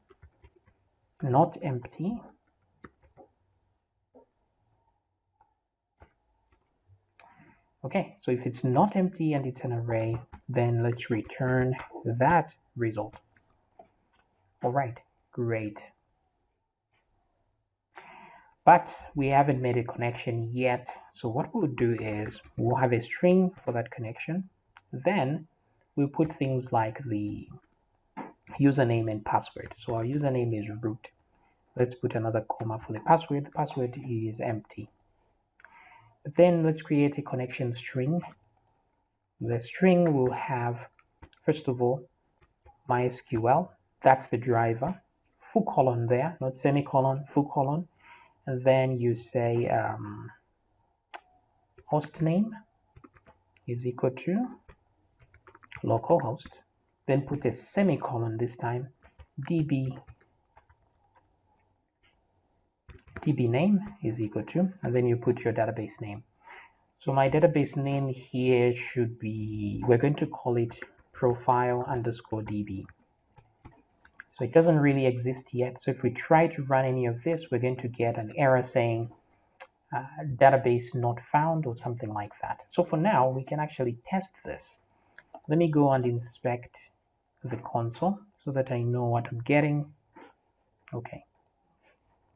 not empty, okay, so if it's not empty and it's an array, then let's return that result. All right, great. But we haven't made a connection yet. So what we'll do is we'll have a string for that connection. Then we'll put things like the username and password. So our username is root. Let's put another comma for the password. The password is empty. But then let's create a connection string. The string will have, first of all, MySQL. That's the driver. Full colon there, not semicolon, full colon. And then you say host name is equal to localhost. Then put a semicolon this time, db name is equal to, and then you put your database name. So my database name here should be, we're going to call it profile_db. So it doesn't really exist yet. So if we try to run any of this, we're going to get an error saying database not found or something like that. So for now, we can actually test this. Let me go and inspect the console so that I know what I'm getting. Okay.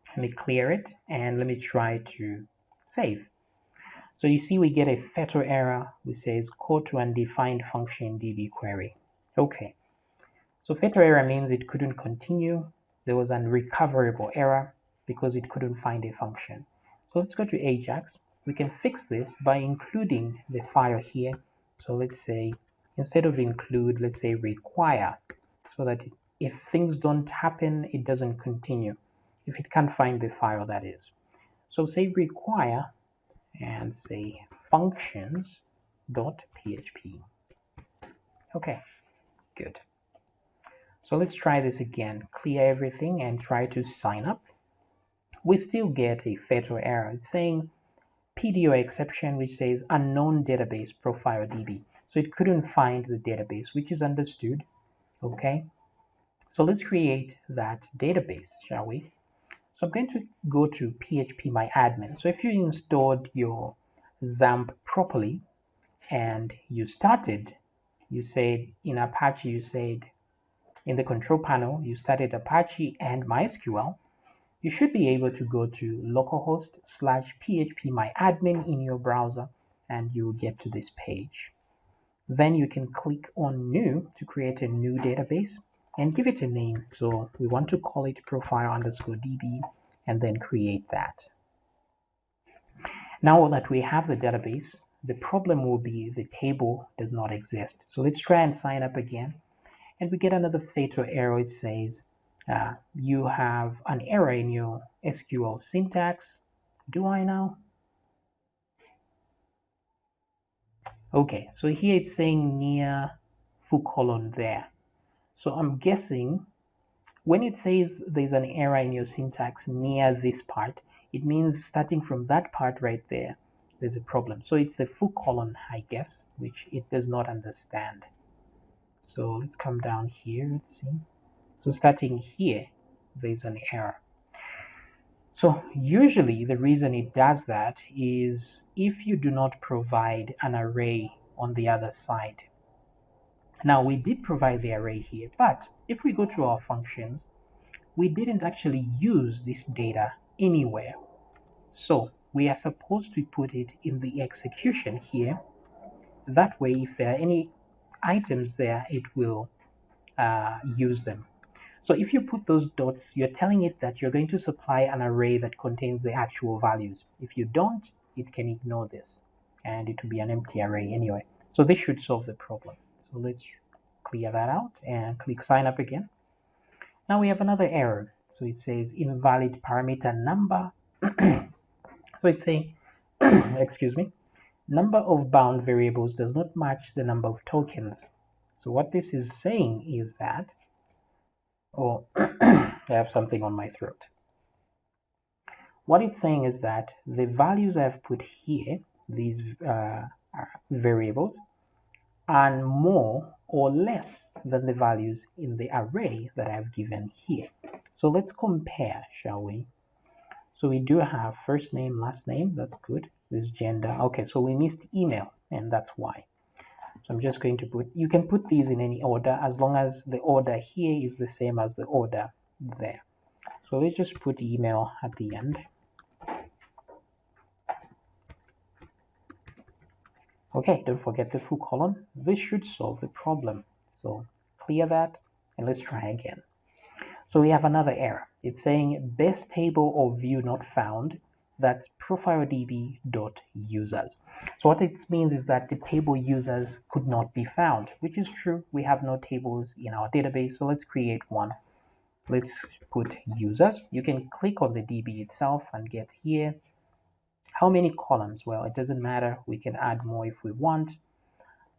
Let me clear it and let me try to save. So you see we get a fatal error which says code to undefined function db query. Okay. So fatal error means it couldn't continue. There was an recoverable error because it couldn't find a function. So let's go to AJAX. We can fix this by including the file here. So let's say, instead of include, let's say require, so that if things don't happen, it doesn't continue. If it can't find the file, that is. So say require and say functions.php. Okay, good. So let's try this again. Clear everything and try to sign up. We still get a fatal error. It's saying PDO exception, which says unknown database profile DB. So it couldn't find the database, which is understood. Okay. So let's create that database, shall we? So I'm going to go to PHP my admin. So if you installed your XAMPP properly and you started, you said in Apache, you said in the control panel, you started Apache and MySQL, you should be able to go to localhost/phpMyAdmin in your browser and you'll get to this page. Then you can click on new to create a new database and give it a name. So we want to call it profile_db and then create that. Now that we have the database, the problem will be the table does not exist. So let's try and sign up again. And we get another fatal error. It says you have an error in your SQL syntax. Do I now? Okay, so here it's saying near full colon there. So I'm guessing when it says there's an error in your syntax near this part, it means starting from that part right there, there's a problem. So it's the full colon, I guess, which it does not understand. So let's come down here. Let's see. So starting here, there's an error. So usually the reason it does that is if you do not provide an array on the other side. Now we did provide the array here, but if we go to our functions, we didn't actually use this data anywhere. So we are supposed to put it in the execution here. That way, if there are any items there, it will use them. So if you put those dots, you're telling it that you're going to supply an array that contains the actual values. If you don't, it can ignore this, and it will be an empty array anyway. So this should solve the problem. So let's clear that out and click sign up again. Now we have another error. So it says invalid parameter number. So it's saying, excuse me, number of bound variables does not match the number of tokens. So what this is saying is that, I have something on my throat. What it's saying is that the values I've put here, these variables, are more or less than the values in the array that I've given here. So let's compare, shall we? So we do have first name, last name, that's good. This gender, okay, so we missed email, and that's why. So I'm just going to put, you can put these in any order as long as the order here is the same as the order there. So let's just put email at the end. Okay, don't forget the full colon. This should solve the problem. So clear that and let's try again. So we have another error. It's saying best table or view not found. That's profiledb.users. So what it means is that the table users could not be found, which is true. We have no tables in our database, so let's create one. Let's put users. You can click on the DB itself and get here. How many columns? Well, it doesn't matter. We can add more if we want.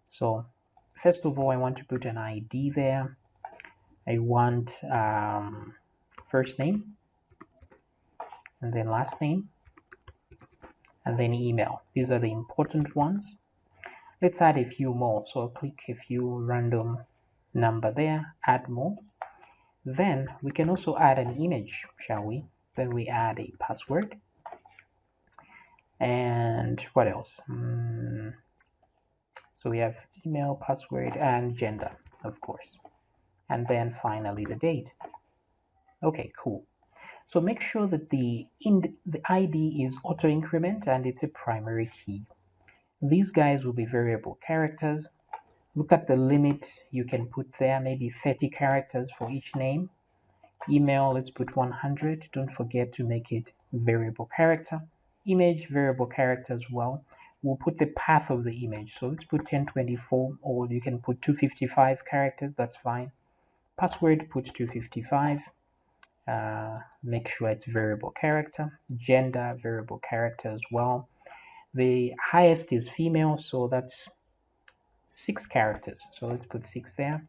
So first of all, I want to put an ID there. I want first name, and then last name, and then email. These are the important ones. Let's add a few more. So I'll click a few random number there, add more. Then we can also add an image, shall we? Then we add a password. And what else? So we have email, password, and gender, of course. And then finally the date. Okay, cool. So make sure that the ID is auto increment and it's a primary key. These guys will be variable characters. Look at the limit you can put there, maybe 30 characters for each name. Email, let's put 100. Don't forget to make it variable character. Image, variable character as well. We'll put the path of the image. So let's put 1024, or you can put 255 characters, that's fine. Password, put 255. Make sure it's variable character. Gender, variable character as well. The highest is female, so that's 6 characters. So let's put 6 there.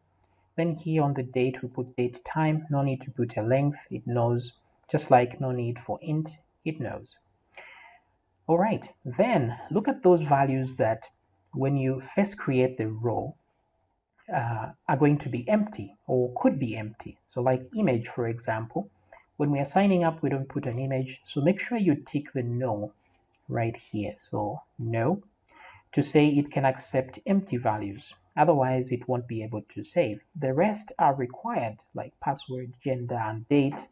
Then here on the date, we put date time. No need to put a length. It knows, just like no need for int, it knows. All right, then look at those values that when you first create the row are going to be empty or could be empty. So like image, for example, when we are signing up, we don't put an image. So make sure you tick the no right here. So no, to say it can accept empty values. Otherwise, it won't be able to save. The rest are required, like password, gender, and date.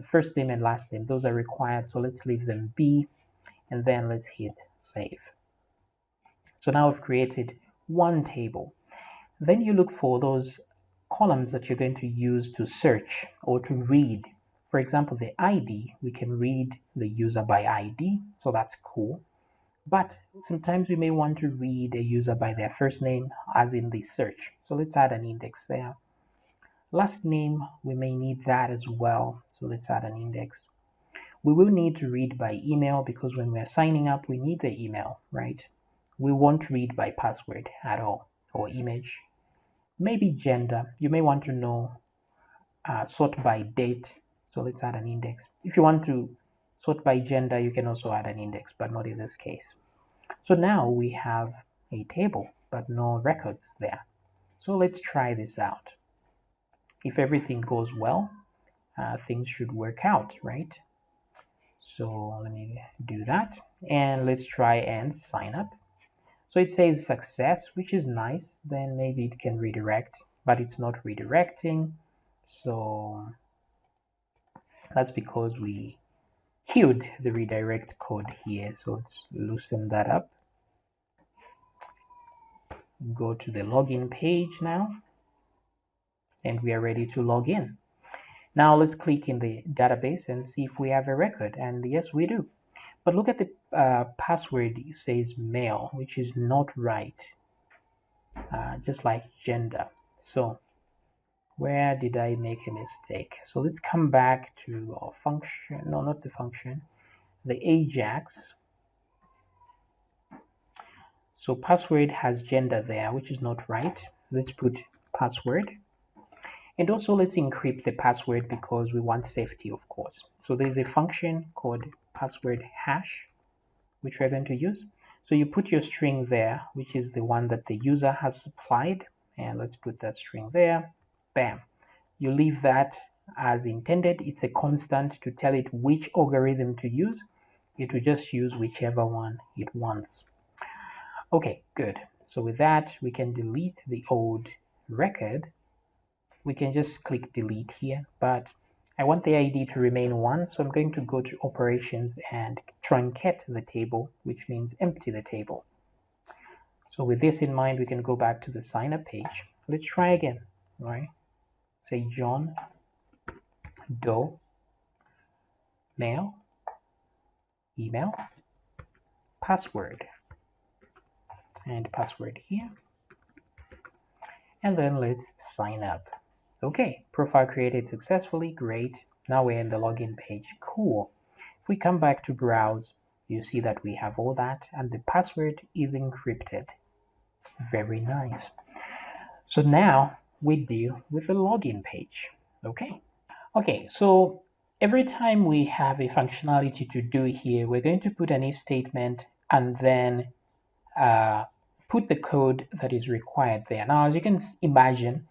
First name and last name, those are required. So let's leave them be, and then let's hit save. So now we've created one table. Then you look for those columns that you're going to use to search or to read. For example, the ID, we can read the user by ID, so that's cool. But sometimes we may want to read a user by their first name, as in the search. So let's add an index there. Last name, we may need that as well. So let's add an index. We will need to read by email because when we're signing up, we need the email, right? We won't read by password at all, or image. Maybe gender. You may want to know, sort by date. So let's add an index. If you want to sort by gender, you can also add an index, but not in this case. So now we have a table, but no records there. So let's try this out. If everything goes well, things should work out, right? So let me do that, and let's try and sign up. So it says success, which is nice. Then maybe it can redirect, but it's not redirecting. So that's because we queued the redirect code here. So let's loosen that up. Go to the login page now, and we are ready to log in. Now let's click in the database and see if we have a record, and yes, we do. But look at the password. It says male, which is not right, just like gender. So where did I make a mistake? So let's come back to our function. No, not the function, the AJAX. So password has gender there, which is not right. Let's put password. And also let's encrypt the password because we want safety, of course. So there's a function called password hash, which we're going to use. So you put your string there, which is the one that the user has supplied. And let's put that string there. Bam. You leave that as intended. It's a constant to tell it which algorithm to use. It will just use whichever one it wants. Okay, good. So with that, we can delete the old record. We can just click delete here, but I want the ID to remain 1, so I'm going to go to operations and truncate the table, which means empty the table. So with this in mind, we can go back to the sign up page. Let's try again, right? Say John Doe, male, email, password, and password here. And then let's sign up. Okay, profile created successfully, great. Now we're in the login page, cool. If we come back to browse, you see that we have all that and the password is encrypted. Very nice. So now we deal with the login page, okay? Okay, so every time we have a functionality to do here, we're going to put an if statement and then put the code that is required there. Now, as you can imagine,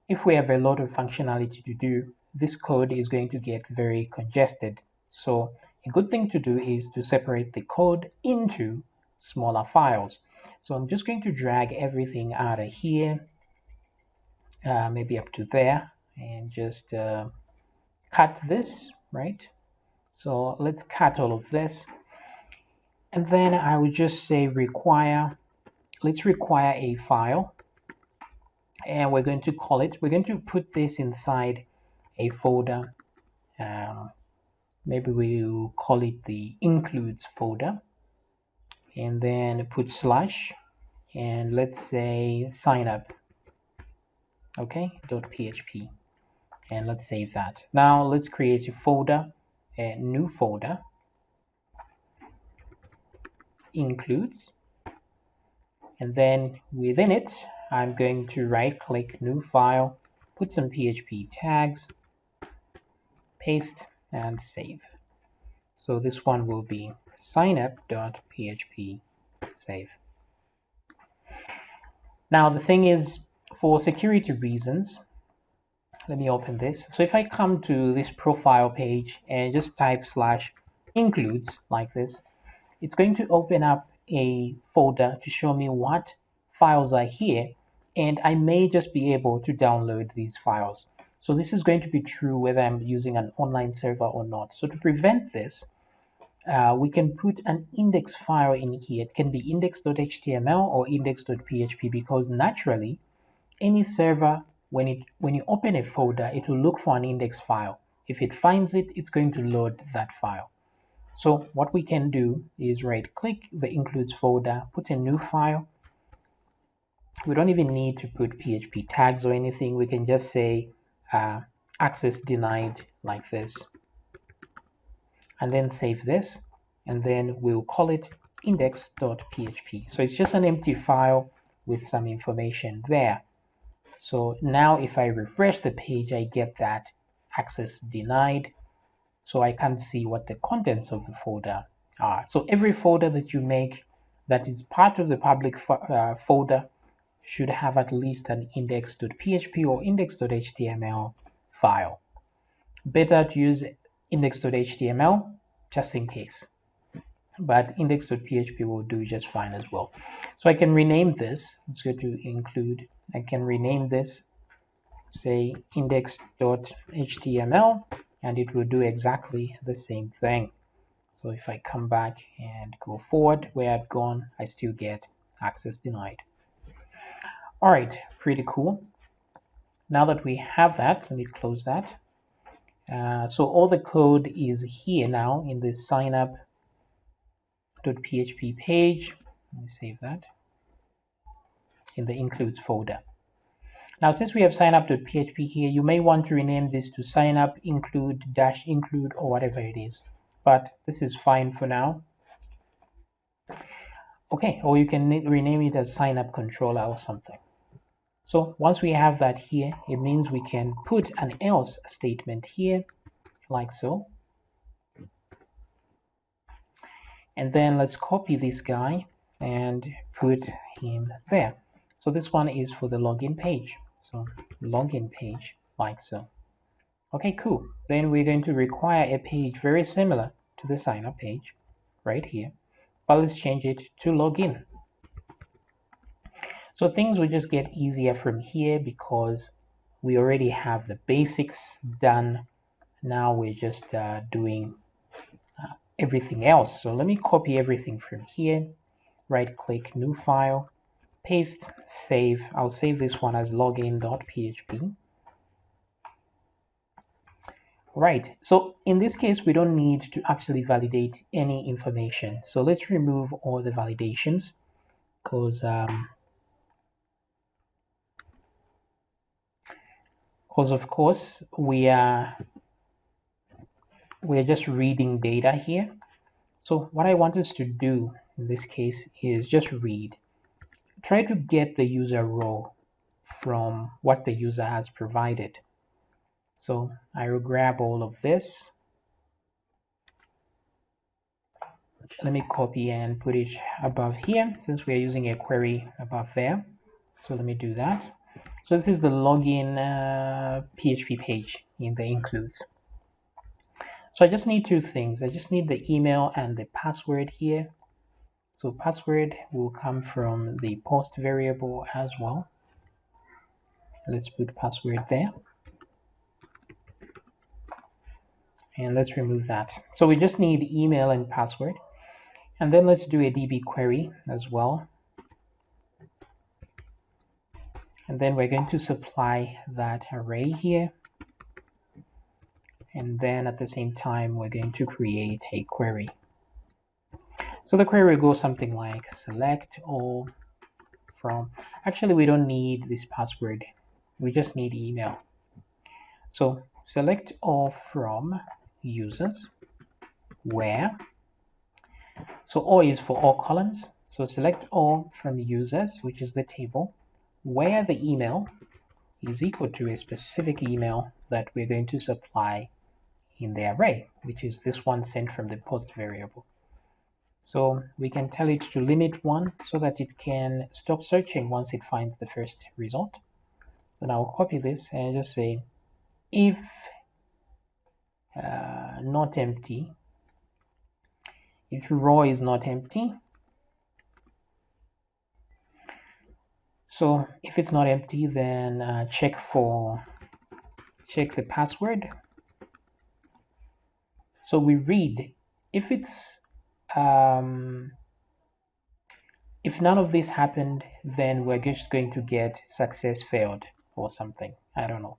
if we have a lot of functionality to do, this code is going to get very congested. So a good thing to do is to separate the code into smaller files. So I'm just going to drag everything out of here, maybe up to there, and just cut this, right? So let's cut all of this. And then I would just say require, let's require a file. And we're going to call it, we're going to put this inside a folder. Maybe we'll call it the includes folder. And then put slash, and let's say sign up, okay, .php. And let's save that. Now let's create a folder, a new folder, includes. And then within it, I'm going to right click new file, put some PHP tags, paste and save. So this one will be signup.php, save. Now the thing is, for security reasons, let me open this. So if I come to this profile page and just type slash includes like this, it's going to open up a folder to show me what files are here, and I may just be able to download these files. So this is going to be true whether I'm using an online server or not. So to prevent this, we can put an index file in here. It can be index.html or index.php, because naturally any server, when you open a folder, it will look for an index file. If it finds it, it's going to load that file. So what we can do is right click the includes folder, put a new file. We don't even need to put PHP tags or anything. We can just say access denied like this, and then save this, and then we'll call it index.php. So it's just an empty file with some information there. So now if I refresh the page, I get that access denied. So I can't see what the contents of the folder are. So every folder that you make, that is part of the public folder should have at least an index.php or index.html file. Better to use index.html just in case, but index.php will do just fine as well. So I can rename this. Let's go to include. I can rename this, say index.html, and it will do exactly the same thing. So if I come back and go forward where I've gone, I still get access denied. All right, pretty cool. Now that we have that, let me close that. So all the code is here now in the signup.php page. Let me save that in the includes folder. Now, since we have signup.php here, you may want to rename this to signup include -include or whatever it is, but this is fine for now. Okay, or you can rename it as signup controller or something. So once we have that here, it means we can put an else statement here, like so. And then let's copy this guy and put him there. So this one is for the login page. So login page, like so. Okay, cool. Then we're going to require a page very similar to the sign up page right here, but let's change it to login. So things will just get easier from here because we already have the basics done. Now we're just doing everything else. So let me copy everything from here, right click, new file, paste, save. I'll save this one as login.php. Right, so in this case, we don't need to actually validate any information. So let's remove all the validations because of course we're just reading data here. So what I want us to do in this case is just read. Try to get the user role from what the user has provided. So I will grab all of this. Let me copy and put it above here since we are using a query above there. So let me do that. So this is the login PHP page in the includes. So I just need two things. I just need the email and the password here. So password will come from the post variable as well. Let's put password there. And let's remove that. So we just need email and password. And then let's do a DB query as well. And then we're going to supply that array here. And then at the same time, we're going to create a query. So the query will go something like select all from, actually we don't need this password. We just need email. So select all from users where, so all is for all columns. So select all from users, which is the table, where the email is equal to a specific email that we're going to supply in the array, which is this one sent from the post variable. So we can tell it to limit 1 so that it can stop searching once it finds the first result. Then I'll copy this and just say if not empty, if row is not empty. So if it's not empty, then check the password. So we read if it's if none of this happened, then we're just going to get success failed or something. I don't know.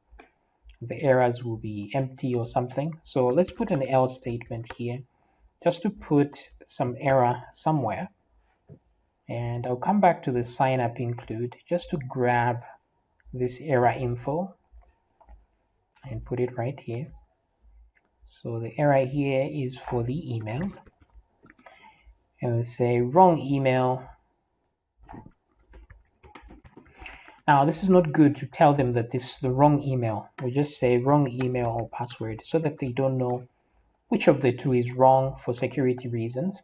The errors will be empty or something. So let's put an else statement here just to put some error somewhere. And I'll come back to the sign up include just to grab this error info and put it right here. So the error here is for the email. And we'll say wrong email. Now, this is not good to tell them that this is the wrong email. We just say wrong email or password so that they don't know which of the two is wrong for security reasons.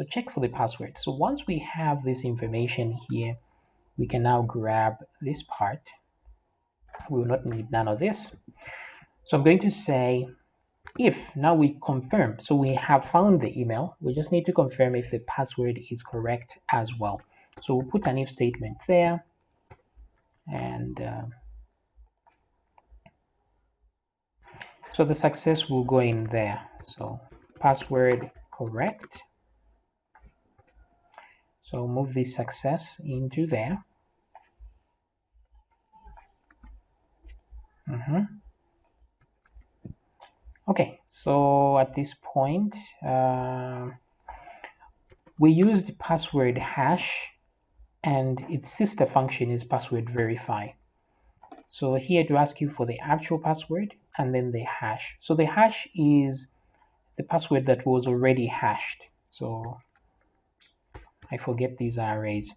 So check for the password. So once we have this information here, we can now grab this part. We will not need none of this. So I'm going to say if now we confirm. So we have found the email. We just need to confirm if the password is correct as well. So we'll put an if statement there, and so the success will go in there. So password correct. So move this success into there. Okay, so at this point, we used password hash, and its sister function is password verify. So here to ask you for the actual password and then the hash. So the hash is the password that was already hashed. So I forget these arrays.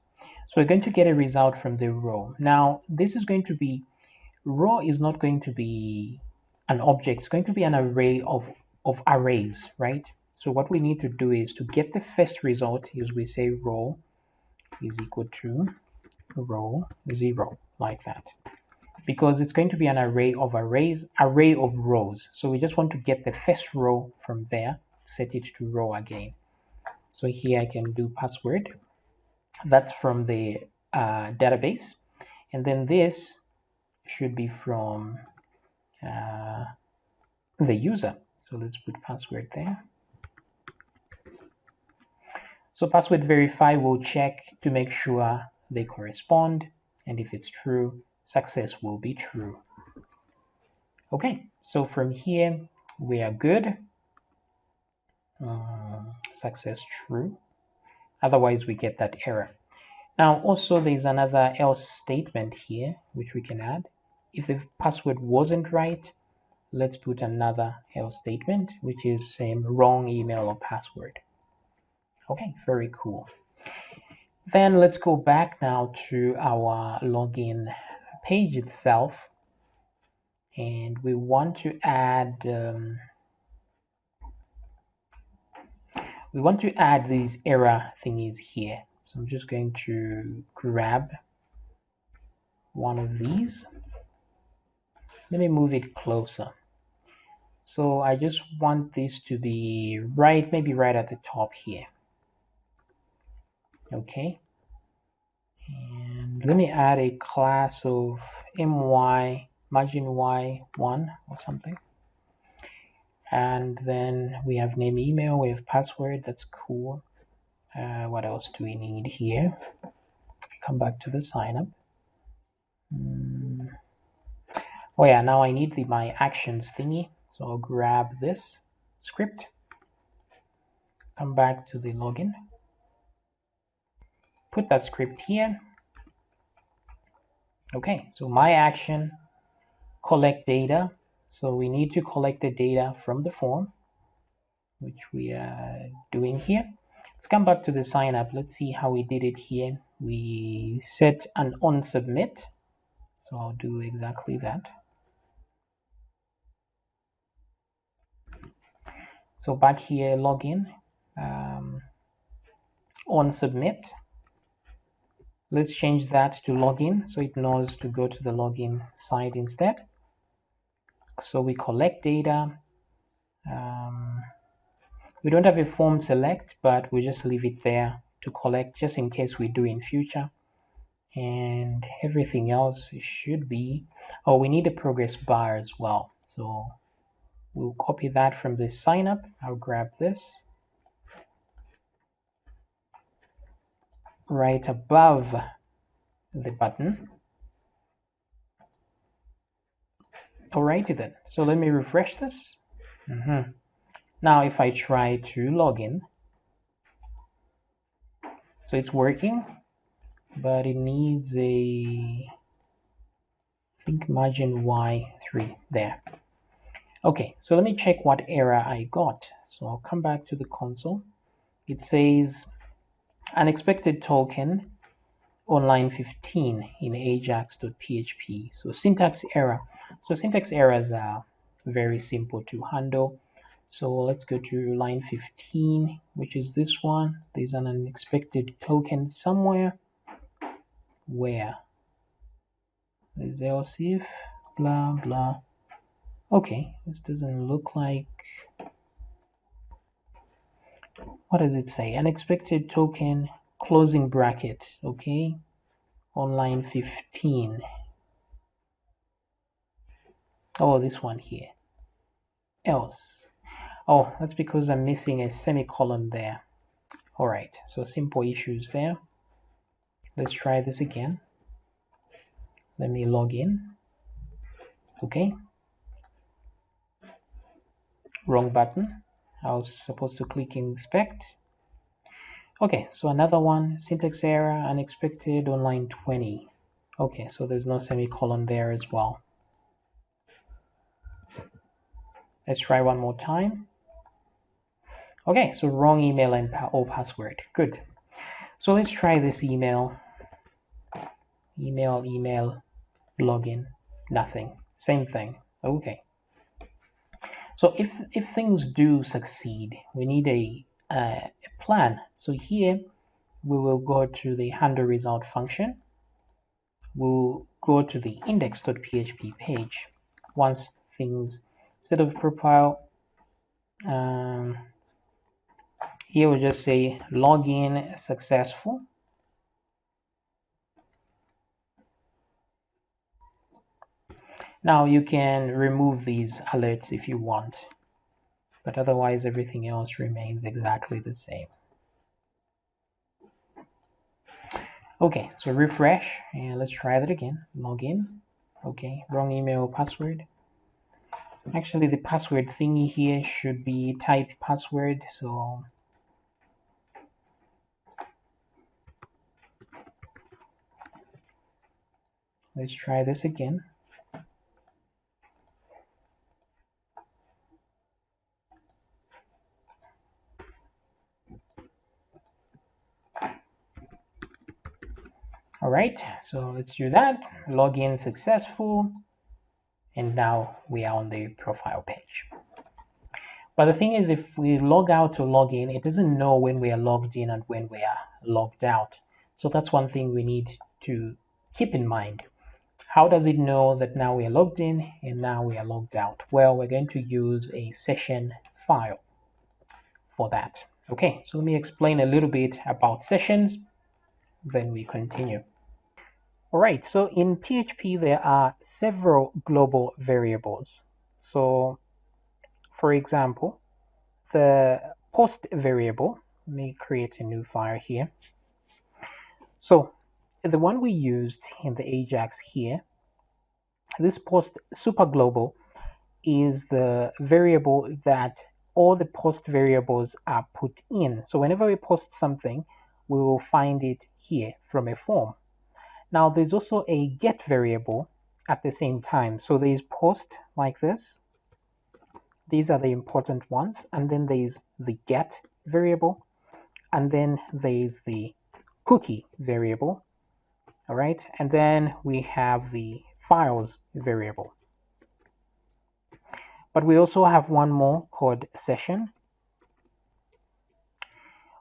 So we're going to get a result from the row. Now this is going to be, row is not going to be an object, it's going to be an array of arrays, right? So what we need to do is to get the first result is we say row is equal to row 0, like that, because it's going to be an array of rows. So we just want to get the first row from there, set it to row again. So here I can do password, that's from the database, and then this should be from the user. So let's put password there. So password verify will check to make sure they correspond, and if it's true, success will be true. Okay, so from here we are good. Success true, otherwise we get that error. Now also there's another else statement here which we can add. If the password wasn't right, let's put another else statement which is same wrong email or password. Okay, very cool. Then let's go back now to our login page itself, and we want to add these error thingies here. So I'm just going to grab one of these. Let me move it closer. So I just want this to be right, maybe right at the top here. Okay. And let me add a class of my margin y1 or something. And then we have name, email, we have password. That's cool. What else do we need here? Come back to the sign up. Oh yeah, now I need my actions thingy. So I'll grab this script, come back to the login, put that script here. Okay, so my action, collect data. So we need to collect the data from the form, which we are doing here. Let's come back to the sign up. Let's see how we did it here. We set an on submit. So I'll do exactly that. So back here, login, on submit. Let's change that to login so it knows to go to the login side instead. So we collect data. We don't have a form select, but we just leave it there to collect just in case we do in future. And everything else should be, oh, we need a progress bar as well. So we'll copy that from the sign up. I'll grab this right above the button. Alrighty then, so let me refresh this. Now if I try to log in, so it's working, but it needs I think margin Y3 there. Okay, so let me check what error I got. So I'll come back to the console. It says unexpected token on line 15 in ajax.php. So syntax error. So syntax errors are very simple to handle. So let's go to line 15, which is this one. There's an unexpected token somewhere. Where? There's else if, blah, blah. Okay, this doesn't look like... What does it say? Unexpected token, closing bracket, okay? On line 15. Oh, this one here. Else. Oh, that's because I'm missing a semicolon there. All right, so simple issues there. Let's try this again. Let me log in. Okay. Wrong button. I was supposed to click inspect. Okay, so another one, syntax error, unexpected on line 20. Okay, so there's no semicolon there as well. Let's try one more time. Okay, so wrong email and or password. Good. So let's try this email. Email, login, nothing. Same thing. Okay. So if things do succeed, we need a plan. So here we will go to the handle result function. We'll go to the index.php page. Once things, instead of profile, here we'll just say login successful. Now you can remove these alerts if you want, but otherwise everything else remains exactly the same. Okay, so refresh and let's try that again. Login. Okay, wrong email, password. Actually, the password thingy here should be type password, so let's try this again. All right, so let's do that. Login successful. And now we are on the profile page. But the thing is, if we log out or log in, it doesn't know when we are logged in and when we are logged out. So that's one thing we need to keep in mind. How does it know that now we are logged in and now we are logged out? Well, we're going to use a session file for that. Okay, so let me explain a little bit about sessions, then we continue. All right, so in PHP, there are several global variables. So, for example, the post variable, let me create a new file here. So, the one we used in the AJAX here, this post super global is the variable that all the post variables are put in. So whenever we post something, we will find it here from a form. Now there's also a get variable at the same time. So there's post like this. These are the important ones. And then there's the get variable. And then there's the cookie variable. All right. And then we have the files variable. But we also have one more called session.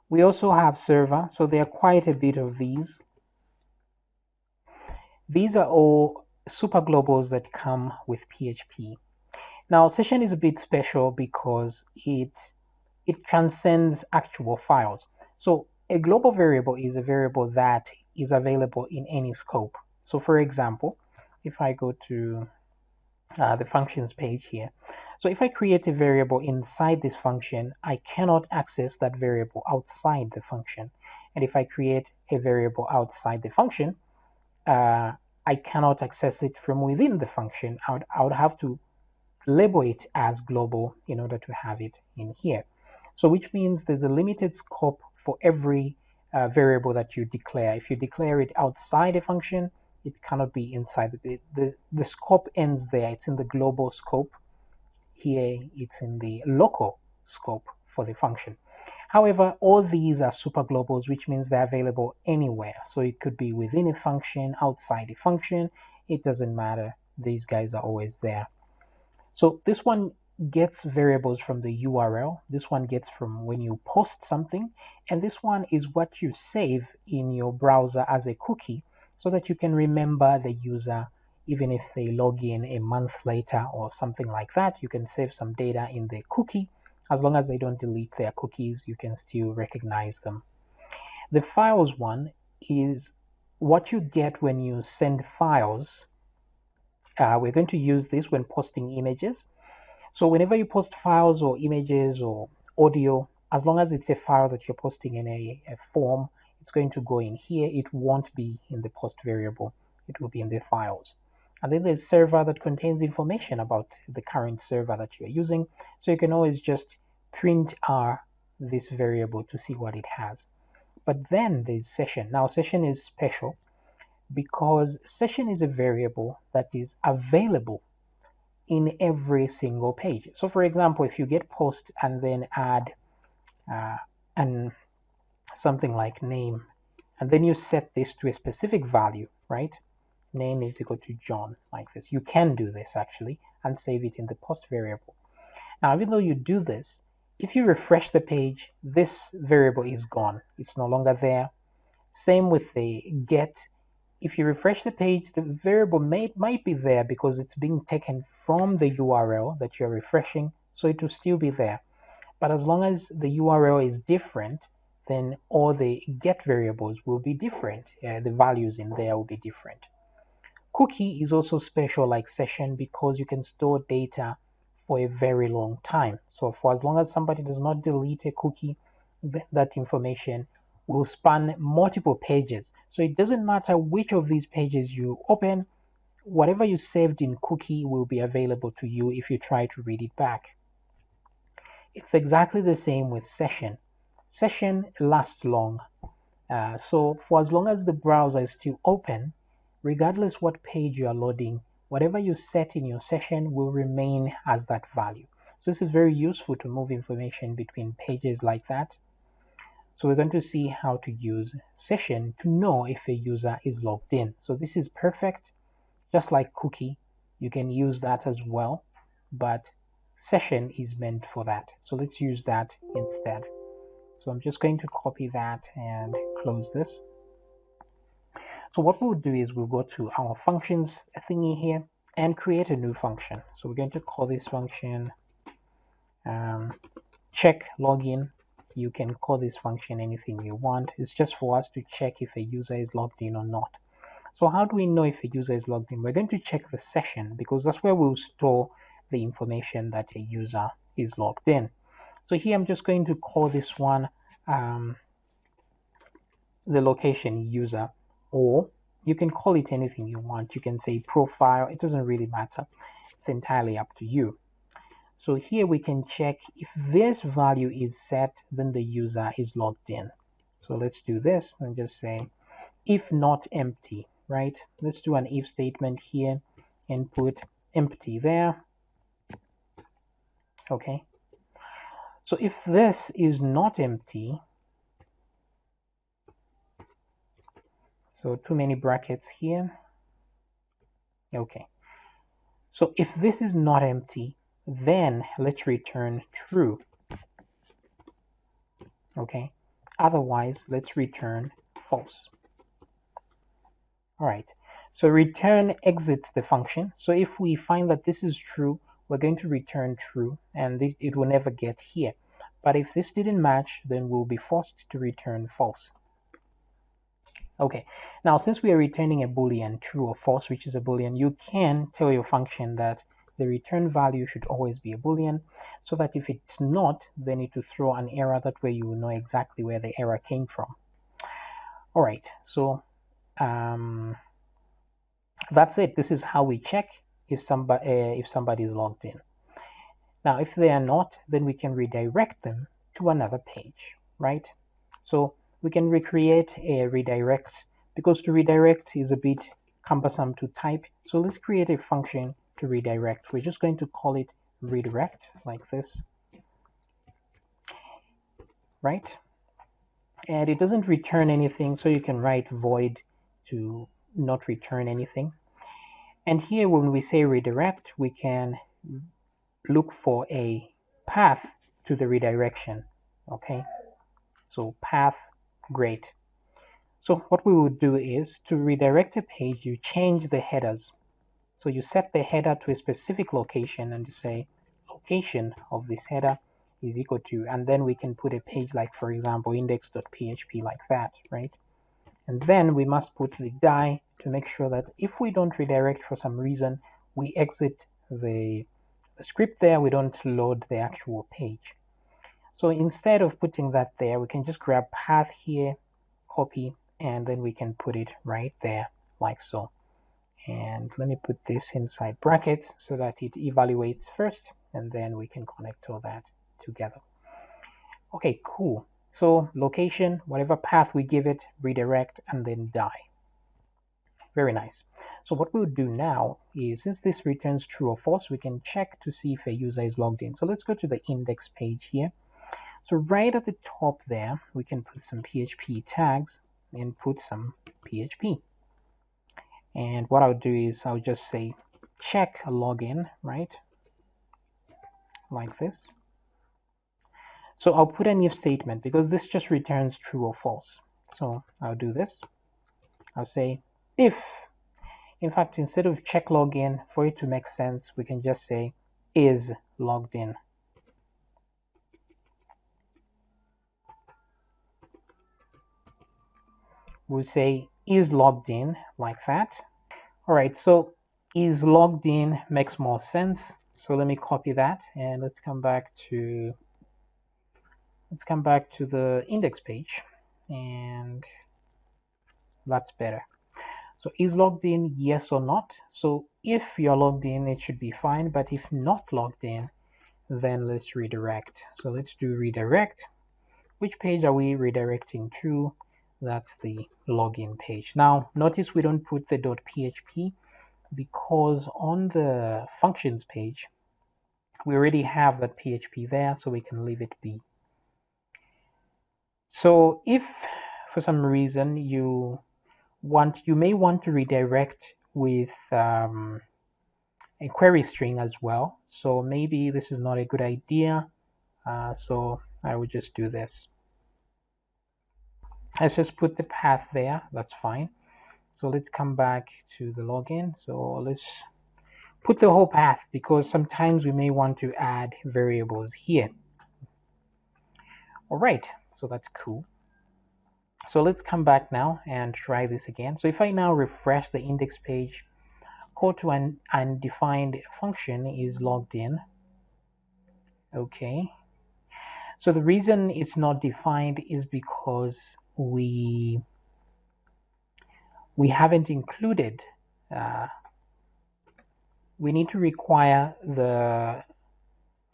We also have server. So there are quite a bit of these. These are all super globals that come with PHP. Now, session is a bit special because it transcends actual files. So a global variable is a variable that is available in any scope. So for example, if I go to the functions page here, so if I create a variable inside this function, I cannot access that variable outside the function. And if I create a variable outside the function, I cannot access it from within the function. I would have to label it as global in order to have it in here. So which means there's a limited scope for every variable that you declare. If you declare it outside a function, it cannot be inside. The scope ends there. It's in the global scope. Here it's in the local scope for the function. However, all these are super globals, which means they're available anywhere. So it could be within a function, outside a function. It doesn't matter. These guys are always there. So this one gets variables from the URL. This one gets from when you post something. And this one is what you save in your browser as a cookie so that you can remember the user even if they log in a month later or something like that. You can save some data in the cookie. As long as they don't delete their cookies, you can still recognize them. The files one is what you get when you send files. We're going to use this when posting images. So whenever you post files or images or audio, as long as it's a file that you're posting in a form, it's going to go in here. It won't be in the post variable. It will be in the files. And then there's server that contains information about the current server that you're using. So you can always just print this variable to see what it has. But then there's session. Now session is special because session is a variable that is available in every single page. So for example, if you get post and then add something like name, and then you set this to a specific value, right? Name is equal to John, like this. You can do this actually and save it in the post variable. Now, even though you do this, if you refresh the page, this variable is gone. It's no longer there. Same with the get. If you refresh the page, the variable might be there because it's being taken from the URL that you're refreshing, so it will still be there. But as long as the URL is different, then all the get variables will be different. The values in there will be different. Cookie is also special like session because you can store data for a very long time. So for as long as somebody does not delete a cookie, that information will span multiple pages. So it doesn't matter which of these pages you open, whatever you saved in cookie will be available to you if you try to read it back. It's exactly the same with session. Session lasts long. So for as long as the browser is still open, regardless what page you are loading, whatever you set in your session will remain as that value. So this is very useful to move information between pages like that. So we're going to see how to use session to know if a user is logged in. So this is perfect. Just like cookie, you can use that as well, but session is meant for that. So let's use that instead. So I'm just going to copy that and close this. So what we'll do is we'll go to our functions thingy here and create a new function. So we're going to call this function check login. You can call this function anything you want. It's just for us to check if a user is logged in or not. So how do we know if a user is logged in? We're going to check the session because that's where we'll store the information that a user is logged in. So here I'm just going to call this one the location user, or you can call it anything you want. You can say profile. It doesn't really matter. It's entirely up to you. So here we can check if this value is set, then the user is logged in. So let's do this and just say if not empty, right? Let's do an if statement here and put empty there. Okay. So if this is not empty, so too many brackets here. Okay. So if this is not empty, then let's return true. Okay. Otherwise, let's return false. All right. So return exits the function. So if we find that this is true, we're going to return true, and it will never get here. But if this didn't match, then we'll be forced to return false. Okay, now since we are returning a boolean, true or false, which is a boolean, you can tell your function that the return value should always be a boolean, so that if it's not, then it will throw an error. That way you will know exactly where the error came from. All right, so that's it. This is how we check if somebody is logged in. Now, if they are not, then we can redirect them to another page, right? So we can recreate a redirect, because to redirect is a bit cumbersome to type. So let's create a function to redirect. We're just going to call it redirect like this, right? And it doesn't return anything, so you can write void to not return anything. And here when we say redirect, we can look for a path to the redirection. Okay, so path, great. So what we would do is, to redirect a page, you change the headers. So you set the header to a specific location and you say location of this header is equal to, and then we can put a page like, for example, index.php like that, right? And then we must put the die to make sure that if we don't redirect for some reason, we exit the script there, we don't load the actual page. So instead of putting that there, we can just grab path here, copy, and then we can put it right there like so. And let me put this inside brackets so that it evaluates first, and then we can connect all that together. Okay, cool. So location, whatever path we give it, redirect, and then die. Very nice. So what we'll do now is, since this returns true or false, we can check to see if a user is logged in. So let's go to the index page here. So right at the top there, we can put some PHP tags and put some PHP. And what I'll do is I'll just say check login, right? Like this. So I'll put an if statement because this just returns true or false. So I'll do this. I'll say if, in fact, instead of check login, for it to make sense, we can just say is logged in. We'll say is logged in like that. All right, so is logged in makes more sense. So let me copy that and let's come back to the index page, and that's better. So is logged in, yes or not? So if you're logged in, it should be fine, but if not logged in, then let's redirect. So let's do redirect. Which page are we redirecting to? That's the login page. Now notice we don't put the .php because on the functions page we already have that PHP there, so we can leave it be. So if for some reason you may want to redirect with a query string as well, so maybe this is not a good idea. So I would just do this. Let's just put the path there, that's fine. So let's come back to the login. So let's put the whole path because sometimes we may want to add variables here. All right, so that's cool. So let's come back now and try this again. So if I now refresh the index page, call to an undefined function is logged in. Okay. So the reason it's not defined is because we haven't included, we need to require the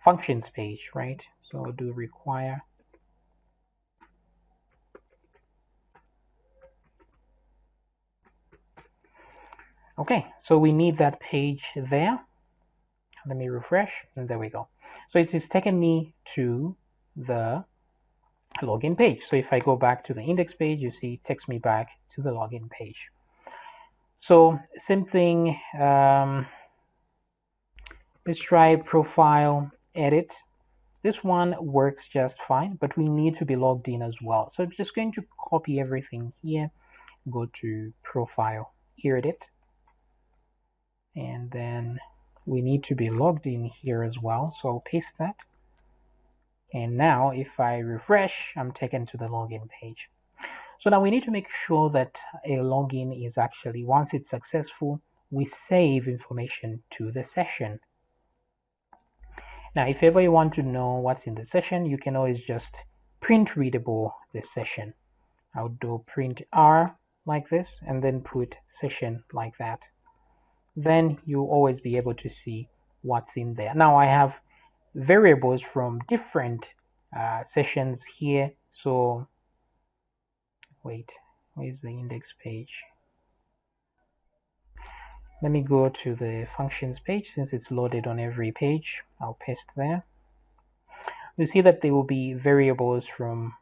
functions page, right? So I'll do require. Okay, so we need that page there. Let me refresh, and there we go. So it has taken me to the login page. So if I go back to the index page, you see it takes me back to the login page. So same thing, let's try profile edit. This one works just fine, but we need to be logged in as well. So I'm just going to copy everything here, go to profile edit, and then we need to be logged in here as well. So I'll paste that. And now if I refresh, I'm taken to the login page. So now we need to make sure that a login is actually, once it's successful, we save information to the session. Now, if ever you want to know what's in the session, you can always just print readable the session. I'll do print R like this and then put session like that. Then you'll always be able to see what's in there. Now I have variables from different sessions here. So wait, where's the index page? Let me go to the functions page since it's loaded on every page. I'll paste there. You see that there will be variables from,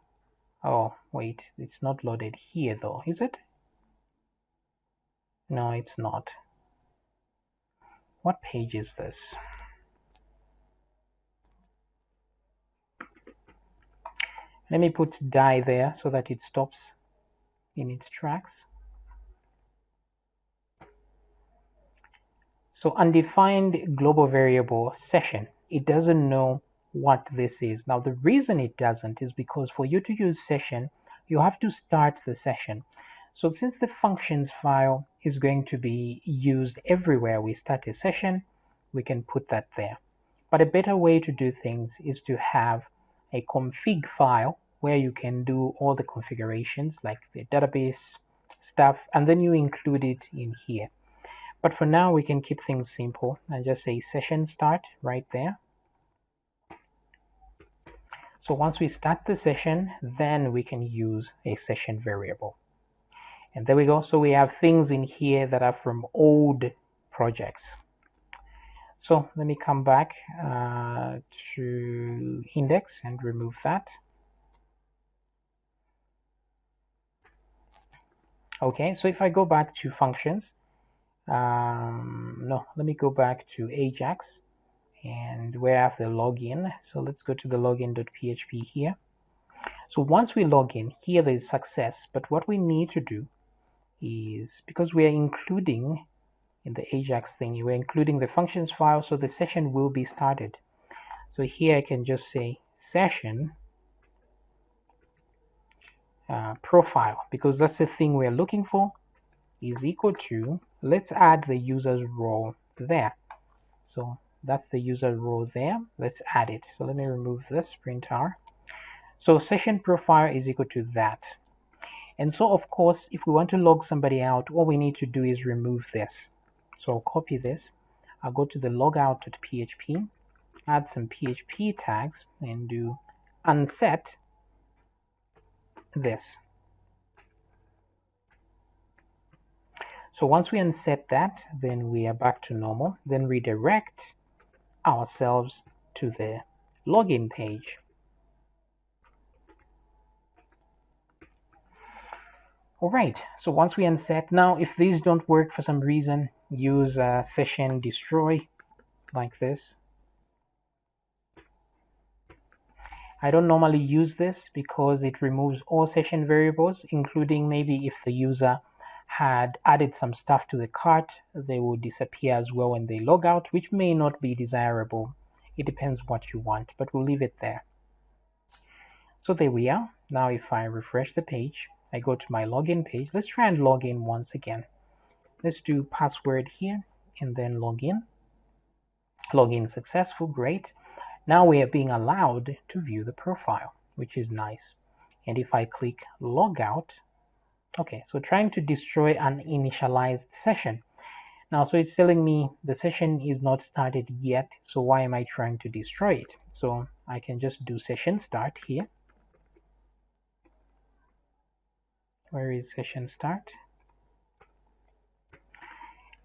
oh wait, it's not loaded here though, is it? No, it's not. What page is this? Let me put die there so that it stops in its tracks. So undefined global variable session, it doesn't know what this is. Now the reason it doesn't is because for you to use session, you have to start the session. So since the functions file is going to be used everywhere we start a session, we can put that there. But a better way to do things is to have a config file where you can do all the configurations like the database stuff, and then you include it in here. But for now, we can keep things simple and just say session start right there. So once we start the session, then we can use a session variable. And there we go. So we have things in here that are from old projects. So let me come back to index and remove that. Okay, so if I go back to functions, no, let me go back to AJAX and we have the login. So let's go to the login.php here. So once we log in, here there's success, but what we need to do is, because we are including in the AJAX thing, we're including the functions file, so the session will be started. So here I can just say session profile, because that's the thing we're looking for, is equal to, let's add the user's role there. So that's the user role there. Let's add it. So let me remove this print R. So session profile is equal to that. And so of course, if we want to log somebody out, all we need to do is remove this. So I'll copy this. I'll go to the logout.php, add some PHP tags and do unset this. So once we unset that, then we are back to normal. Then redirect ourselves to the login page. All right, so once we unset, now if these don't work for some reason, use session destroy like this. I don't normally use this because it removes all session variables, including maybe if the user had added some stuff to the cart, they will disappear as well when they log out, which may not be desirable. It depends what you want, but we'll leave it there. So there we are. Now if I refresh the page, I go to my login page. Let's try and log in once again. Let's do password here and then log in. Login successful, great. Now we are being allowed to view the profile, which is nice. And if I click logout, okay, so trying to destroy an initialized session. Now, so it's telling me the session is not started yet, so why am I trying to destroy it? So I can just do session start here. Where is session start?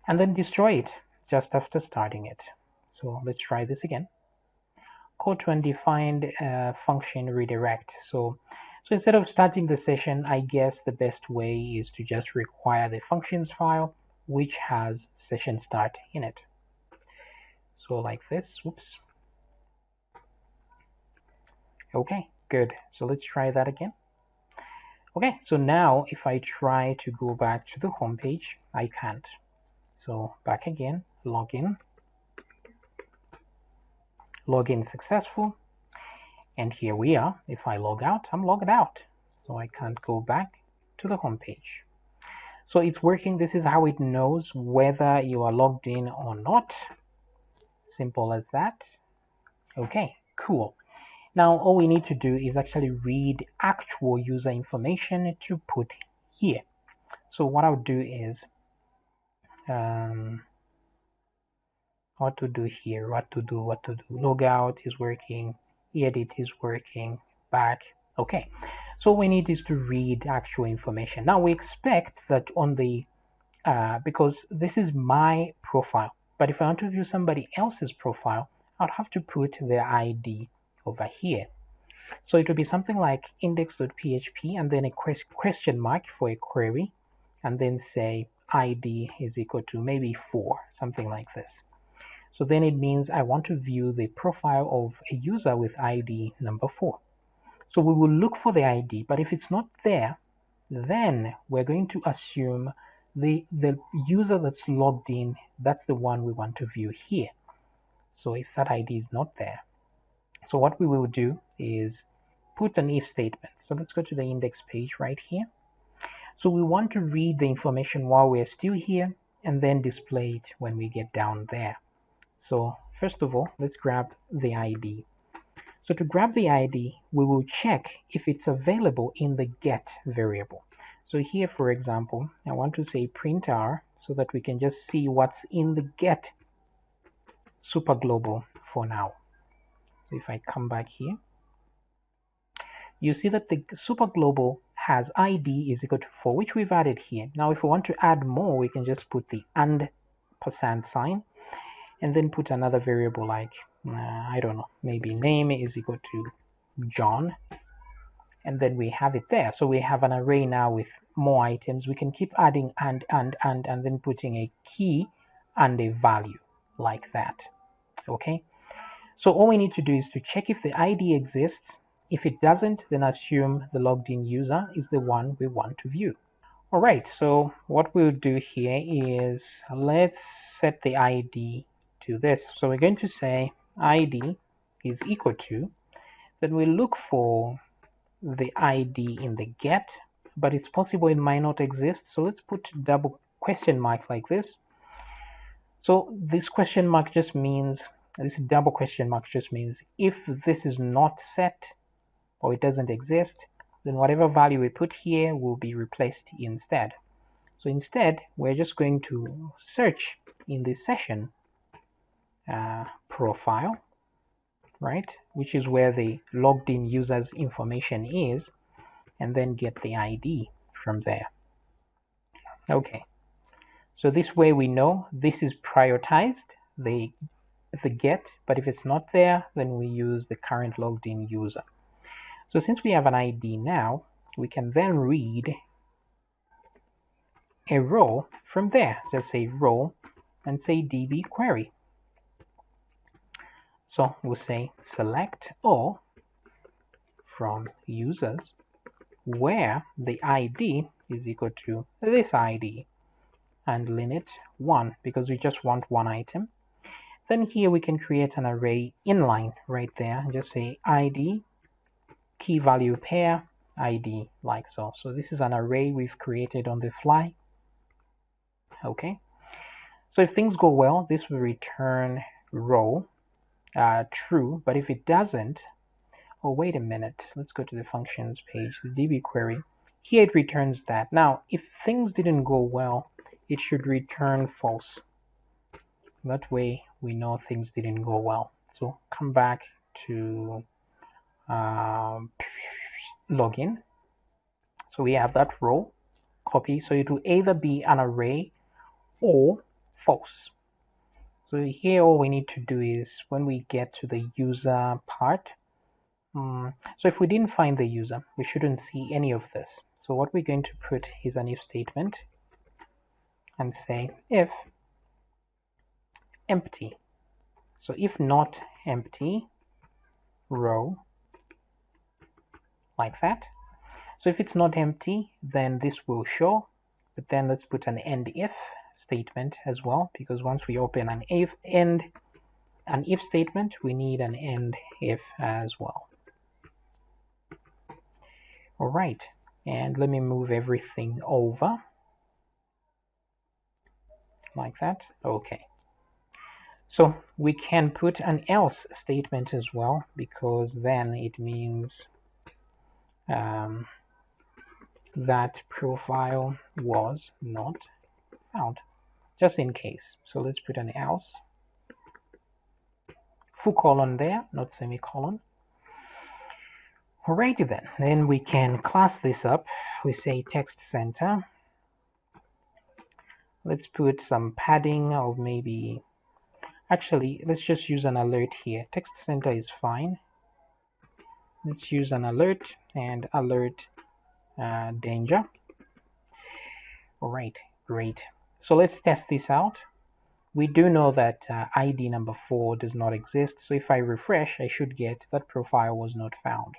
And then destroy it just after starting it. So let's try this again. Call to undefined function redirect. So instead of starting the session, I guess the best way is to just require the functions file, which has session start in it. So like this, whoops. Okay, good. So let's try that again. Okay, so now if I try to go back to the home page, I can't. So back again, login. Login successful. And here we are. If I log out, I'm logged out. So I can't go back to the home page. So it's working. This is how it knows whether you are logged in or not. Simple as that. Okay, cool. Now all we need to do is actually read actual user information to put here. So what I'll do is what to do here, what to do. Logout is working, edit is working, back. Okay, so all we need is to read actual information. Now we expect that on the because this is my profile, but if I want to view somebody else's profile, I'll have to put their ID over here. So it will be something like index.php and then a question mark for a query, and then say ID is equal to maybe 4, something like this. So then it means I want to view the profile of a user with ID number 4. So we will look for the ID, but if it's not there, then we're going to assume the user that's logged in, that's the one we want to view here. So if that ID is not there, so what we will do is put an if statement. So let's go to the index page right here. So we want to read the information while we're still here and then display it when we get down there. So first of all, let's grab the ID. So to grab the ID, we will check if it's available in the get variable. So here, for example, I want to say print r so that we can just see what's in the get superglobal for now. So if I come back here, you see that the superglobal has ID is equal to 4, which we've added here. Now, if we want to add more, we can just put the and %, and then put another variable like, I don't know, maybe name is equal to John, and then we have it there. So we have an array now with more items. We can keep adding and then putting a key and a value like that. Okay, so all we need to do is to check if the ID exists. If it doesn't, then assume the logged in user is the one we want to view. All right, so what we'll do here is let's set the ID to this. So we're going to say ID is equal to, then we look for the ID in the get, but it's possible it might not exist. So let's put double question mark like this. So this question mark just means, this double question mark just means if this is not set or it doesn't exist, then whatever value we put here will be replaced instead. So instead, we're just going to search in the session profile, right, which is where the logged in user's information is, and then get the ID from there. Okay, so this way we know this is prioritized, the get, but if it's not there, then we use the current logged in user. So since we have an ID now, we can then read a row from there. Just say row and say DB query. So we'll say select all from users where the ID is equal to this ID and limit 1 because we just want one item. Then here we can create an array inline right there. Just say ID key value pair ID like so. So this is an array we've created on the fly. Okay, so if things go well, this will return row true, but if it doesn't, oh wait a minute, let's go to the functions page, the DB query. Here it returns that. Now if things didn't go well, it should return false. That way we know things didn't go well. So come back to login. So we have that row, copy, so it will either be an array or false. So here all we need to do is when we get to the user part, so if we didn't find the user, we shouldn't see any of this. So what we're going to put is an if statement and say if empty. So if not empty, row, like that. So if it's not empty, then this will show, but then let's put an end if statement as well, because once we open an if statement, we need an end if as well. All right, and let me move everything over like that. Okay, so we can put an else statement as well, because then it means that profile was not found, just in case. So let's put an else, full colon there, not semicolon. Alrighty then we can class this up. We say text center. Let's put some padding of maybe, actually let's just use an alert here. Text center is fine. Let's use an alert and alert danger. All right, great. So let's test this out. We do know that ID number 4 does not exist. So if I refresh, I should get that profile was not found.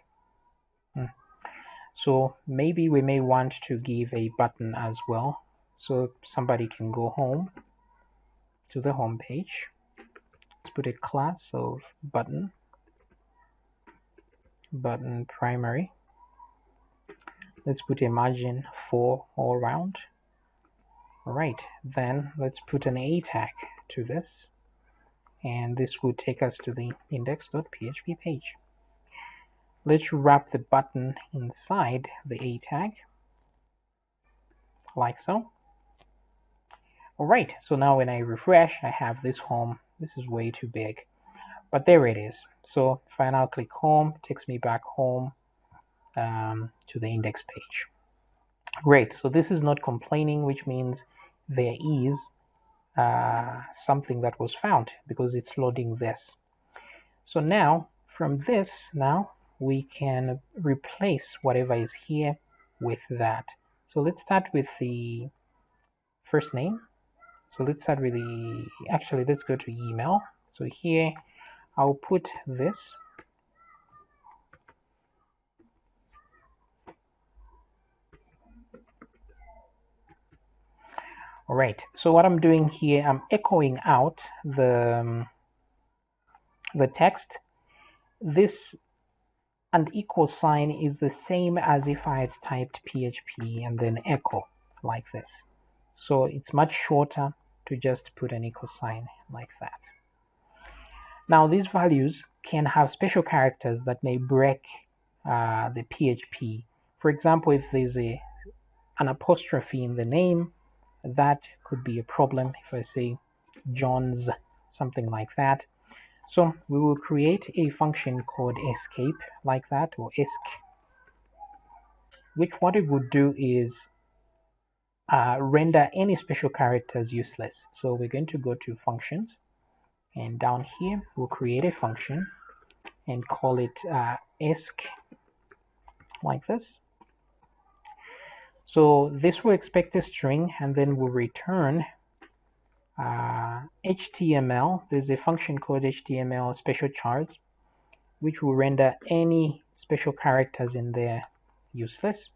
So maybe we may want to give a button as well, so somebody can go home to the home page. Let's put a class of button primary. Let's put a margin 4 all around. Alright, then let's put an A tag to this, and this will take us to the index.php page. Let's wrap the button inside the A tag, like so. Alright, so now when I refresh, I have this home. This is way too big, but there it is. So if I now click home, it takes me back home to the index page. Great, so this is not complaining, which means there is something that was found because it's loading this. So now from this, now we can replace whatever is here with that. So let's start with the first name. So let's start with the, actually let's go to email. So here I'll put this. Alright, so what I'm doing here, I'm echoing out the text. This and equal sign is the same as if I had typed PHP and then echo like this. So it's much shorter to just put an equal sign like that. Now these values can have special characters that may break the PHP. For example, if there's an apostrophe in the name, that could be a problem. If I say John's, something like that. So we will create a function called escape like that, or esc, which what it would do is render any special characters useless. So we're going to go to functions, and down here we'll create a function and call it esc like this. So this will expect a string, and then we'll return HTML. There's a function called HTML special chars, which will render any special characters in there useless.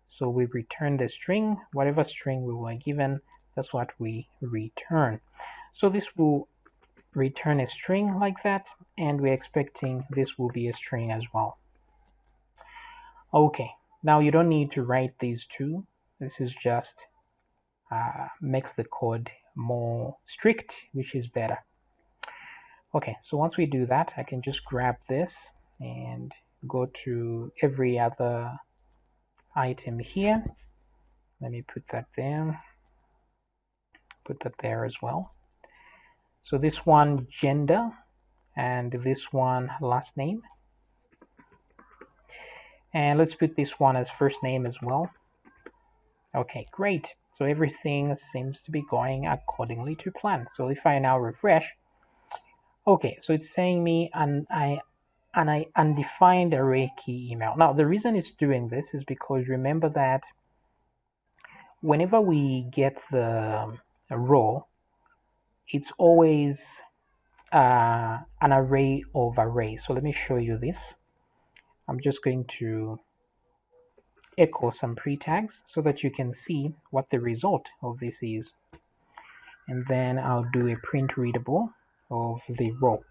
So we return the string, whatever string we were given, that's what we return. So this will return a string like that, and we're expecting this will be a string as well. Okay, now you don't need to write these two. This is just makes the code more strict, which is better. Okay, so once we do that, I can just grab this and go to every other item here. Let me put that there, put that there as well. So this one gender, and this one last name, and let's put this one as first name as well. Okay, great. So everything seems to be going accordingly to plan. So if I now refresh, okay, so it's saying me an undefined array key email. Now the reason it's doing this is because remember that whenever we get the row, it's always an array of arrays. So let me show you this. I'm just going to echo some pre-tags so that you can see what the result of this is, and then I'll do a print readable of the row.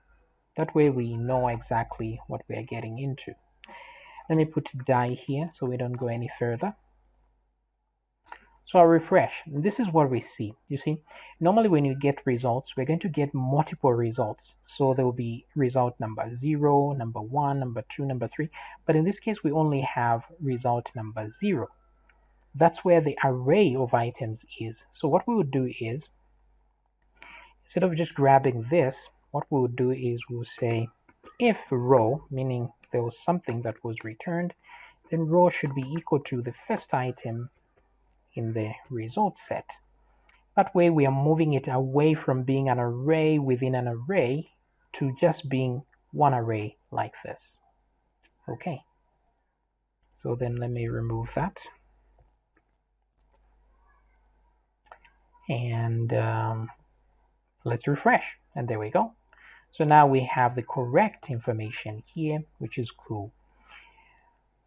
That way we know exactly what we are getting into. Let me put die here so we don't go any further. So I'll refresh. This is what we see. You see, normally when you get results, we're going to get multiple results. So there will be result number 0, number 1, number 2, number 3. But in this case, we only have result number 0. That's where the array of items is. So what we would do is, instead of just grabbing this, what we would do is we'll say if row, meaning there was something that was returned, then row should be equal to the first item in the result set. That way we are moving it away from being an array within an array to just being one array like this. Okay, so then let me remove that, and let's refresh, and there we go. So now we have the correct information here, which is cool.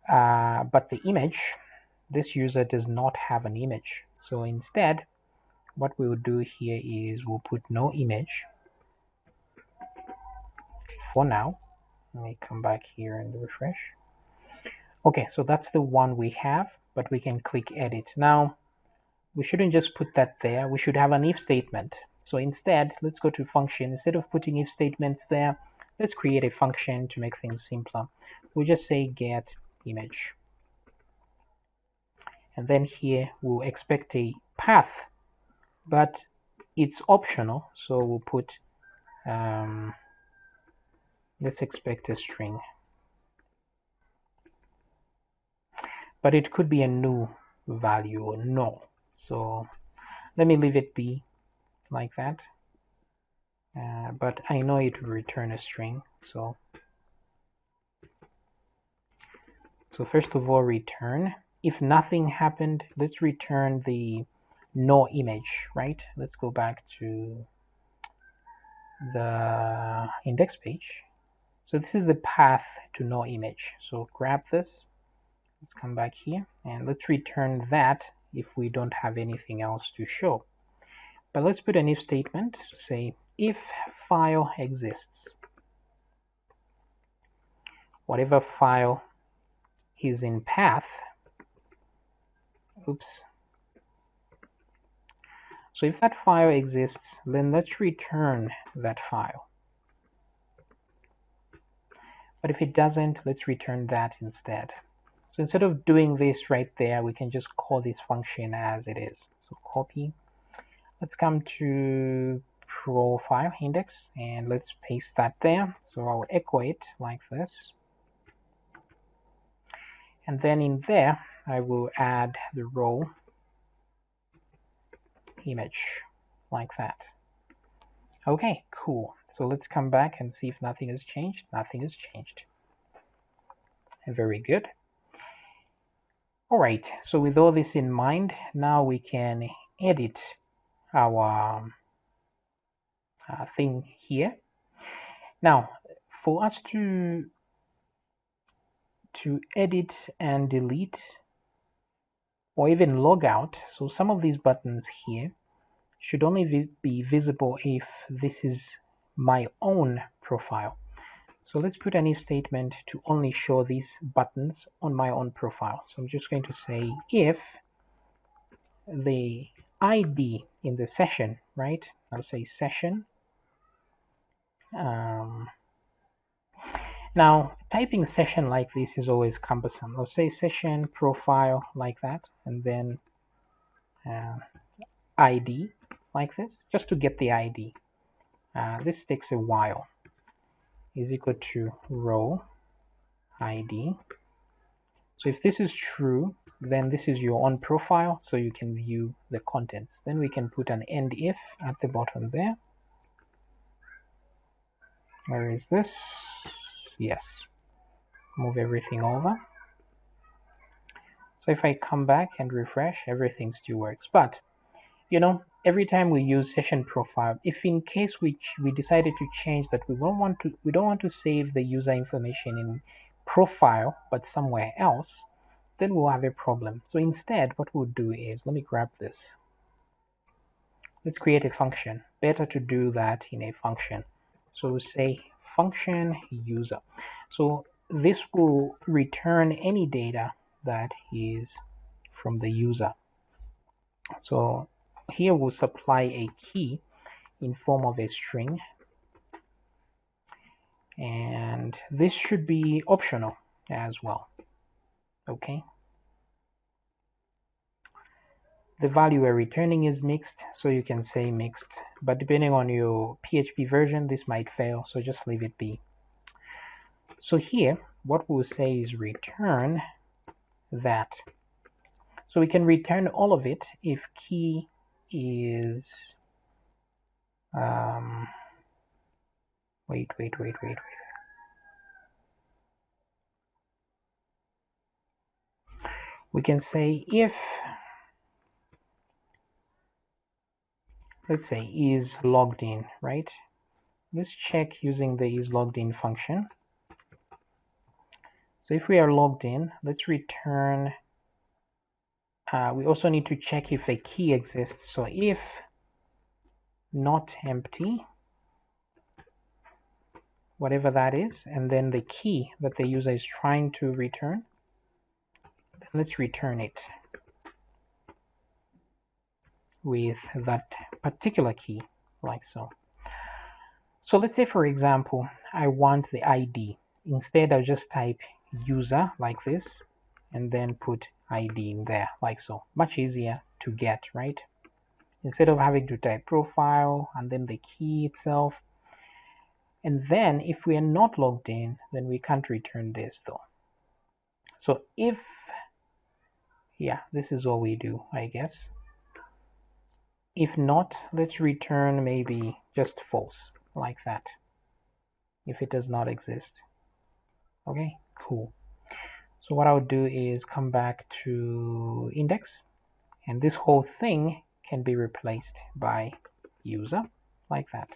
but the image, this user does not have an image. So instead, what we will do here is we'll put no image for now. Let me come back here and refresh. Okay, so that's the one we have, but we can click edit. Now, we shouldn't just put that there. We should have an if statement. So instead, let's go to function. Instead of putting if statements there, let's create a function to make things simpler. We'll just say get image. And then here we'll expect a path, but it's optional. So we'll put, let's expect a string. But it could be a new value or no. So let me leave it be like that. But I know it will return a string. So first of all, return. If nothing happened, let's return the no image, right? Let's go back to the index page. So this is the path to no image. So grab this. Let's come back here and let's return that if we don't have anything else to show. But let's put an if statement to say if file exists, whatever file is in path, oops. So if that file exists, then let's return that file. But if it doesn't, let's return that instead. So instead of doing this right there, we can just call this function as it is. So copy. Let's come to profile index and let's paste that there. So I'll echo it like this. And then in there, I will add the row image like that. Okay, cool. So let's come back and see if nothing has changed. Nothing has changed. Very good. All right, so with all this in mind, now we can edit our thing here. Now, for us to edit and delete or even log out, so some of these buttons here should only be visible if this is my own profile. So let's put an if statement to only show these buttons on my own profile. So I'm just going to say if the ID in the session, right? I'll say session. Now, typing session like this is always cumbersome. I'll say session profile like that, and then ID like this, just to get the ID. This takes a while. Is equal to row ID. So if this is true, then this is your own profile, so you can view the contents. Then we can put an end if at the bottom there. Where is this? Yes. Move everything over. So if I come back and refresh, everything still works. But, you know, every time we use session profile, if in case we decided to change that we don't want to save the user information in profile but somewhere else, then we'll have a problem. So instead, what we'll do is, let me grab this. Let's create a function. Better to do that in a function. So we'll say function user. So this will return any data that is from the user. So here we'll supply a key in form of a string, and this should be optional as well. Okay. The value we're returning is mixed, so you can say mixed, but depending on your PHP version, this might fail, so just leave it be. So here, what we'll say is return that. So we can return all of it if key is wait. We can say if, let's say, is logged in, right? Let's check using the is logged in function. So if we are logged in, let's return, we also need to check if a key exists. So if not empty, whatever that is, and then the key that the user is trying to return, let's return it with that particular key, like so. So let's say, for example, I want the ID. Instead, I'll just type user like this, and then put ID in there, like so. Much easier to get, right? Instead of having to type profile and then the key itself. And then if we are not logged in, then we can't return this though. So if, yeah, this is all we do, I guess. If not, let's return maybe just false, like that, if it does not exist. Okay, cool. So what I'll do is come back to index, and this whole thing can be replaced by user, like that.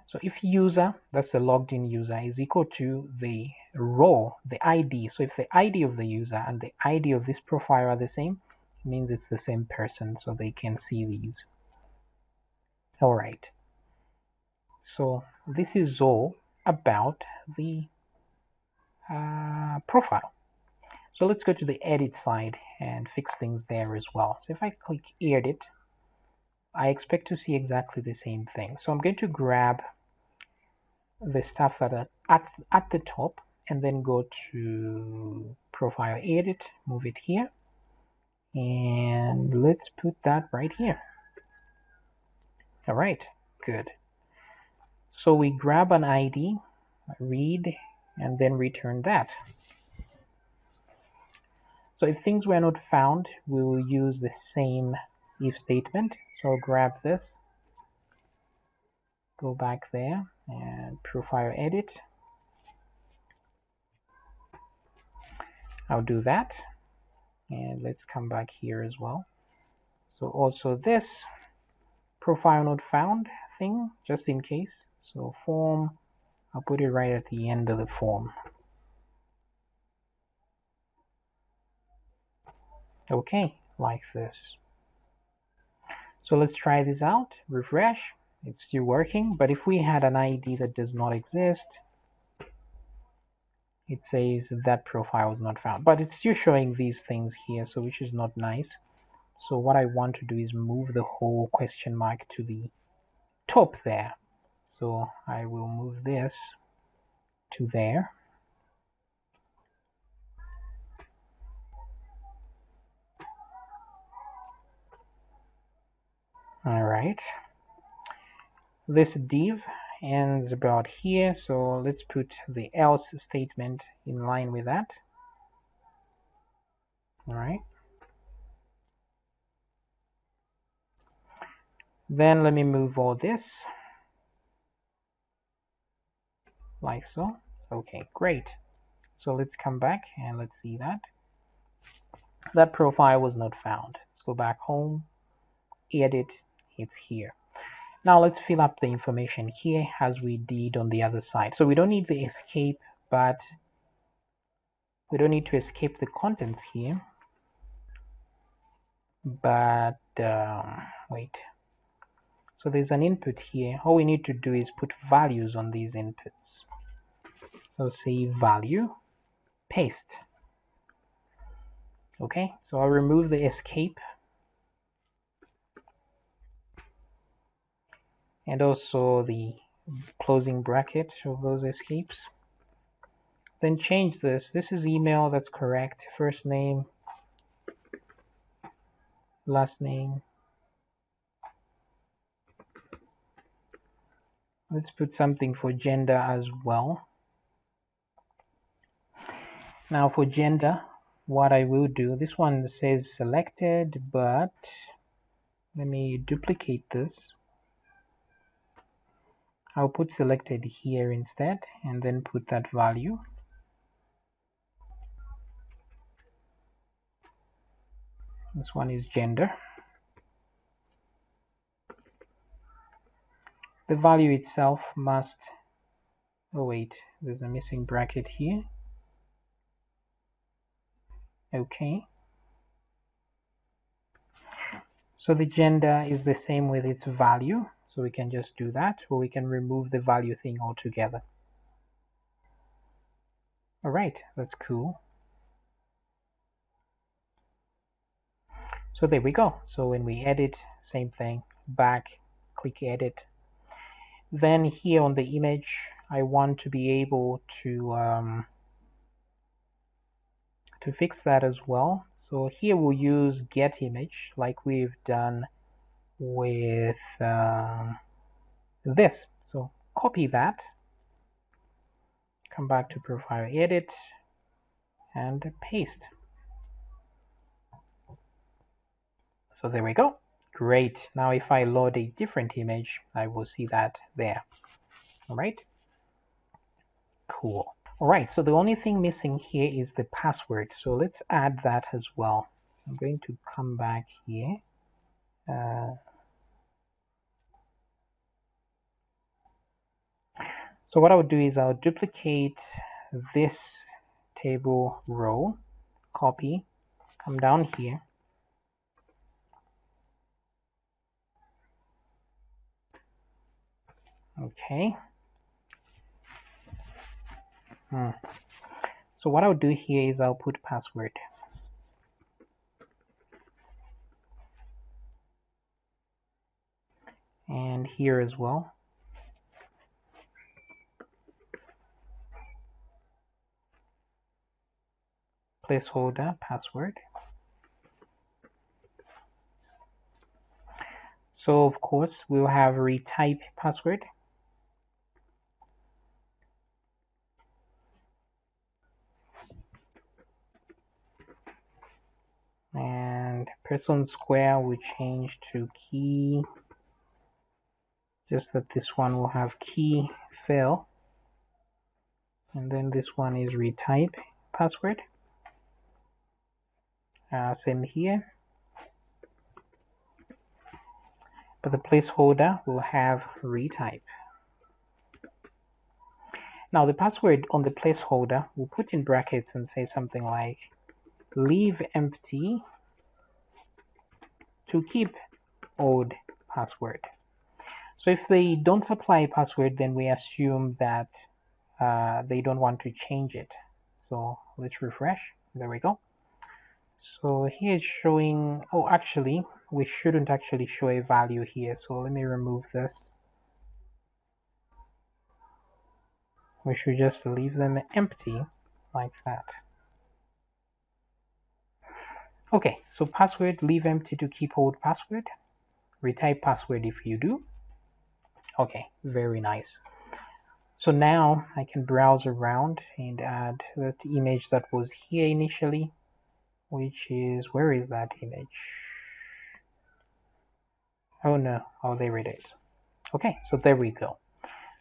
So if user, that's the logged in user, is equal to the row, the ID. So if the ID of the user and the ID of this profile are the same, it means it's the same person, so they can see these. All right. So this is all about the profile. So let's go to the edit side and fix things there as well. So if I click edit, I expect to see exactly the same thing. So I'm going to grab the stuff that are at the top and then go to profile edit, move it here, and let's put that right here. All right, good. So we grab an ID, read, and then return that. So if things were not found, we will use the same if statement. So I'll grab this, go back there, and profile edit. I'll do that, and let's come back here as well. So also this profile not found thing, just in case. So form, I'll put it right at the end of the form. Okay, like this. So let's try this out, refresh. It's still working, but if we had an ID that does not exist, it says that profile is not found, but it's still showing these things here, so which is not nice. So what I want to do is move the whole question mark to the top there. So I will move this to there. All right. This div ends about here, so let's put the else statement in line with that. All right. Then let me move all this like so. Okay, great. So let's come back and let's see that. That profile was not found. Let's go back home, edit, it's here. Now let's fill up the information here as we did on the other side. So we don't need the escape, but we don't need to escape the contents here. But wait. So there's an input here. All we need to do is put values on these inputs. So say value, paste. Okay, so I'll remove the escape and also the closing bracket of those escapes. Then change this. This is email, that's correct. First name, last name. Let's put something for gender as well. Now for gender, what I will do, this one says selected, but let me duplicate this. I'll put selected here instead and then put that value. This one is gender. The value itself must Oh wait, there's a missing bracket here. Okay. So the gender is the same with its value. So we can just do that, or we can remove the value thing altogether. All right, that's cool. So there we go. So when we edit, same thing, back, click edit. Then here on the image, I want to be able to fix that as well. So here we'll use get image like we've done with this. So copy that, come back to profile edit, and paste. So there we go. Great. Now if I load a different image, I will see that there. All right. Cool. All right. So the only thing missing here is the password. So let's add that as well. So I'm going to come back here. So what I would do is I'll duplicate this table row, copy, come down here. Okay. So what I'll do here is I'll put password. And here as well. Placeholder, password. So of course we'll have retype password. And person square will change to key. Just that this one will have key fill. And then this one is retype password. Same here. But the placeholder will have retype. Now the password on the placeholder we'll put in brackets and say something like leave empty to keep old password. So if they don't supply a password, then we assume that they don't want to change it. So let's refresh. There we go. So here it's showing, oh, actually, we shouldn't actually show a value here. So let me remove this. We should just leave them empty like that. Okay, so password, leave empty to keep old password. Retype password if you do. Okay, very nice. So now I can browse around and add that image that was here initially, which is, where is that image? Oh no, oh there it is. Okay, so there we go.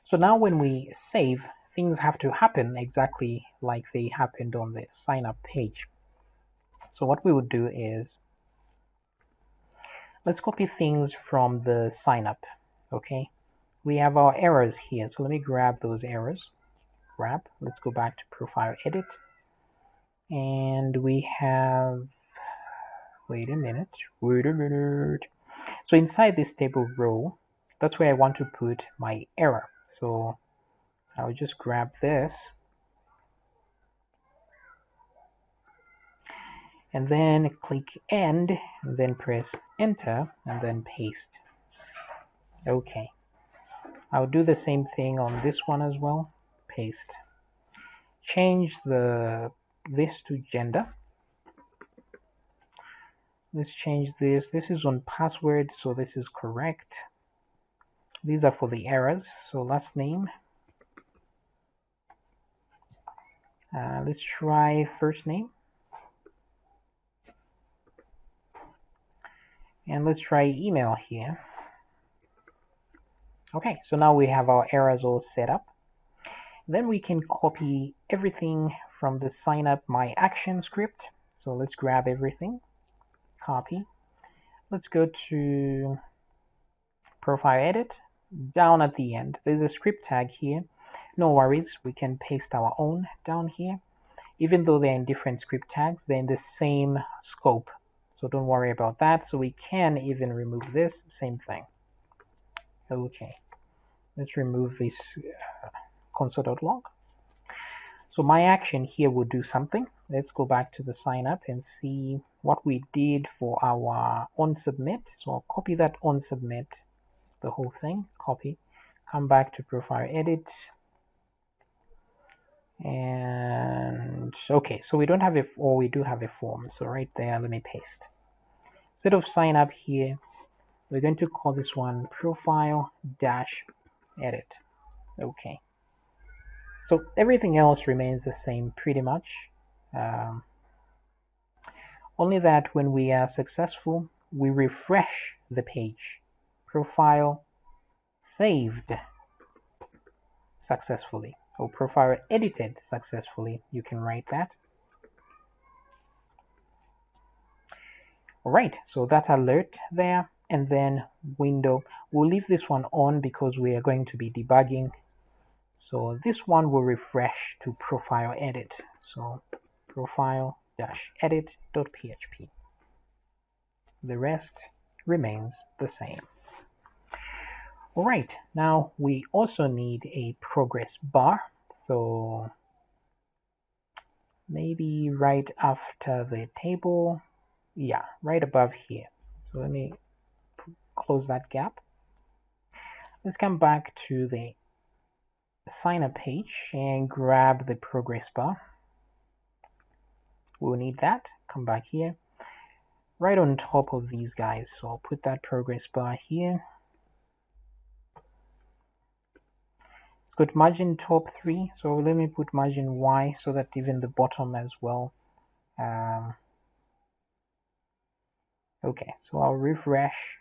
So now when we save, things have to happen exactly like they happened on the sign up page. So what we would do is, let's copy things from the sign up. Okay, we have our errors here. So let me grab those errors. Let's go back to profile edit. And we have, wait a minute. So inside this table row, that's where I want to put my error. So I'll just grab this. And then click end, and then press enter, and then paste. Okay. I'll do the same thing on this one as well. Paste. Change this to gender. Let's change this. This is on password, so this is correct. These are for the errors. So last name. Let's try first name. And let's try email here. Okay, so now we have our errors all set up. Then we can copy everything from the sign up my action script. So let's grab everything, copy. Let's go to profile edit. Down at the end, there's a script tag here. no worries, we can paste our own down here. Even though they're in different script tags, they're in the same scope, so don't worry about that. So we can even remove this, same thing. Okay, let's remove this console.log. So my action here will do something. Let's go back to the sign up and see what we did for our onSubmit. So I'll copy that onSubmit, the whole thing, copy, come back to profile edit. And okay, so we don't have we do have a form. So right there, let me paste. Instead of sign up here, we're going to call this one profile-edit. Okay. So everything else remains the same pretty much. Only that when we are successful, we refresh the page. Profile saved successfully, or profile edited successfully. You can write that. All right, so that alert there, and then window. We'll leave this one on because we are going to be debugging. So this one will refresh to profile edit. So profile-edit.php. The rest remains the same. All right, now we also need a progress bar. So maybe right after the table. Yeah, right above here. So let me close that gap. Let's come back to the sign up page and grab the progress bar. We'll need that. Come back here. Right on top of these guys. So I'll put that progress bar here. It's got margin top 3. So let me put margin Y so that even the bottom as well. Okay, so I'll refresh.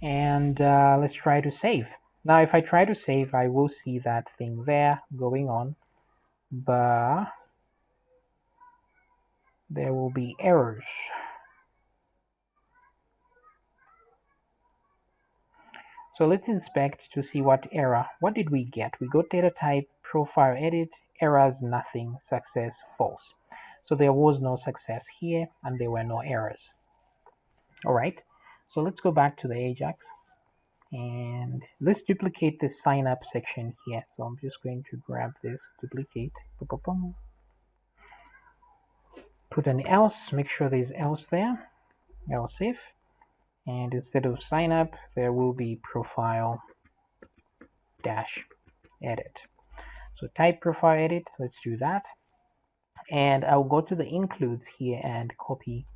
And let's try to save. Now, if I try to save, I will see that thing there going on, but there will be errors. So let's inspect to see what error. What did we get? We got data type, profile edit, errors, nothing, success, false. So there was no success here, and there were no errors. All right, so let's go back to the AJAX. And let's duplicate the sign up section here. So I'm just going to grab this, duplicate, put an else, make sure there's else there, else if, and instead of sign up, there will be profile dash edit. So type profile edit, let's do that. And I'll go to the includes here and copy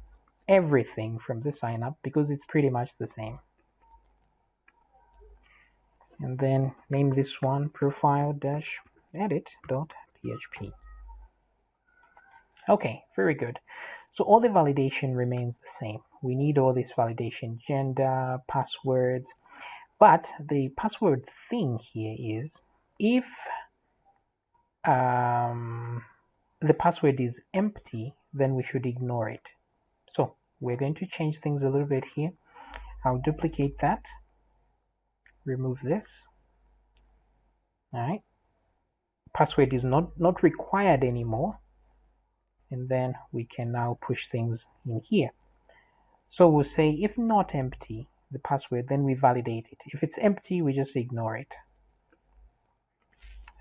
everything from the sign up because it's pretty much the same. And then name this one profile-edit.php. Okay, very good. So all the validation remains the same. We need all this validation, gender, passwords, but the password thing here is if the password is empty, then we should ignore it. So we're going to change things a little bit here. I'll duplicate that. Remove this. All right, password is not required anymore, and then we can now push things in here. So we'll say if not empty the password, then we validate it. If it's empty, we just ignore it.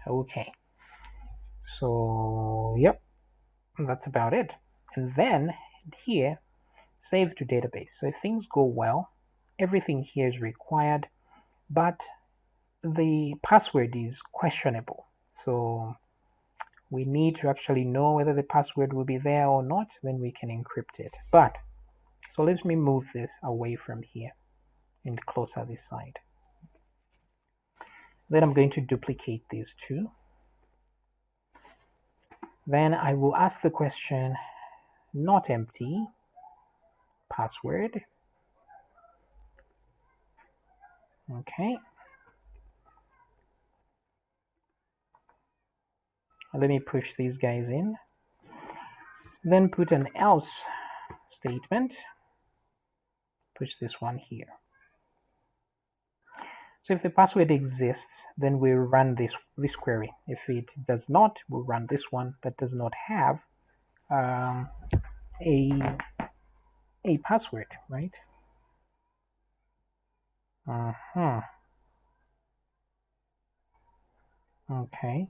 Okay, so yep, that's about it. And then here, save to database. So if things go well, everything here is required, but the password is questionable. So we need to actually know whether the password will be there or not, then we can encrypt it. But so let me move this away from here and closer this side. Then I'm going to duplicate these two. Then I will ask the question, not empty, password. Okay. Let me push these guys in. Then put an else statement. Push this one here. So if the password exists, then we run this query. If it does not, we'll run this one that does not have a password, right? Okay.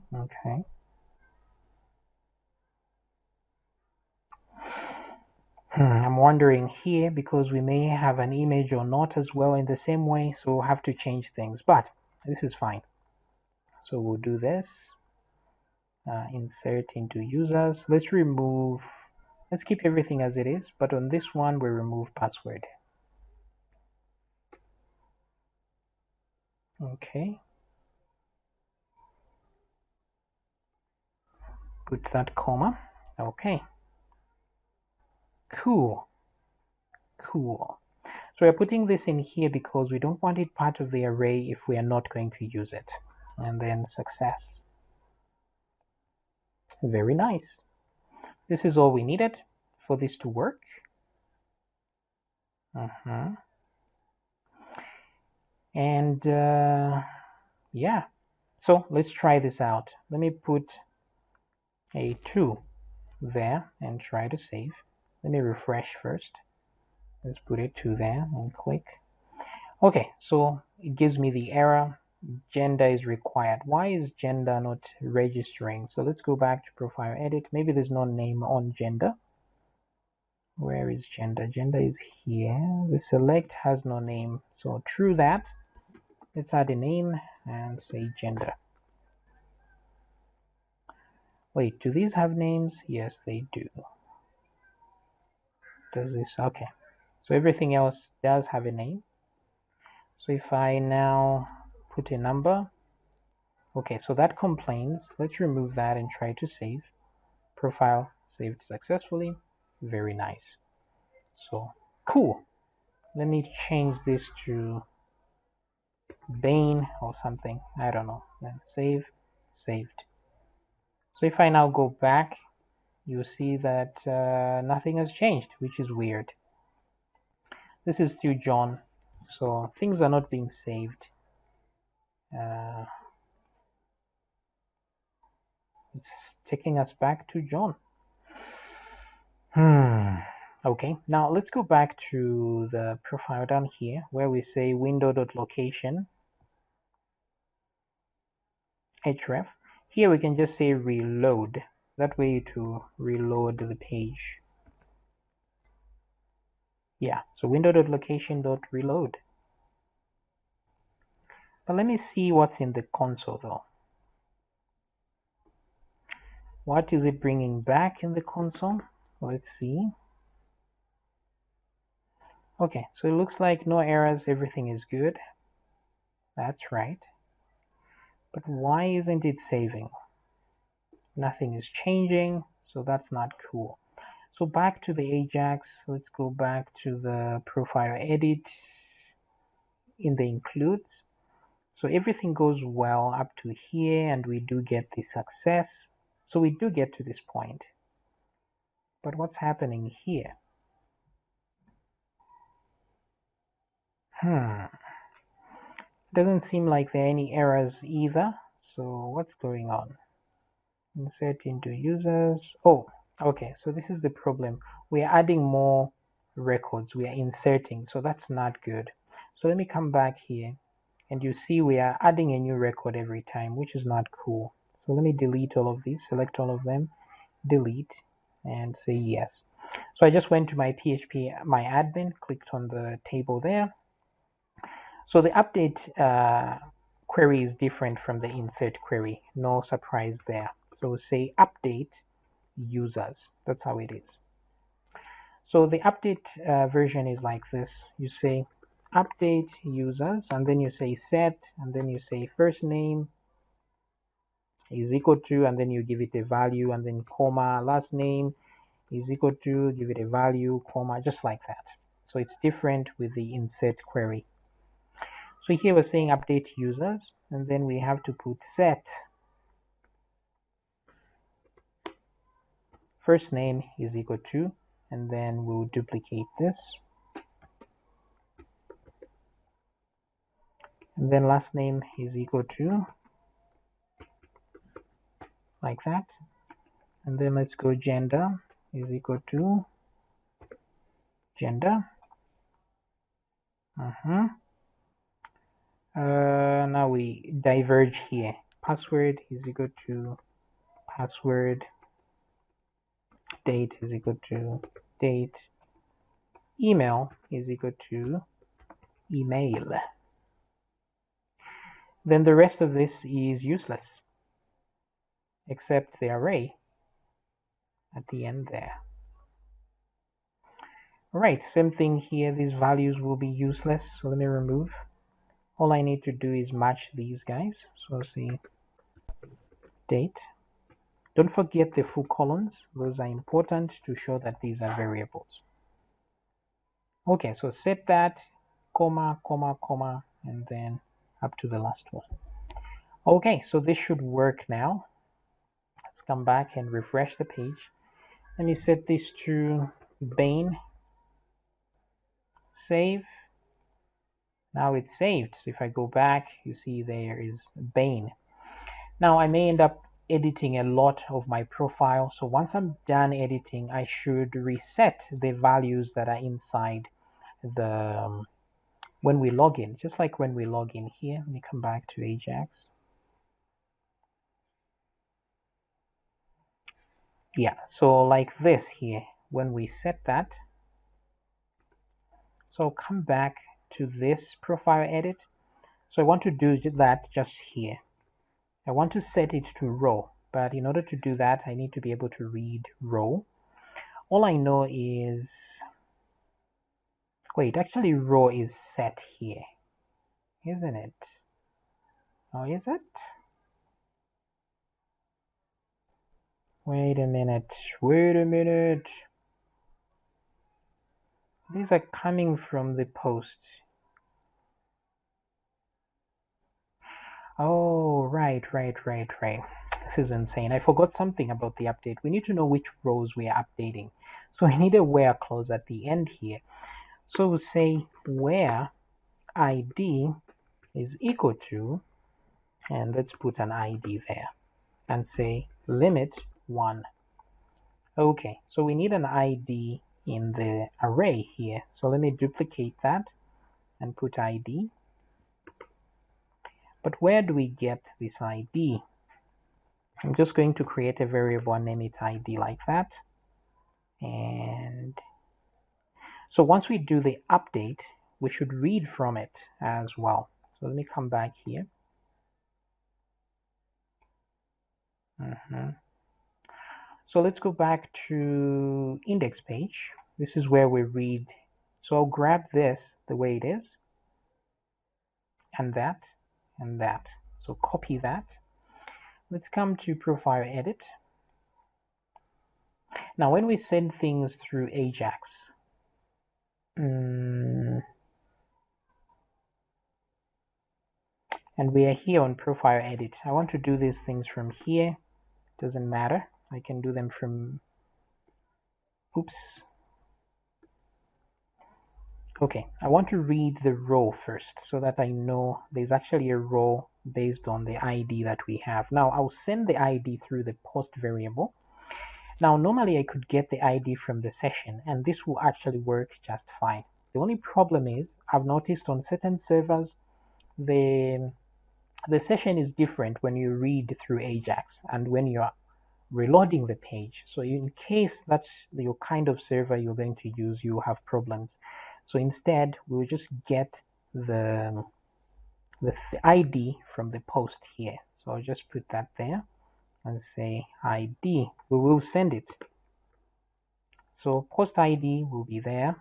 I'm wondering here, because we may have an image or not as well in the same way, so we'll have to change things, but this is fine. So we'll do this, insert into users. Let's keep everything as it is, but on this one we remove password. Okay. Put that comma. Okay. Cool. So we're putting this in here because we don't want it part of the array if we are not going to use it. And then success. Very nice. This is all we needed for this to work. And yeah, so let's try this out. Let me put a 2 there and try to save. Let me refresh first. Let's put a 2 there and click. Okay, so it gives me the error. Gender is required. Why is gender not registering? So let's go back to profile edit. Maybe there's no name on gender. Where is gender? Gender is here. The select has no name. So true that. Let's add a name and say gender. Wait, do these have names? Yes, they do. Does this? Okay. So everything else does have a name. So if I now put a number, okay, so that complains. Let's remove that and try to save. Profile saved successfully. Very nice. So cool. Let me change this to Bane or something. I don't know. Then save, saved. So if I now go back, you see that nothing has changed, which is weird. This is still John, so things are not being saved. It's taking us back to John. Okay, now let's go back to the profile down here where we say window.location href. Here we can just say reload. That way to reload the page. Yeah, so window.location.reload. But let me see what's in the console though. What is it bringing back in the console? Let's see. Okay, so it looks like no errors, everything is good. That's right. But why isn't it saving? Nothing is changing, so that's not cool. So back to the AJAX, let's go back to the profile edit in the includes. So everything goes well up to here and we do get the success. So we do get to this point. But what's happening here? Doesn't seem like there are any errors either. So what's going on? Insert into users. Oh, okay. So this is the problem. We are adding more records. We are inserting. So that's not good. So let me come back here. And you see we are adding a new record every time, which is not cool. So let me delete all of these. Select all of them. Delete. And say yes. So I just went to my PHP, my admin, clicked on the table there. So the update query is different from the insert query. No surprise there. So say update users. That's how it is. So the update version is like this. You say update users, and then you say set, and then you say first name is equal to, and then you give it a value, and then comma, last name is equal to, give it a value, comma, just like that. So it's different with the insert query. So here we're saying update users, and then we have to put set first name is equal to, and then we'll duplicate this. and then last name is equal to, like that, and then let's go gender is equal to gender. Now we diverge here. Password is equal to password, date is equal to date, email is equal to email. Then the rest of this is useless, except the array at the end there. Alright, same thing here. These values will be useless, so let me remove. All I need to do is match these guys. So I'll say date. Don't forget the full colons. Those are important to show that these are variables. Okay, so set that, comma, comma, comma, and then up to the last one. Okay, so this should work now. Let's come back and refresh the page. Let me set this to Bane. Save. Now it's saved. So if I go back, you see there is Bane. Now I may end up editing a lot of my profile. So once I'm done editing, I should reset the values that are inside the when we log in, just like when we log in here. Let me come back to AJAX. Yeah, so like this here, when we set that, so come back to this profile edit. So I want to do that just here. I want to set it to row, but in order to do that, I need to be able to read row. All I know is, wait, actually row is set here, isn't it? Oh, is it? Wait a minute, wait a minute. These are coming from the post. Oh, right. This is insane. I forgot something about the update. We need to know which rows we are updating. So we need a where clause at the end here. So we'll say where ID is equal to, and let's put an ID there, and say limit 1. Okay, so we need an ID in the array here. So let me duplicate that and put ID. But where do we get this ID? I'm just going to create a variable and name it ID like that. And so once we do the update, we should read from it as well. So let me come back here. So let's go back to index page. This is where we read. So I'll grab this the way it is, and that, and that. So copy that. Let's come to profile edit. Now when we send things through AJAX, and we are here on profile edit, I want to do these things from here. Doesn't matter. I can do them from, oops. Okay, I want to read the row first so that I know there's actually a row based on the ID that we have. Now I'll send the ID through the post variable. Now normally I could get the ID from the session, and this will actually work just fine. The only problem is I've noticed on certain servers the session is different when you read through AJAX and when you're reloading the page. So in case that's your kind of server you're going to use, you have problems. So instead, we'll just get the ID from the post here. So I'll just put that there and say ID. We will send it. So post ID will be there.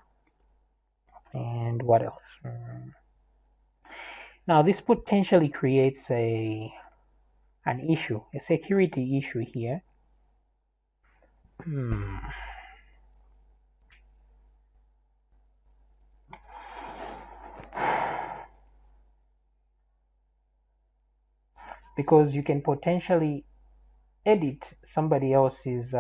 And what else? Now this potentially creates an issue, a security issue here. Because you can potentially edit somebody else's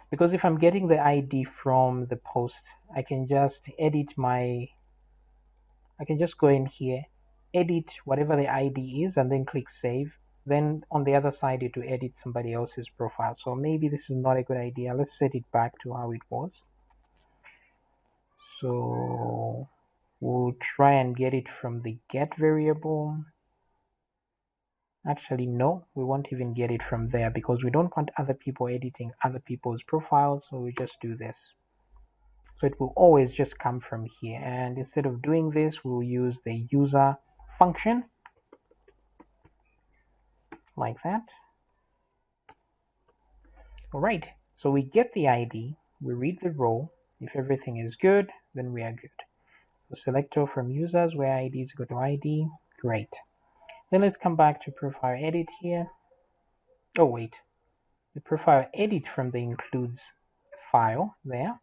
because if I'm getting the ID from the post, I can just edit my I can just go in here, edit whatever the ID is, and then click save. Then on the other side, it will edit somebody else's profile. So maybe this is not a good idea. Let's set it back to how it was. So we'll try and get it from the get variable. Actually, no, we won't even get it from there because we don't want other people editing other people's profiles. So we just do this. So it will always just come from here. And instead of doing this, we'll use the user function like that. All right, so we get the ID, we read the row. If everything is good, then we are good. So selector from users where IDs go to ID, great. Then let's come back to profile edit here. Oh wait, the profile edit from the includes file there.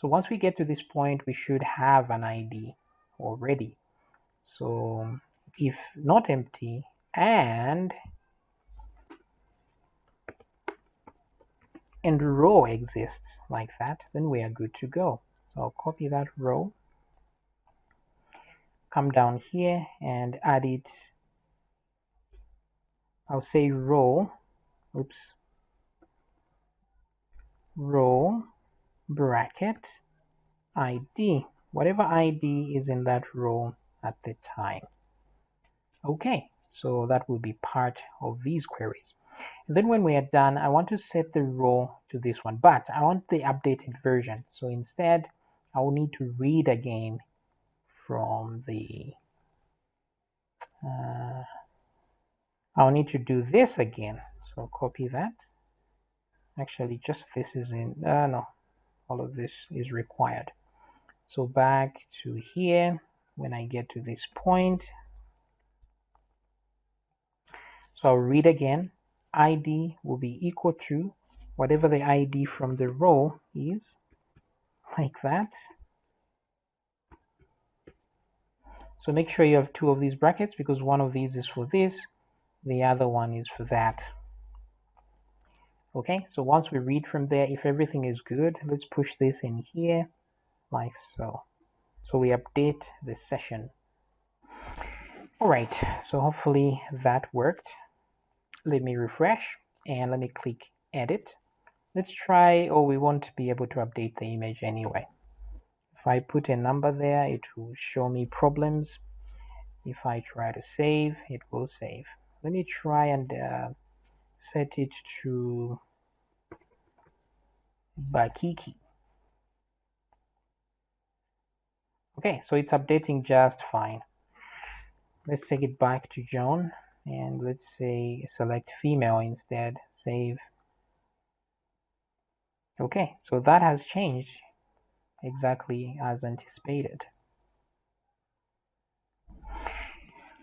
So once we get to this point, we should have an ID already. So if not empty and row exists like that, then we are good to go. So I'll copy that row, come down here and add it. I'll say row, row bracket ID, whatever ID is in that row at the time. Okay, so that will be part of these queries. And then when we are done, I want to set the row to this one, but I want the updated version. So instead, I will need to read again from the I'll need to do this again. So copy that. Actually, just this is in, no, all of this is required. So back to here, when I get to this point, so I'll read again, ID will be equal to whatever the ID from the row is, like that. So make sure you have two of these brackets because one of these is for this, the other one is for that. Okay, so once we read from there, if everything is good, let's push this in here like so. So we update the session. All right, so hopefully that worked. Let me refresh and let me click edit. Let's try, oh, we won't be able to update the image anyway. If I put a number there, it will show me problems. If I try to save, it will save. Let me try and set it to Bakiki. Okay, so it's updating just fine. Let's take it back to John and let's say select female instead, save. Okay, so that has changed exactly as anticipated.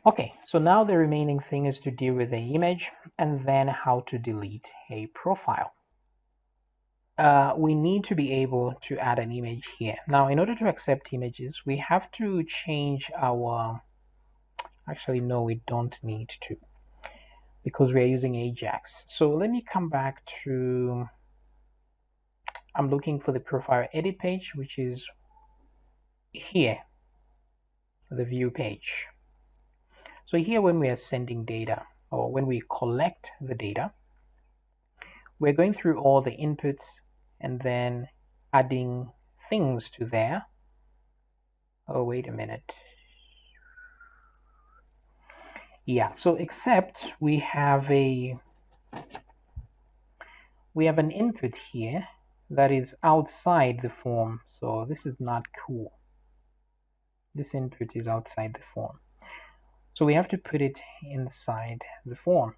Okay, so now the remaining thing is to deal with the image and then how to delete a profile. We need to be able to add an image here. Now, in order to accept images, we have to change our, actually no, we don't need to because we are using AJAX. So let me come back to, I'm looking for the profile edit page, which is here, the view page. So here when we are sending data or when we collect the data, we're going through all the inputs and then adding things to there. Oh, wait a minute. Yeah, so except we have an input here that is outside the form. So this is not cool. This input is outside the form. So we have to put it inside the form.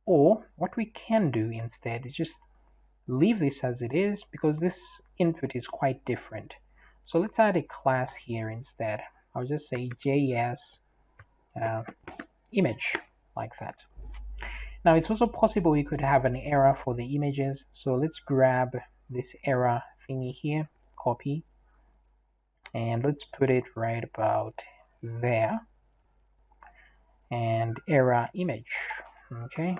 Or what we can do instead is just leave this as it is because this input is quite different. So let's add a class here instead. I'll just say JS image like that. Now it's also possible we could have an error for the images. So let's grab this error thingy here, copy, and let's put it right about there. And error image. Okay.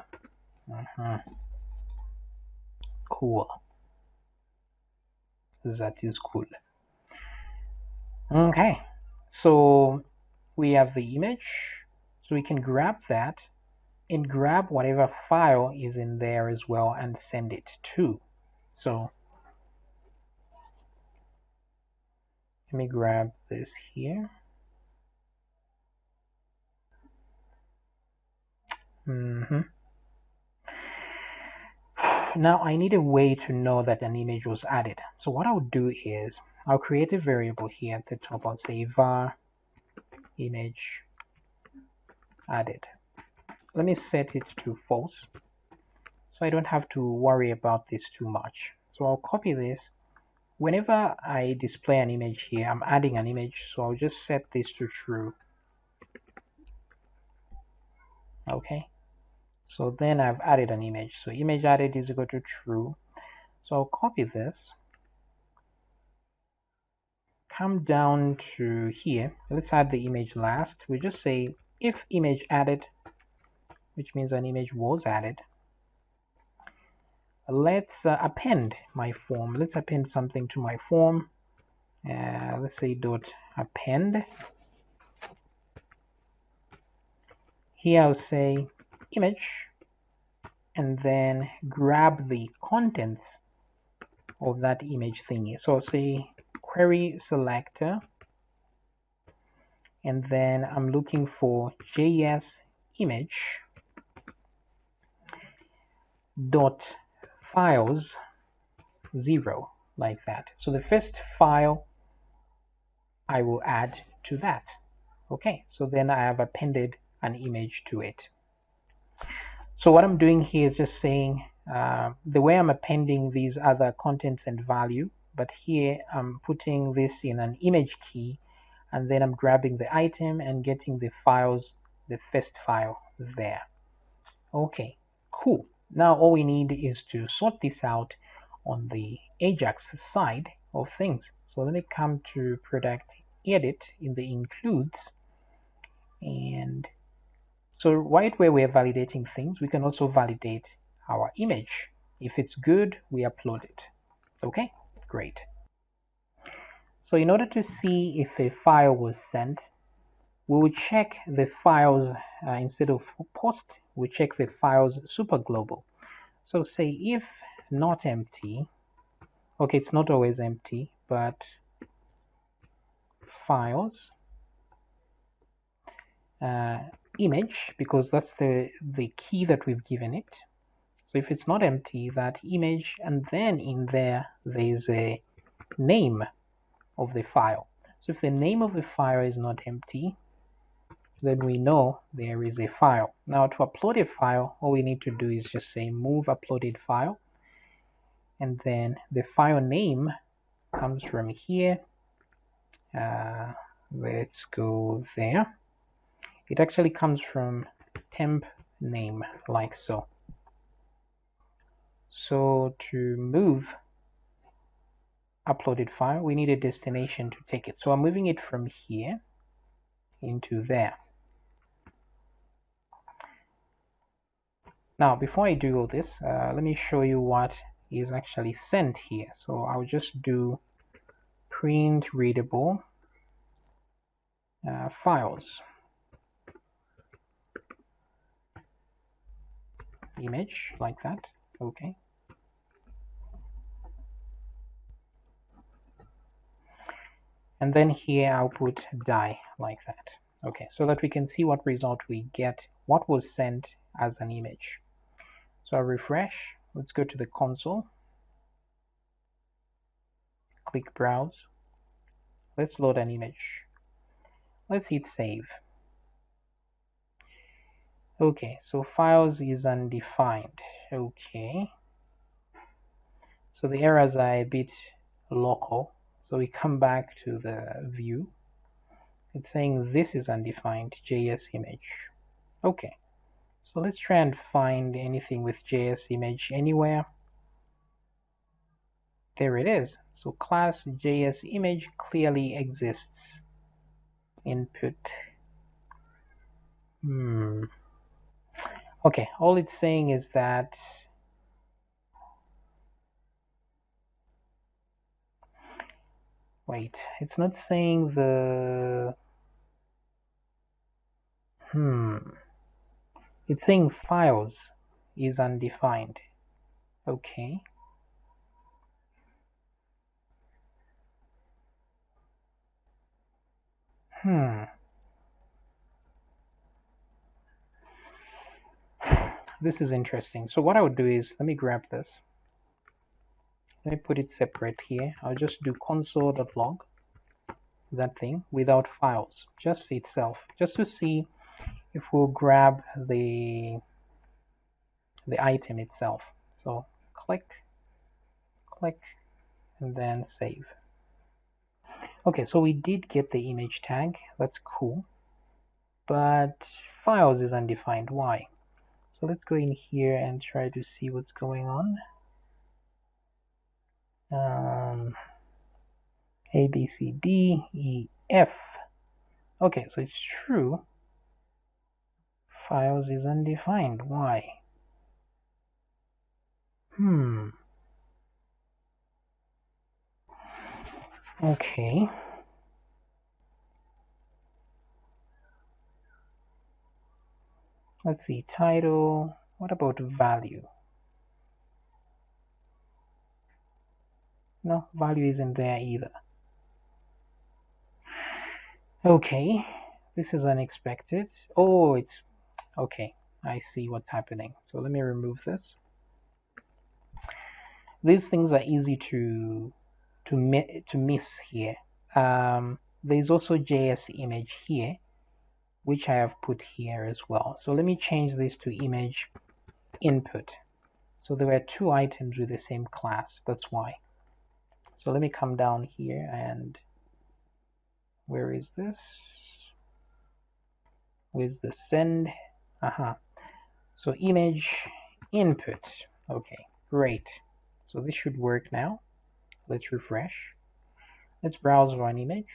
Cool. That is cool. Okay. So we have the image, so we can grab that and grab whatever file is in there as well and send it to. So let me grab this here. Now I need a way to know that an image was added. So what I'll do is I'll create a variable here at the top. I'll say var image added. Let me set it to false, so I don't have to worry about this too much. So I'll copy this. Whenever I display an image here, I'm adding an image, so I'll just set this to true. Okay, so then I've added an image. So image added is equal to true. So I'll copy this, come down to here. Let's add the image last. We just say if image added, which means an image was added. Let's append my form. Let's append something to my form. Let's say dot append. Here I'll say image, and then grab the contents of that image thingy. So I'll say query selector, and then I'm looking for JS image dot files 0, like that. So the first file I will add to that. Okay, so then I have appended an image to it. So what I'm doing here is just saying the way I'm appending these other contents and value, but here I'm putting this in an image key, and then I'm grabbing the item and getting the files, the first file there. Okay, cool. Now all we need is to sort this out on the AJAX side of things. So let me come to product edit in the includes, and so right where we're validating things, we can also validate our image. If it's good, we upload it. Okay, great. So in order to see if a file was sent, we will check the files instead of post, we check the files super global. So say if not empty, okay, it's not always empty, but files image, because that's the key that we've given it. So if it's not empty, that image, and then in there there's a name of the file. So if the name of the file is not empty, then we know there is a file. Now to upload a file, all we need to do is just say move uploaded file, and then the file name comes from here. Let's go there. It actually comes from temp name, like so. So to move uploaded file, we need a destination to take it. So I'm moving it from here into there. Now before I do all this, let me show you what is actually sent here. So I'll just do print readable files image, like that. Okay, and then here I'll put die, like that. Okay, so that we can see what result we get, what was sent as an image. So I'll refresh. Let's go to the console, click browse, let's load an image, let's hit save. Okay, so files is undefined. Okay, so the errors are a bit local, so we come back to the view. It's saying this is undefined JS image. Okay, so let's try and find anything with JS image anywhere. There it is. So class JS image clearly exists. Input. Okay, all it's saying is that Wait, it's not saying the... It's saying files is undefined. Okay. This is interesting. So what I would do is, let me grab this. Let me put it separate here. I'll just do console.log, that thing, without files, just itself, just to see if we'll grab the item itself. So click, and then save. Okay, so we did get the image tag. That's cool. But files is undefined. Why? So let's go in here and try to see what's going on. A, B, C, D, E, F. Okay, so it's true. Files is undefined. Why? Okay. Let's see, title. What about value? No, value isn't there either. Okay, this is unexpected. Oh, it's okay. I see what's happening. So let me remove this. These things are easy to miss here. There's also JS image here, which I have put here as well. So let me change this to image input. So there were two items with the same class. That's why. So let me come down here and where is this? Where's the send? So image input. Okay, great. So this should work now. Let's refresh. Let's browse for an image.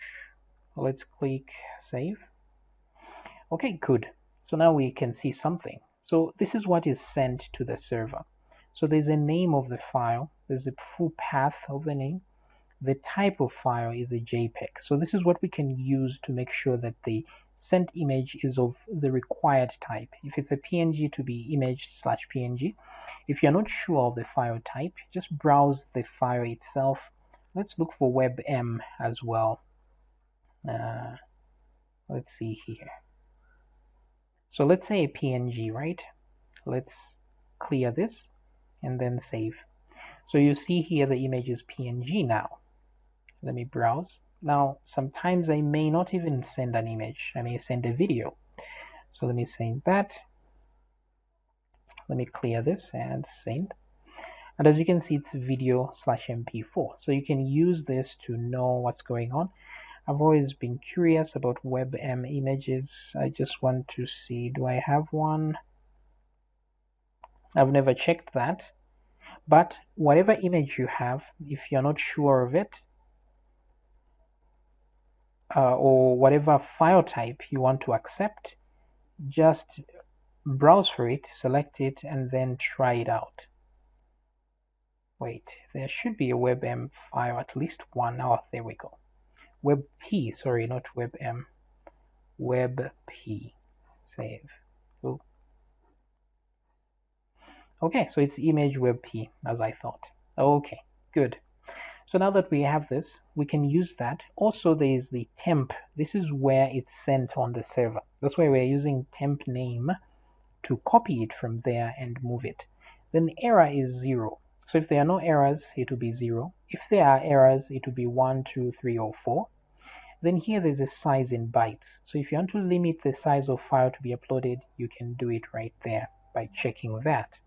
Let's click save. Okay, good. So now we can see something. So this is what is sent to the server. So there's a name of the file. There's a full path of the name. The type of file is a JPEG. So this is what we can use to make sure that the sent image is of the required type. If it's a PNG, to be image/PNG. If you're not sure of the file type, just browse the file itself. Let's look for WebM as well. Let's see here. So let's say a PNG, right? Let's clear this and then save. So you see here the image is PNG now. Let me browse. Now, sometimes I may not even send an image. I may send a video. So let me send that. Let me clear this and send. And as you can see, it's video/MP4. So you can use this to know what's going on. I've always been curious about WebM images. I just want to see, do I have one? I've never checked that. But whatever image you have, if you're not sure of it, or whatever file type you want to accept, just browse for it, select it, and then try it out. Wait, there should be a WebM file, at least one. Oh, there we go. WebP, sorry, not WebM. WebP. Save. Ooh. Okay, so it's image WebP, as I thought. Okay, good. So now that we have this, we can use that. Also, there is the temp. This is where it's sent on the server. That's why we're using temp name to copy it from there and move it. Then error is 0. So if there are no errors, it will be 0. If there are errors, it will be 1, 2, 3, or 4. Then here there's a size in bytes. So if you want to limit the size of file to be uploaded, you can do it right there by checking that.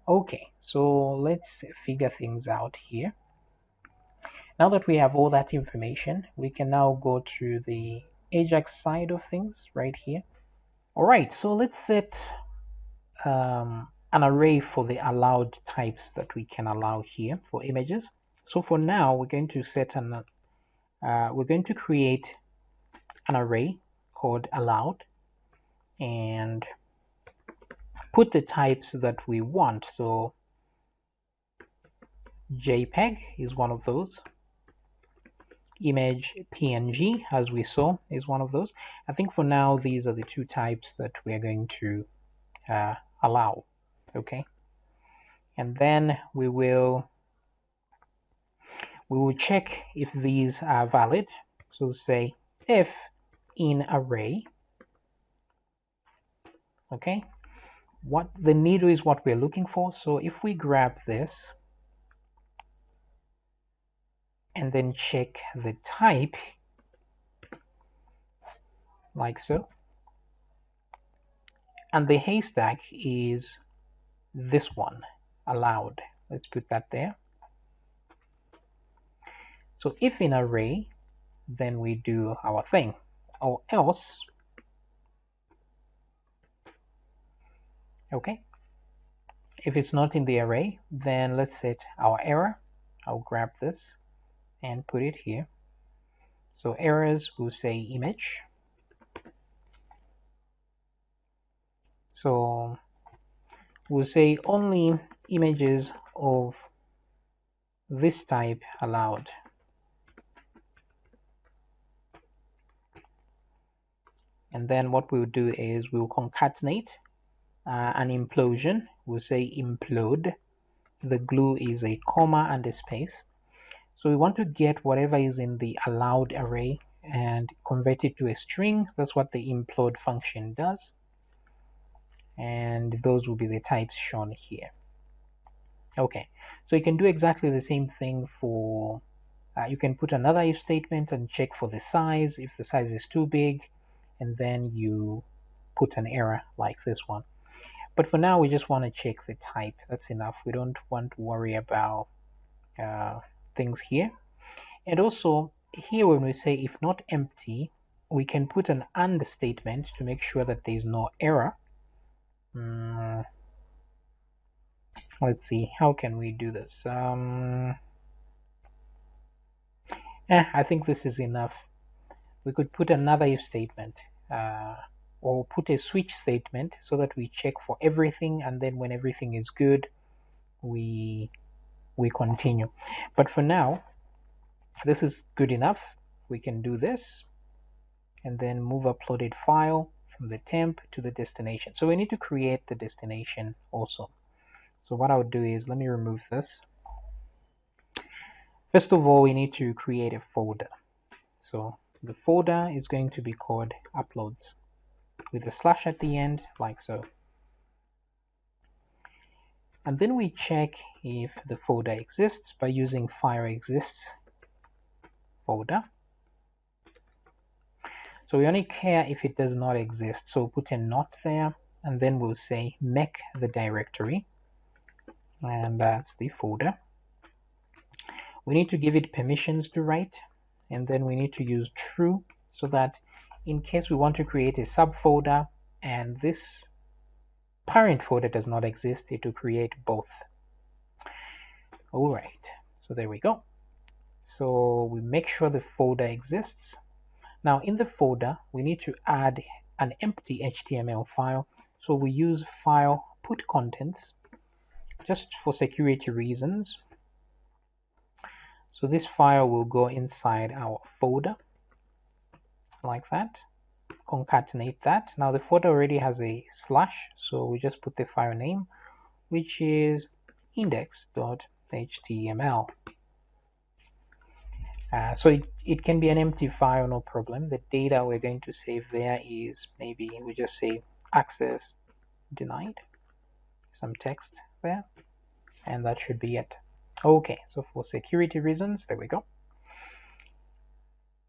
Okay, so let's figure things out here. Now that we have all that information, we can now go to the AJAX side of things right here. All right, so let's set an array for the allowed types that we can allow here for images. So for now, we're going to set we're going to create an array called allowed and put the types that we want. So JPEG is one of those. image PNG, as we saw, is one of those. I think for now these are the two types that we're going to allow. Okay, and then we will check if these are valid. So say if in array. Okay, what the needle is what we're looking for. So if we grab this and then check the type like so, and the haystack is this one, allowed. Let's put that there. So if in array, then we do our thing, or else. Okay, if it's not in the array, then let's set our error. I'll grab this and put it here. So errors will say image. So we'll say only images of this type allowed. And then what we'll do is we'll concatenate an implosion. We'll say implode. The glue is a comma and a space. So we want to get whatever is in the allowed array and convert it to a string. That's what the implode function does. And those will be the types shown here. Okay, so you can do exactly the same thing for, you can put another if statement and check for the size, if the size is too big, and then you put an error like this one. But for now, we just want to check the type. That's enough. We don't want to worry about things here. And also here, when we say if not empty, we can put an and statement to make sure that there is no error. Let's see, how can we do this? I think this is enough. We could put another if statement or put a switch statement so that we check for everything, and then when everything is good, we continue. But for now, this is good enough. We can do this and then move uploaded file from the temp to the destination. So we need to create the destination also. So what I would do is, let me remove this. First of all, we need to create a folder. So the folder is going to be called uploads with a slash at the end, like so. And then we check if the folder exists by using file exists folder. So we only care if it does not exist. So put a not there, and then we'll say make the directory. And that's the folder. We need to give it permissions to write, and then we need to use true so that in case we want to create a subfolder and this parent folder does not exist, it will create both. All right, so there we go. So we make sure the folder exists. Now in the folder, we need to add an empty HTML file. So we use file put contents just for security reasons. So this file will go inside our folder like that. Concatenate that. Now the folder already has a slash, so we just put the file name, which is index.html. So it can be an empty file, no problem. The data we're going to save there is, maybe we just say access denied, some text there, and that should be it. Okay, so for security reasons, there we go.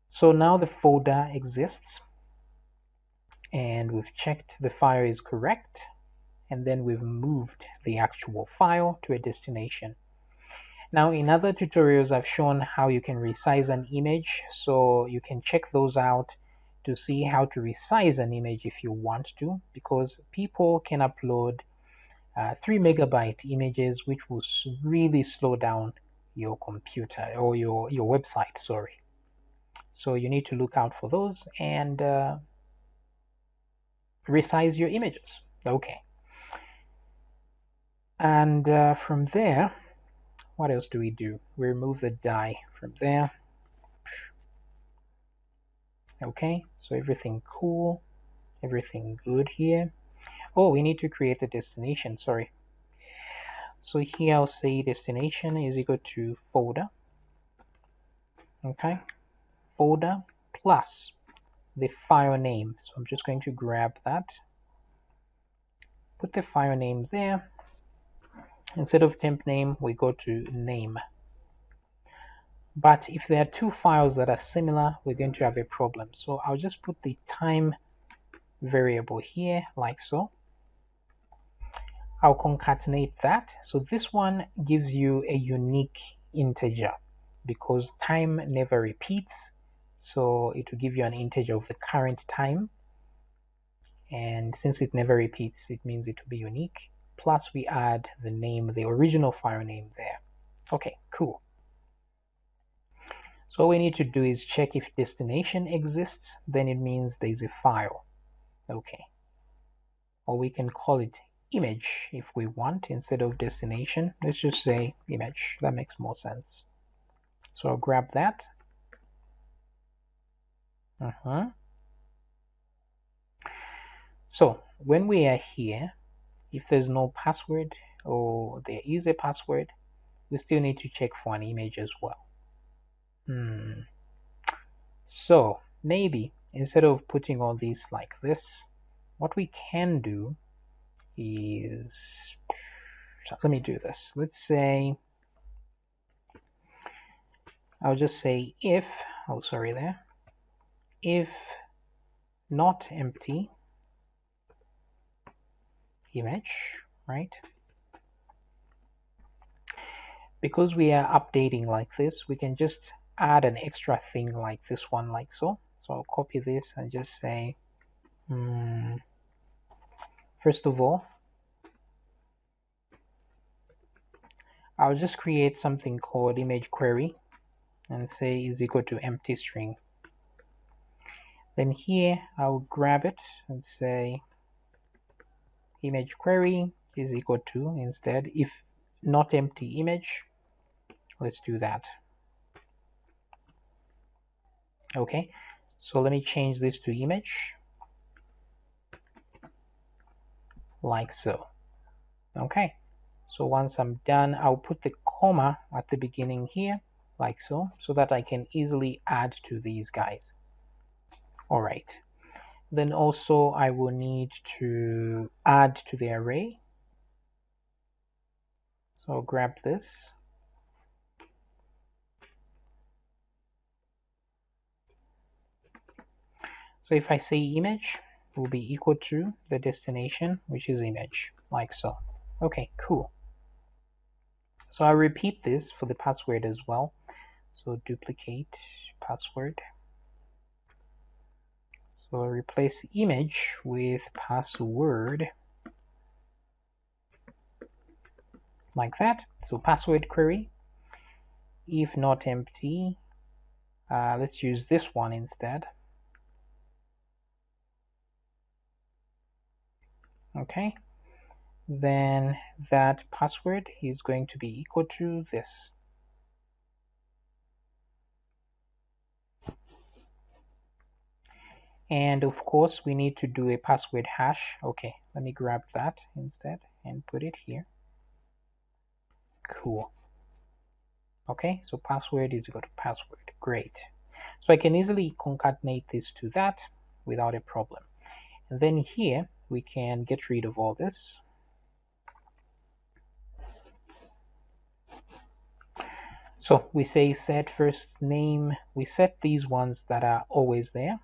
So now the folder exists, and we've checked the file is correct, and then we've moved the actual file to a destination. Now in other tutorials, I've shown how you can resize an image, so you can check those out to see how to resize an image if you want to, because people can upload 3 megabyte images, which will really slow down your computer or your website, sorry. So you need to look out for those and resize your images. Okay. And from there, what else do? We remove the die from there. Okay, so everything cool, everything good here. Oh, we need to create the destination, sorry. So here I'll say destination is equal to folder. Okay, folder plus the file name. So I'm just going to grab that, put the file name there. Instead of temp name, we go to name. But if there are two files that are similar, we're going to have a problem. So I'll just put the time variable here, like so. I'll concatenate that. So this one gives you a unique integer because time never repeats. So it will give you an integer of the current time. And since it never repeats, it means it will be unique. Plus we add the name, the original file name there. Okay, cool. So all we need to do is check if destination exists, then it means there's a file. Okay. Or we can call it image if we want instead of destination. Let's just say image. That makes more sense. So I'll grab that. So when we are here, if there's no password or there is a password, we still need to check for an image as well. So maybe instead of putting all these like this, what we can do is, let me do this. Let's say, I'll just say if, oh sorry there, if not empty image, right? Because we are updating like this, we can just add an extra thing like this one, like so. So I'll copy this and just say, first of all, I'll just create something called image query and say is equal to empty string. Then here I'll grab it and say image query is equal to, instead, if not empty image. Let's do that. Okay, so let me change this to image, like so. Okay, so once I'm done, I'll put the comma at the beginning here, like so, so that I can easily add to these guys. All right, then also I will need to add to the array. So I'll grab this. So if I say image, will be equal to the destination, which is image, like so. Okay, cool. So I'll repeat this for the password as well. So duplicate password. So replace image with password, like that. So password query, if not empty, let's use this one instead. Okay, then that password is going to be equal to this. And of course we need to do a password hash. Okay, let me grab that instead and put it here. Cool. Okay, so password is equal to password. Great. So I can easily concatenate this to that without a problem. And then here we can get rid of all this. So we say set first name. We set these ones that are always there.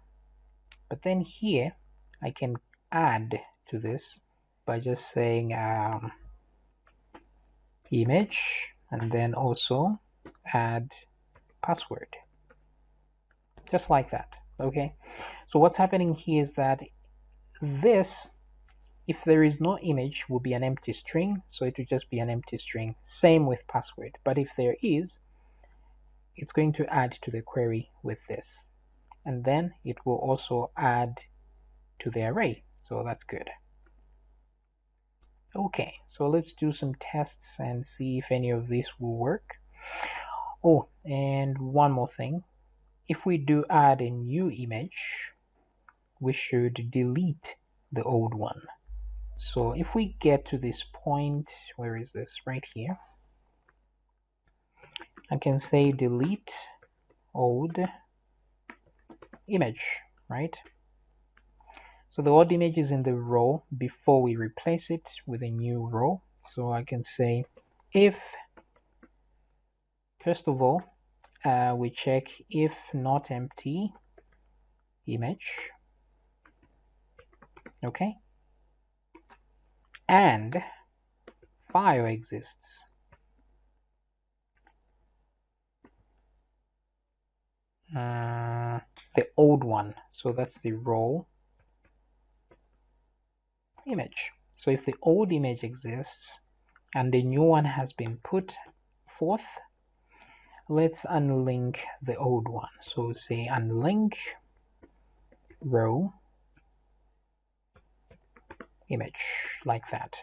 But then here I can add to this by just saying image and then also add password, just like that. Okay, so what's happening here is that this, if there is no image, will be an empty string, so it will just be an empty string. Same with password, but if there is, it's going to add to the query with this, and then it will also add to the array, so that's good. Okay, so let's do some tests and see if any of this will work. Oh, and one more thing. if we do add a new image, we should delete the old one. So if we get to this point, where is this? Right here. I can say delete old image, right? So the old image is in the row before we replace it with a new row. So I can say if, first of all, we check if not empty image, okay, and file exists. The old one, so that's the row image. So if the old image exists and the new one has been put forth, let's unlink the old one. So say unlink row image, like that.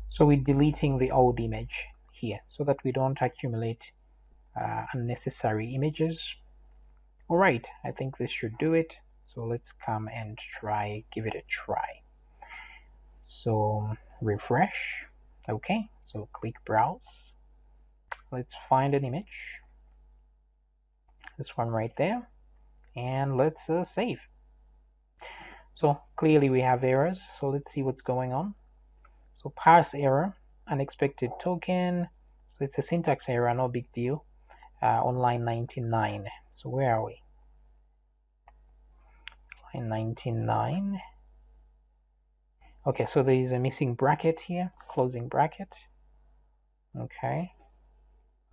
So we're deleting the old image here so that we don't accumulate unnecessary images. All right, I think this should do it. So let's come and give it a try. So refresh. Okay, so click browse. Let's find an image. This one right there. And let's save. So clearly we have errors. So let's see what's going on. So parse error, unexpected token. So it's a syntax error, no big deal. On line 99. So where are we? Line 99. Okay, so there is a missing bracket here, closing bracket. Okay,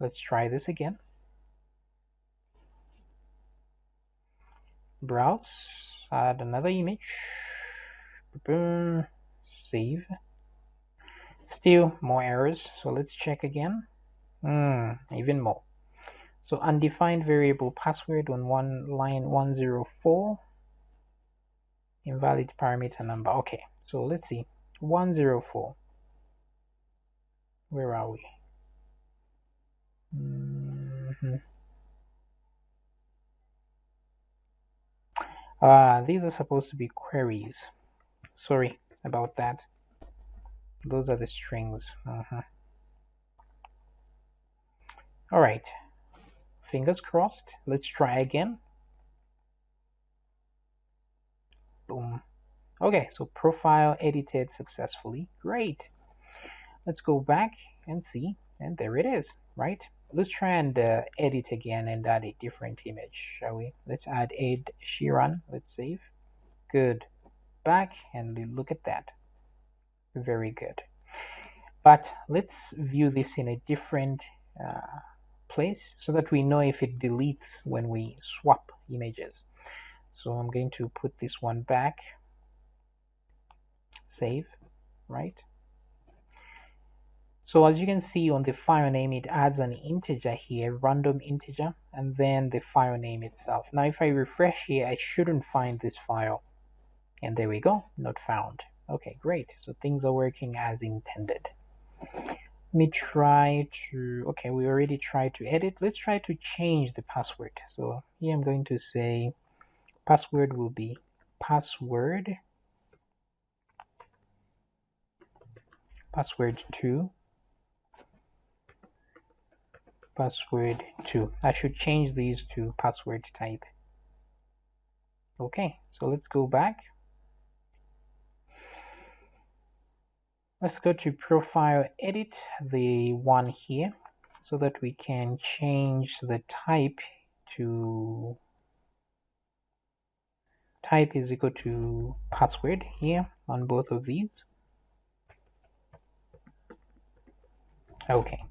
let's try this again. Browse, add another image. Boom, save. Still more errors, so let's check again. Even more. So undefined variable password on line 104. Invalid parameter number. Okay, so let's see. 104. Where are we? These are supposed to be queries. Sorry about that. Those are the strings. All right. Fingers crossed. Let's try again. Boom. Okay, so profile edited successfully. Great. Let's go back and see. And there it is, right? Let's try and edit again and add a different image, shall we? Let's add Ed Sheeran. Let's save. Good. Back and look at that. Very good. But let's view this in a different place so that we know if it deletes when we swap images. So I'm going to put this one back. Save, right? So as you can see on the file name, it adds an integer here, random integer, and then the file name itself. Now if I refresh here, I shouldn't find this file. And there we go, not found. Okay, great. So things are working as intended. Let me try to, okay, we already tried to edit. Let's try to change the password. So here I'm going to say password will be password 2. Password 2. I should change these to password type. Okay, so let's go back. Let's go to profile edit, the one here, so that we can change the type to type is equal to password here on both of these. Okay.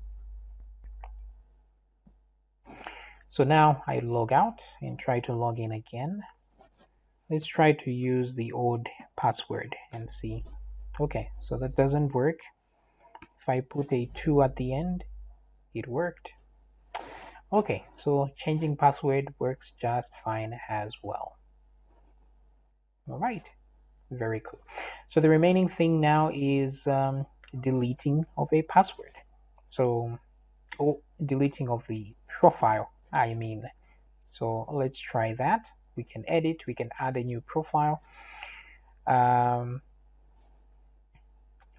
So now I log out and try to log in again. Let's try to use the old password and see. Okay, so that doesn't work. If I put a 2 at the end, it worked. Okay, so changing password works just fine as well. All right, very cool. So the remaining thing now is deleting of a password. So, deleting of the profile, I mean. So let's try that. We can edit, we can add a new profile.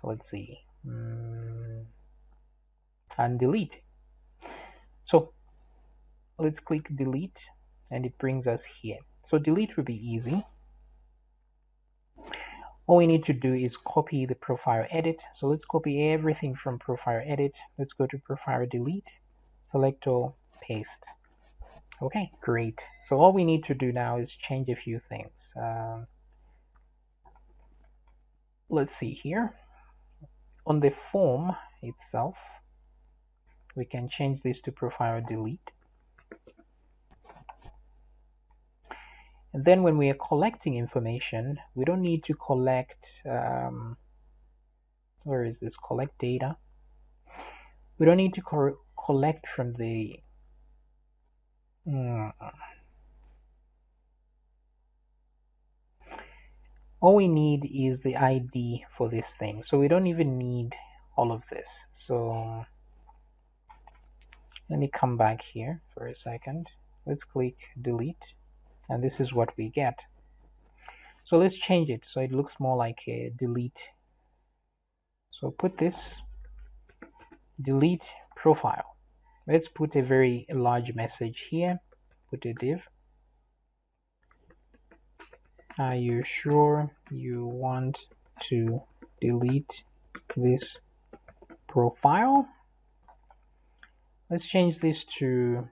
Let's see, and delete. So let's click delete and it brings us here. So delete will be easy. All we need to do is copy the profile edit. So let's copy everything from profile edit. Let's go to profile delete, select all, paste. Okay, great. So all we need to do now is change a few things. Let's see here. On the form itself, we can change this to profile delete. And then when we are collecting information, we don't need to collect, where is this, collect data. We don't need to collect from the, all we need is the ID for this thing. So we don't even need all of this. So let me come back here for a second. Let's click delete. And this is what we get. So let's change it so it looks more like a delete. So put this delete profile. Let's put a very large message here. Put a div. Are you sure you want to delete this profile? Let's change this to,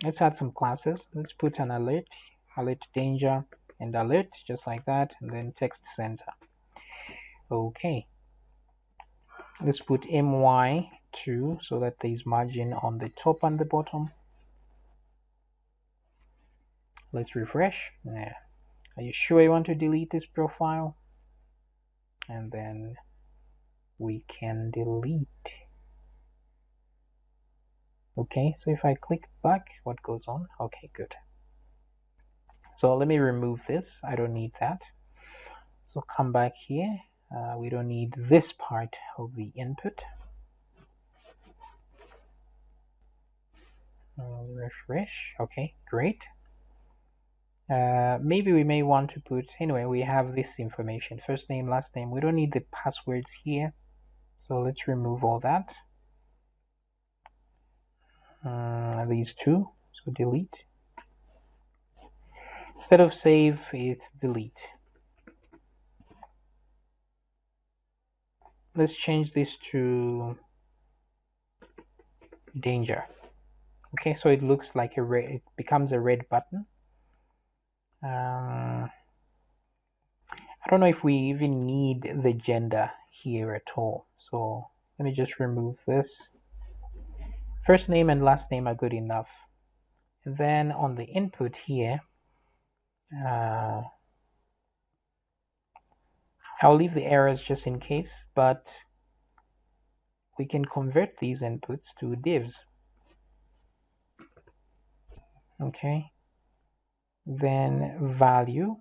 let's add some classes. Let's put an alert, alert danger, and alert, just like that, and then text center. Okay. Let's put my2 so that there is margin on the top and the bottom. Let's refresh. Yeah. Are you sure you want to delete this profile? And then we can delete. Okay, so if I click back, what goes on? Okay, good. So let me remove this. I don't need that. So come back here. We don't need this part of the input. Refresh. Okay, great. Maybe we may want to put, anyway, we have this information, first name, last name. We don't need the passwords here. So let's remove all that. These two, so delete. Instead of save, it's delete. Let's change this to danger. Okay, so it looks like a red, it becomes a red button. I don't know if we even need the gender here at all. So let me just remove this. First name and last name are good enough. And then on the input here, I'll leave the errors just in case, but we can convert these inputs to divs. Okay. Then value.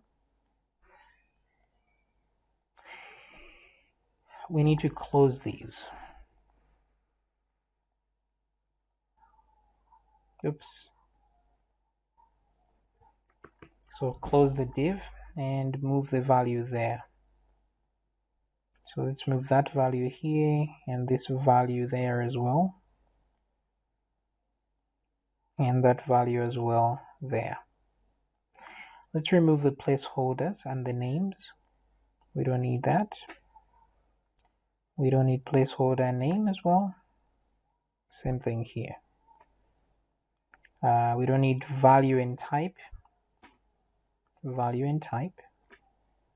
We need to close these. Oops. So close the div and move the value there. So let's move that value here and this value there as well. And that value as well there. Let's remove the placeholders and the names. We don't need that. We don't need placeholder and name as well. Same thing here. We don't need value and type. Value and type.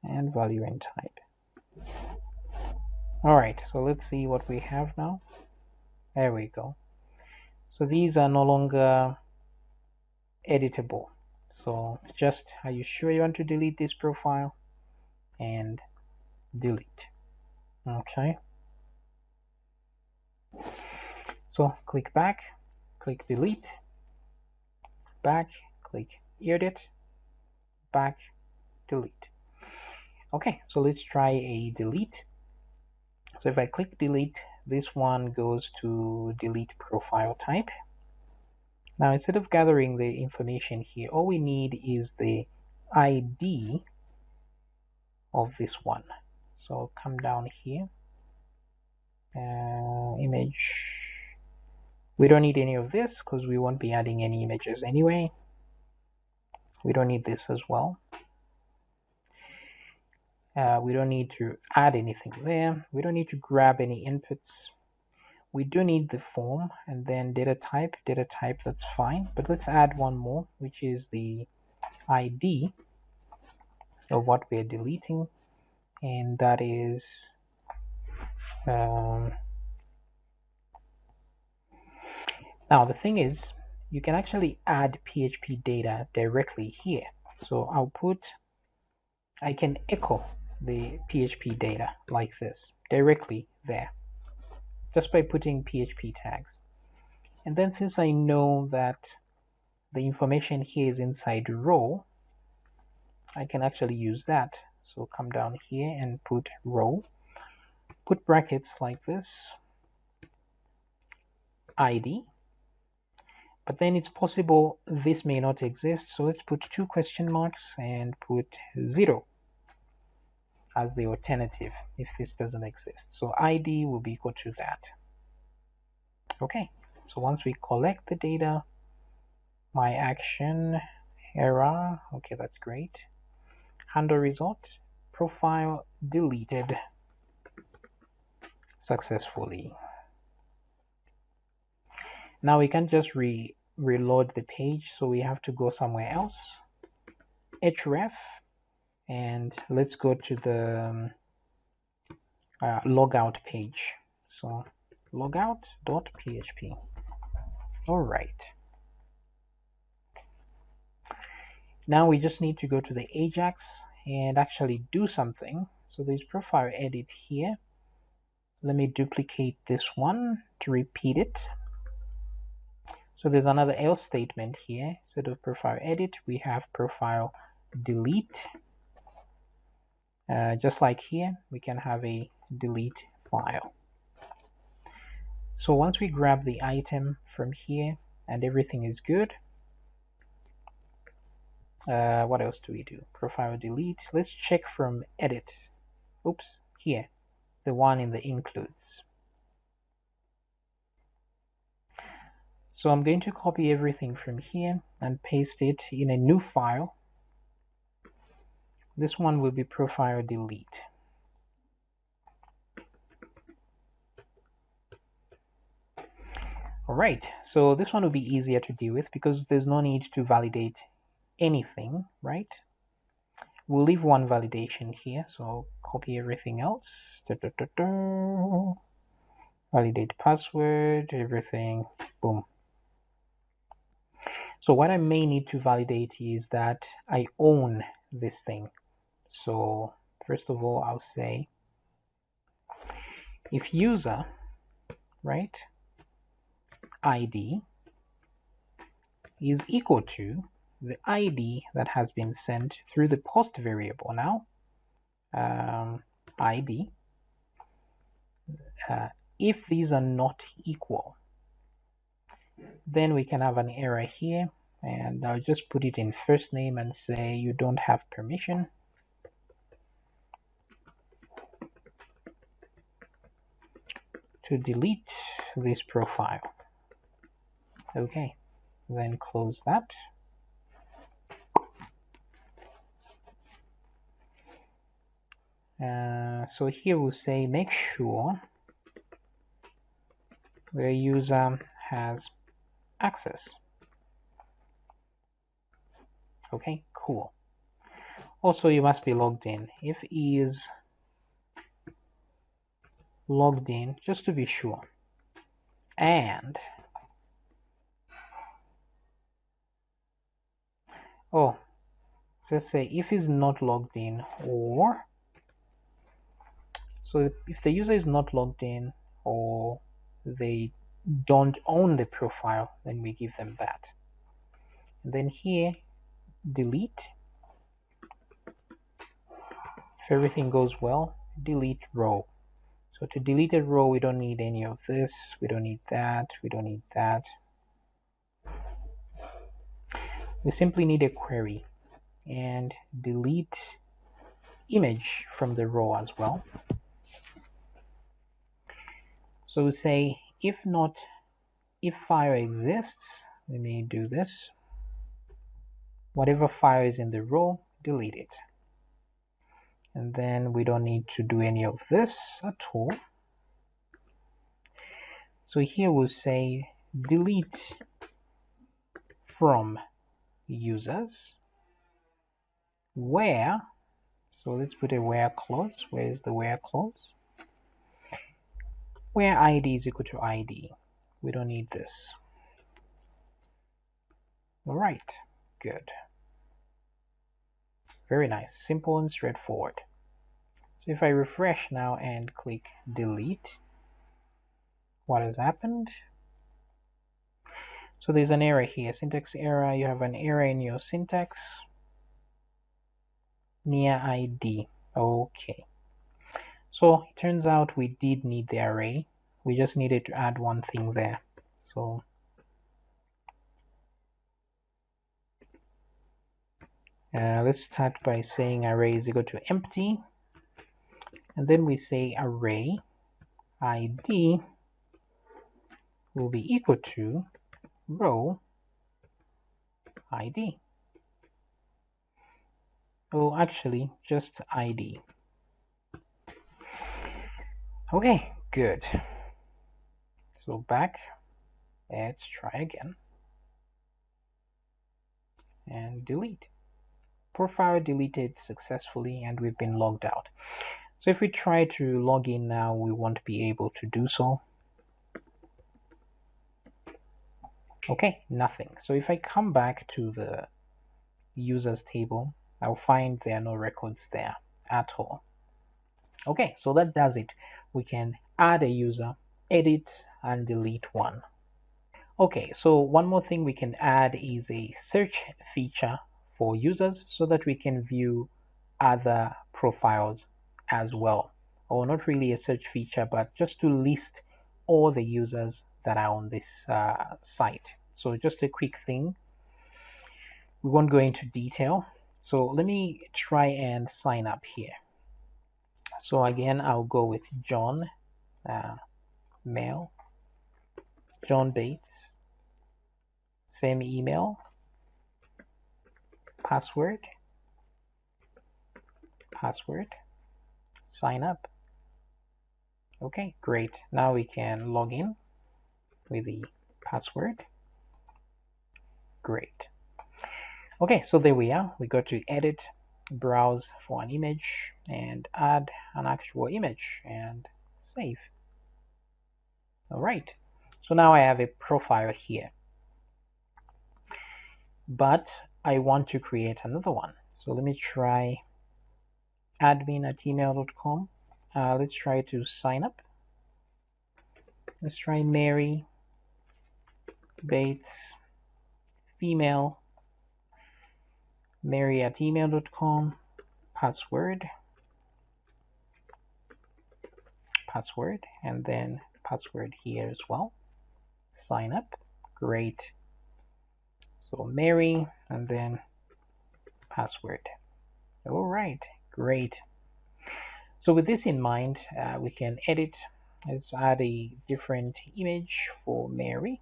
And value and type. Alright, so let's see what we have now. There we go. So these are no longer editable. So just, are you sure you want to delete this profile? And delete. Okay. So click back, click delete, back, click edit, back, delete. Okay, so let's try a delete. So if I click delete, this one goes to delete profile type. Now, instead of gathering the information here, all we need is the ID of this one. So come down here, image. We don't need any of this because we won't be adding any images anyway. We don't need this as well. We don't need to add anything there. We don't need to grab any inputs. We do need the form and then data type, that's fine. But let's add one more, which is the ID of what we're deleting. And that is now the thing is, you can actually add PHP data directly here. So I can echo the PHP data like this directly there, just by putting PHP tags. And then since I know that the information here is inside row, I can actually use that. So come down here and put row, put brackets like this, ID. But then it's possible this may not exist, so let's put 2 question marks and put 0 as the alternative if this doesn't exist. So ID will be equal to that. Okay, so once we collect the data, my action, error, okay, that's great. Handle result, profile deleted successfully. Now we can't just reload the page, so we have to go somewhere else. href, and let's go to the logout page. So logout.php. All right. Now we just need to go to the AJAX and actually do something. So there's profile edit here. Let me duplicate this one to repeat it. So there's another else statement here. Instead of profile edit, we have profile delete. Just like here, we can have a delete file. So once we grab the item from here and everything is good, what else do we do? Profile delete. Let's check from edit. Oops, here, the one in the includes. So I'm going to copy everything from here and paste it in a new file. This one will be profile delete. All right, so this one will be easier to deal with because there's no need to validate anything, right? We'll leave one validation here, so copy everything else. Validate password, everything, boom. So what I may need to validate is that I own this thing. So first of all, I'll say if user, right, ID is equal to the ID that has been sent through the post variable. Now, ID, if these are not equal, then we can have an error here, and I'll just put it in first name and say you don't have permission to delete this profile. Okay, then close that. So here we'll say make sure the user has access. Okay, cool. Also, you must be logged in. If he is logged in, just to be sure. And oh, so let's say if he's not logged in, or so if the user is not logged in or they don't own the profile, then we give them that. And then here, delete. If everything goes well, delete row. So to delete a row, we don't need any of this. We don't need that. We don't need that. we simply need a query and delete image from the row as well. So we say if file exists, let me do this. Whatever file is in the row, delete it. And then we don't need to do any of this at all. So here we'll say delete from users where, so let's put a where clause. Where is the where clause? Where ID is equal to ID. We don't need this. All right, good. Very nice, simple and straightforward. So if I refresh now and click delete, what has happened? So there's an error here, syntax error. You have an error in your syntax near ID. Okay. So it turns out we did need the array. We just needed to add one thing there. So let's start by saying array is equal to empty. And then we say array ID will be equal to row ID. Oh, actually, just ID. Okay, good. So back, let's try again. And delete. Profile deleted successfully, and we've been logged out. So if we try to log in now, we won't be able to do so. Okay, nothing. So if I come back to the users table, I'll find there are no records there at all. Okay, so that does it. We can add a user, edit, and delete one. Okay, so one more thing we can add is a search feature for users so that we can view other profiles as well. Or not really a search feature, but just to list all the users that are on this site. So just a quick thing. We won't go into detail. So let me try and sign up here. So again, I'll go with John, mail, John Bates, same email, password, sign up. Okay, great. Now we can log in with the password. Great. Okay, so there we are. We go to edit, browse for an image, and add an actual image and save. All right, so now I have a profile here, but I want to create another one. So let me try admin@email.com. Let's try to sign up. Let's try Mary Bates, female, mary@email.com, password, and then password here as well. Sign up. Great. So Mary and then password. All right, great. So with this in mind, we can edit. Let's add a different image for Mary.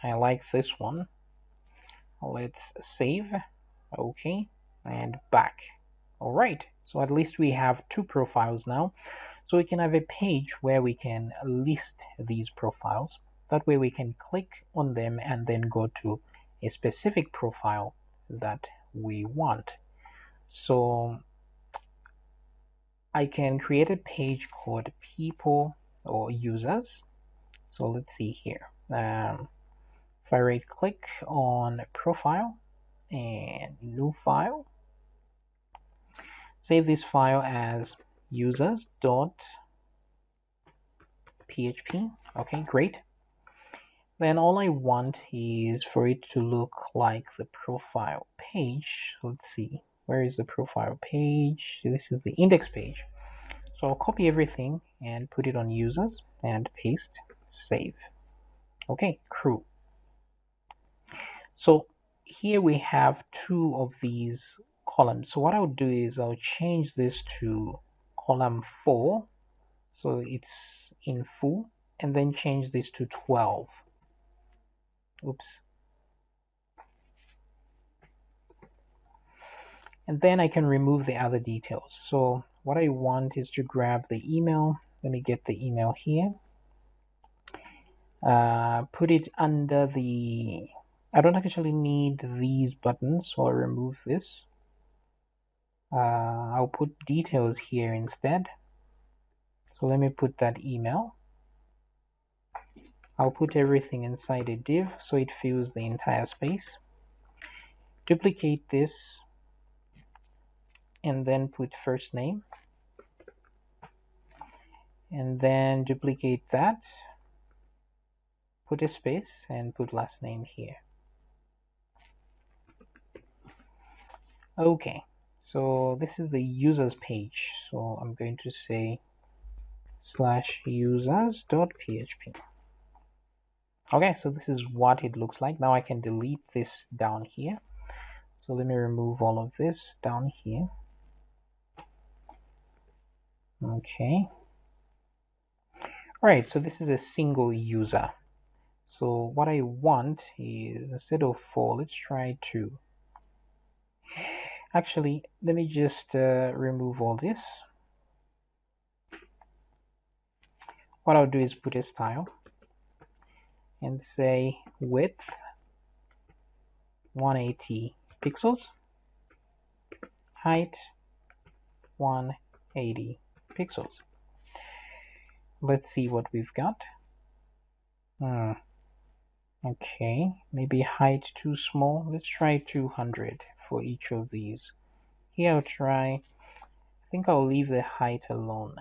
I like this one. Let's save. Okay, and back. All right, so at least we have two profiles now. So we can have a page where we can list these profiles. That way we can click on them and then go to a specific profile that we want. So I can create a page called people or users. So let's see here. If I right click on profile and new file, save this file as users.php. Okay, great. Then all I want is for it to look like the profile page. Let's see, where is the profile page? This is the index page. So I'll copy everything and put it on users and paste, save. Okay, CRUD. So here we have two of these columns. So what I'll do is I'll change this to column 4, so it's in full, and then change this to 12. Oops. And then I can remove the other details. So what I want is to grab the email. Let me get the email here. Put it under the... I don't actually need these buttons, so I'll remove this. I'll put details here instead. So let me put that email. I'll put everything inside a div so it fills the entire space. Duplicate this and then put first name. And then duplicate that, put a space, and put last name here. Okay, so this is the users page. So I'm going to say /users.php. Okay, so this is what it looks like. Now I can delete this down here. So let me remove all of this down here. Okay. All right, so this is a single user. So what I want is, instead of 4, let's try 2. Actually, let me just remove all this. What I'll do is put a style and say width 180 pixels, height 180 pixels. Let's see what we've got. Okay, maybe height too small. Let's try 200 for each of these. Here I'll try, I think I'll leave the height alone.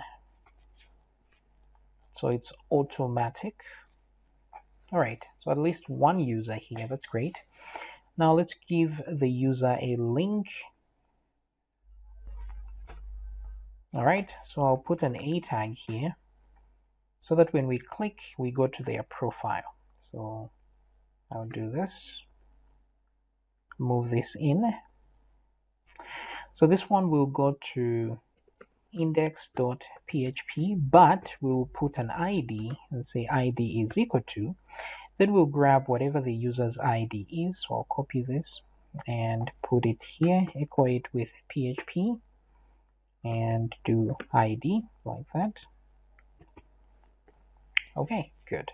So it's automatic. All right, so at least one user here, that's great. Now let's give the user a link. All right, so I'll put an A tag here so that when we click, we go to their profile. So I'll do this, move this in. So this one will go to index.php, but we'll put an ID and say ID is equal to. Then we'll grab whatever the user's ID is. So I'll copy this and put it here, echo it with PHP, and do ID like that. Okay, good.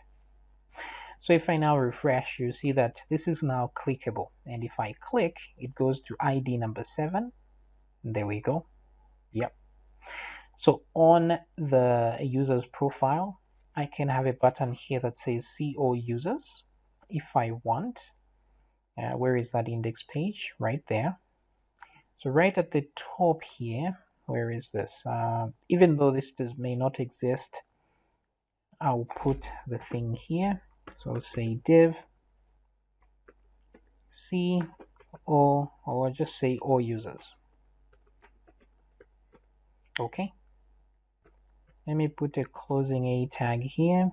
So if I now refresh, you see that this is now clickable. And if I click, it goes to ID number 7. There we go. Yep. So on the user's profile, I can have a button here that says See All Users if I want. Where is that index page? Right there. So right at the top here, where is this? Even though this may not exist, I'll put the thing here. So I'll say div see all, or just say all users. Okay. Let me put a closing A tag here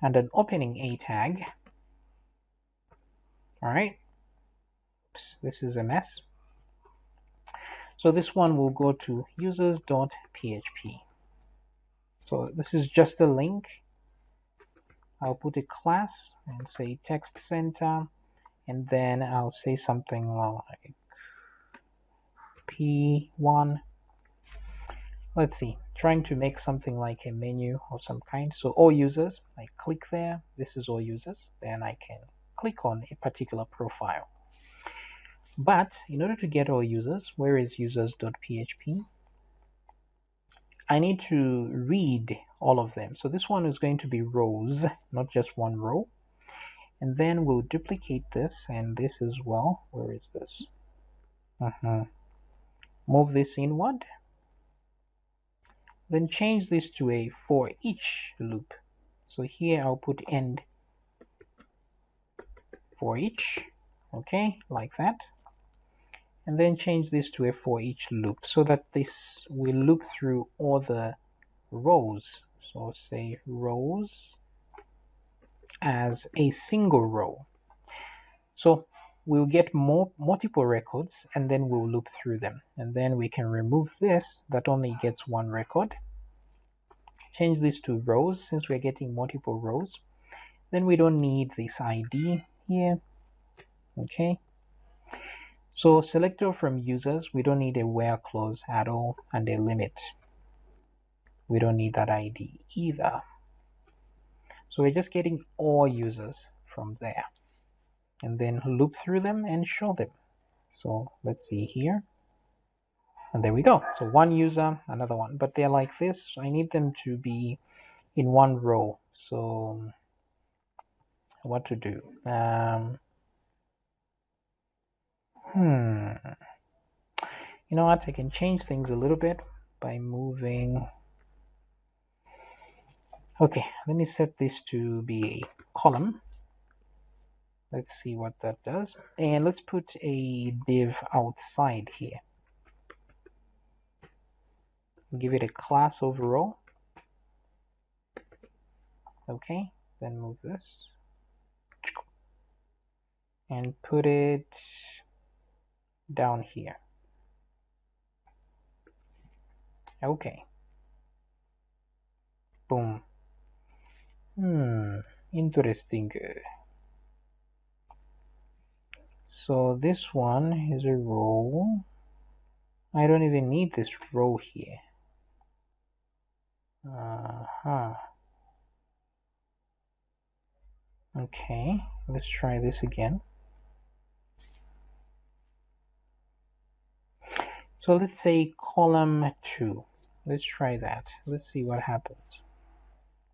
and an opening A tag. All right. Oops, this is a mess. So this one will go to users.php. So this is just a link. I'll put a class and say text center, and then I'll say something like P1. Let's see, trying to make something like a menu of some kind. So all users, I click there, this is all users, then I can click on a particular profile. But in order to get all users, where is users.php? I need to read all of them. So this one is going to be rows, not just one row. And then we'll duplicate this and this as well. Where is this? Move this inward. Then change this to a for each loop. So here I'll put end for each. Okay, like that. And then change this to a for each loop so that this will loop through all the rows. So say rows as a single row. So we'll get multiple records, and then we'll loop through them. And then we can remove this that only gets one record. Change this to rows since we're getting multiple rows. Then we don't need this ID here. Okay. So selector from users, we don't need a where clause at all, and a limit. We don't need that ID either. So we're just getting all users from there, and then loop through them and show them. So let's see here. And there we go. So one user, another one, but they're like this. So I need them to be in one row. So what to do? You know what? I can change things a little bit by moving. Okay, let me set this to be a column. Let's see what that does. And let's put a div outside here. Give it a class overall. Okay, then move this and put it down here. Okay. Boom. Interesting. So this one is a row. I don't even need this row here. Okay, let's try this again. So let's say column 2. Let's try that. Let's see what happens.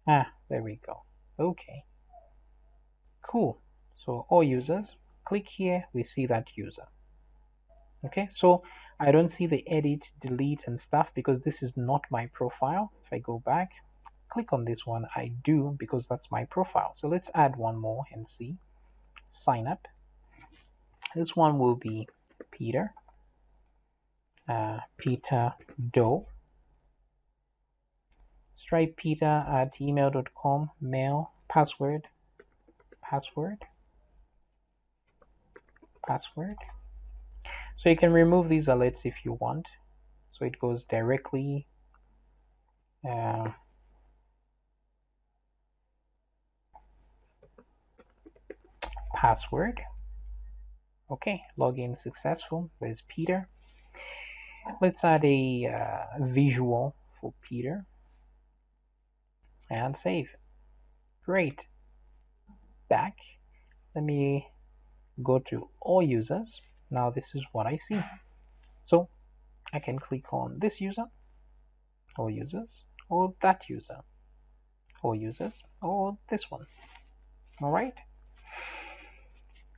There we go. Okay. Cool. So all users, click here, we see that user. Okay, so I don't see the edit, delete, and stuff because this is not my profile. If I go back, click on this one, I do because that's my profile. So let's add one more and see. Sign up. This one will be Peter. Peter Doe. Let's try peter@email.com. Mail. Password. So you can remove these alerts if you want. So it goes directly password. Okay, login successful. There's Peter. Let's add a visual for Peter and save. Great. Back. Let me go to all users. Now this is what I see. So I can click on this user, all users, or that user, all users, or this one. All right.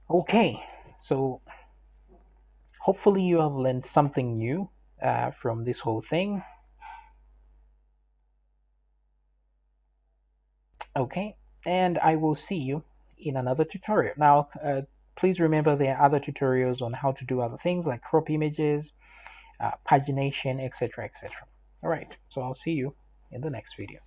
Okay. So hopefully you have learned something new from this whole thing. Okay, and I will see you in another tutorial. Now, please remember there are other tutorials on how to do other things like crop images, pagination, etc., etc. All right, so I'll see you in the next video.